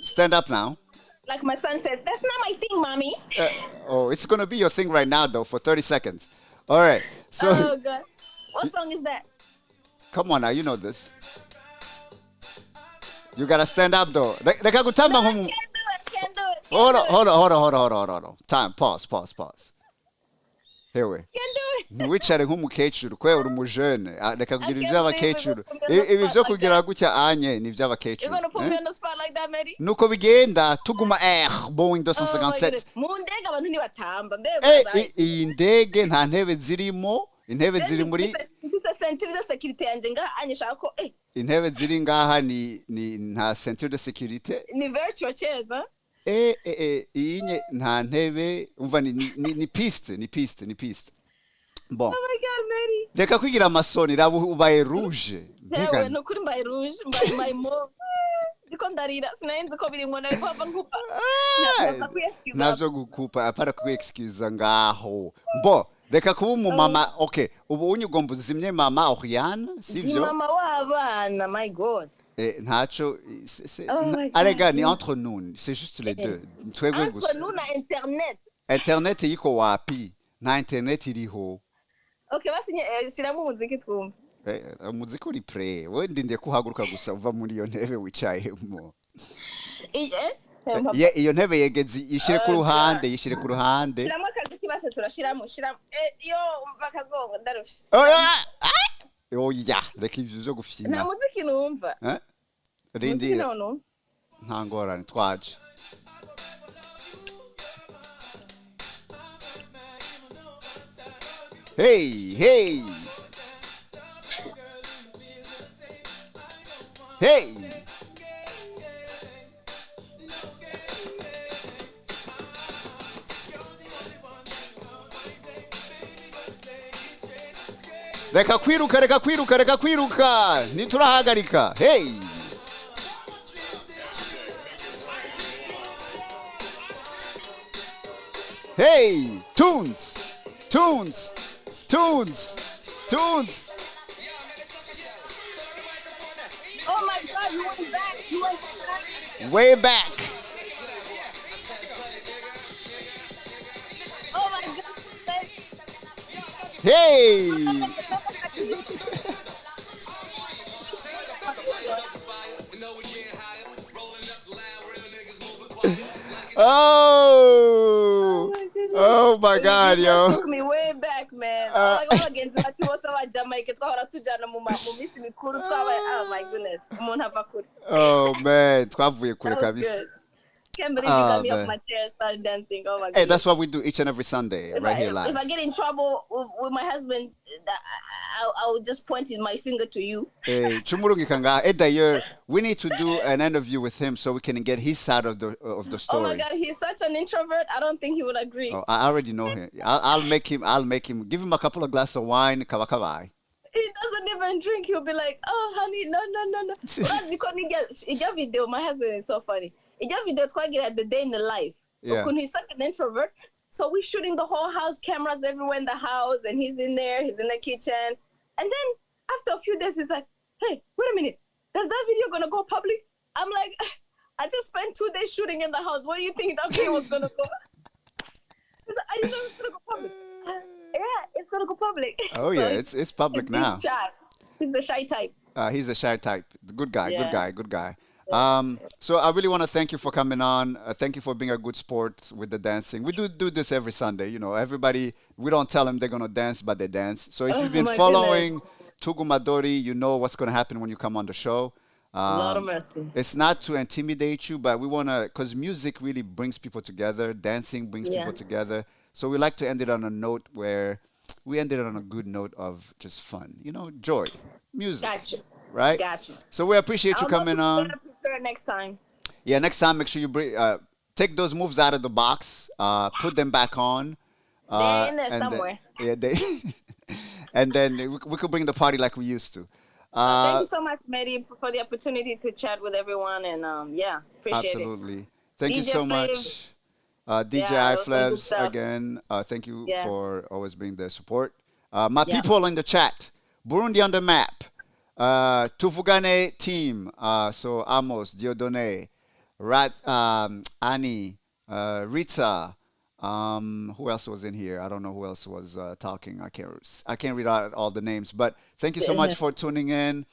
Stand up now. Like my son says, that's not my thing, mommy. It's gonna be your thing right now, though, for 30 seconds. All right. So. Oh God, what song is that? Come on now, you know this. You gotta stand up, though. No, I can't do it. Hold on. Time. Pause. Here we. Can't do it. Wicare nk'umukecuru kwe uri umujene reka kugira ivy'abakecuru ibi vyo kugira gutya anye ni ivy'abakecuru. You're gonna put me on the spot like that, Medi? Nuko bigenda Tuguma Air Boeing 257. Mu ndege abantu ntibatamba iyi ndege nta ntebe zirimo, intebe ziri muri sentire de sécurité yanje nga anyishaka ko intebe ziri ngaha ni nta ceinture de sécurité. Ni virtual chairs, huh? Iyi nta ntebe umva ni piste. Bon. Oh my God, Mary. Reka kwigira amasoni raba ubaye rouge. Yewe nukuri mbaye rouge, mbaye mauve. Ndiko ndarira sinenze ko biri ngona ariko hava nkupa. Navyo gukupa apara ku excuse ngaho. Bon, reka kuba umumama. Okay, ubu unyugomba uzimye mama Auriane, sivyo? Mama w'abana, my God. Ntaco arega ni entre nous, c'est juste les deux. Entre nous na internet. Internet yiko wapi? Na internet iriho. Okay, basi shiramo umuziki twumva. Umuziki uri pre. Wowe ndinde kuhaguruka gusa uva muri iyo ntebe wicayemo. Iyo ntebe yegezi yishire ku ruhande. Shiramo akazi kibase turashiramo. Yo bakagonga ndarusha. Oya, reka ivyo byo gufyina. Nta muziki numva. Rindira. Nta ngorane twaje. Hey. Reka kwiruka. Niturahagarika. Hey. Hey, tunes. Oh my God, you went back. Way back. Oh my God. Hey. Oh my God, yo. Took me way back, man. Oh my God, again, like was so Jamaica. Oh my goodness. Oh man, twavuye kure kabisa. Can't believe you got me off my chair and started dancing. Oh my God. Hey, that's what we do each and every Sunday, right here live. If I get in trouble with my husband, I will just point my finger to you. Hey, d'ailleurs, we need to do an interview with him so we can get his side of the story. Oh my God, he's such an introvert. I don't think he would agree. Oh, I already know him. I'll make him. Give him a couple of glasses of wine. He doesn't even drink. He'll be like, "Oh, honey, no." Video. My husband is so funny. Video at the day in the life. Yeah. He's such an introvert. So we're shooting the whole house, cameras everywhere in the house, and he's in there, he's in the kitchen. And then after a few days, he's like, "Hey, wait a minute. Is that video gonna go public?" I'm like, "I just spent 2 days shooting in the house. What do you think that video was gonna go?" He's like, "I didn't know it was gonna go public." Yeah, it's gonna go public. Oh yeah, it's public now. He's shy. He's the shy type. He's a shy type. Good guy. Yeah. Good guy. So I really want to thank you for coming on. Thank you for being a good sport with the dancing. We do this every Sunday. You know, everybody, we don't tell them they're going to dance, but they dance. So if you've been following Tuguma Dori, you know what's going to happen when you come on the show. Lord of mercy. It's not to intimidate you, but we want to, because music really brings people together. Dancing brings people together. So we like to end it on a note where we ended on a good note of just fun. You know, joy, music. Gotcha. Right? Gotcha. So we appreciate you coming on. Prepare next time. Yeah, next time make sure you bring take those moves out of the box, put them back on. They're in there somewhere. And then we could bring the party like we used to. Thank you so much, Mary, for the opportunity to chat with everyone, and appreciate absolutely. it. Thank you DJ so Flav. much. DJ Iflevs again. Thank you for always being the support. My people in the chat, Burundi on the map. Tuvugane team, so Amos, Diodone, Annie, Rita, who else was in here? I don't know who else was talking. I can't read out all the names, but thank you so much for tuning in.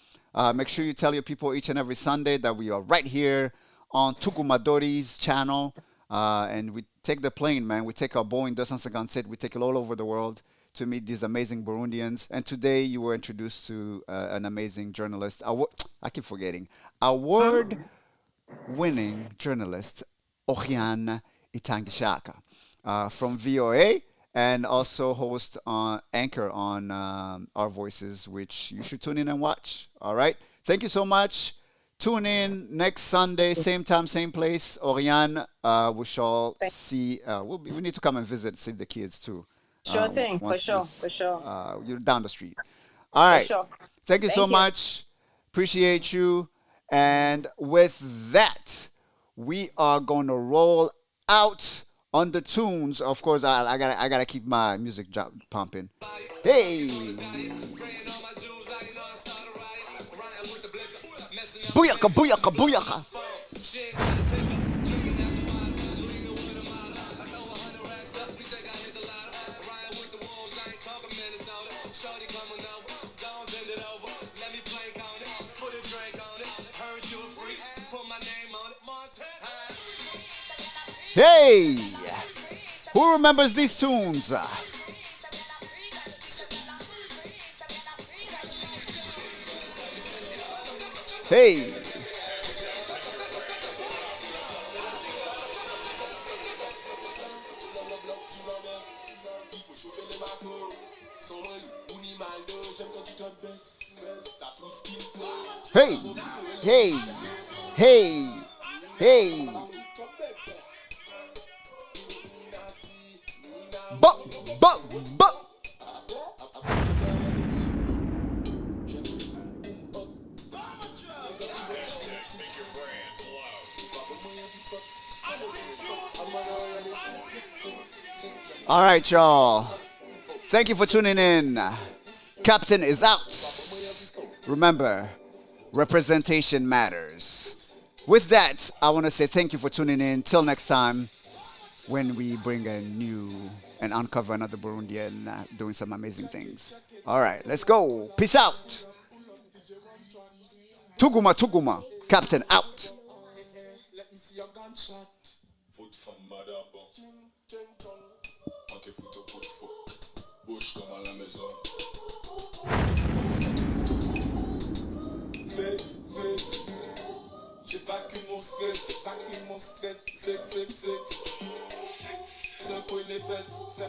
Make sure you tell your people each and every Sunday that we are right here on Tuguma Dori's channel, and we take the plane, man. We take our Boeing 257, we take it all over the world to meet these amazing Burundians. And today you were introduced to an amazing journalist. I keep forgetting. Award-winning journalist, Auriane Itangishaka from VOA, and also host anchor on Our Voices, which you should tune in and watch. All right? Thank you so much. Tune in next Sunday, same time, same place. Auriane, we shall see. We need to come and visit, see the kids too. Sure thing, for once sure, this, for sure. You're down the street. All For right. sure. Thank you so Thank you. much. Appreciate you. And with that, we are going to roll out on the tunes. Of course, I gotta keep my music pumping. Hey, booyaka, booyaka, booyaka. Hey, who remembers these tunes? Hey. Hey, hey, hey, hey. But. All right, y'all. Thank you for tuning in. Captain is out. Remember, representation matters. With that, I want to say thank you for tuning in. Till next time, when we bring a new and uncover another Burundian doing some amazing things. All right, let's go. Peace out. Tuguma, Tuguma. Captain out. J'évacue mon stress, 666. Secouer les fesses,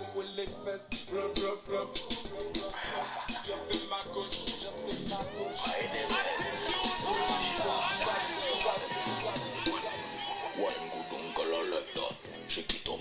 bluff. Je fais ma gauche.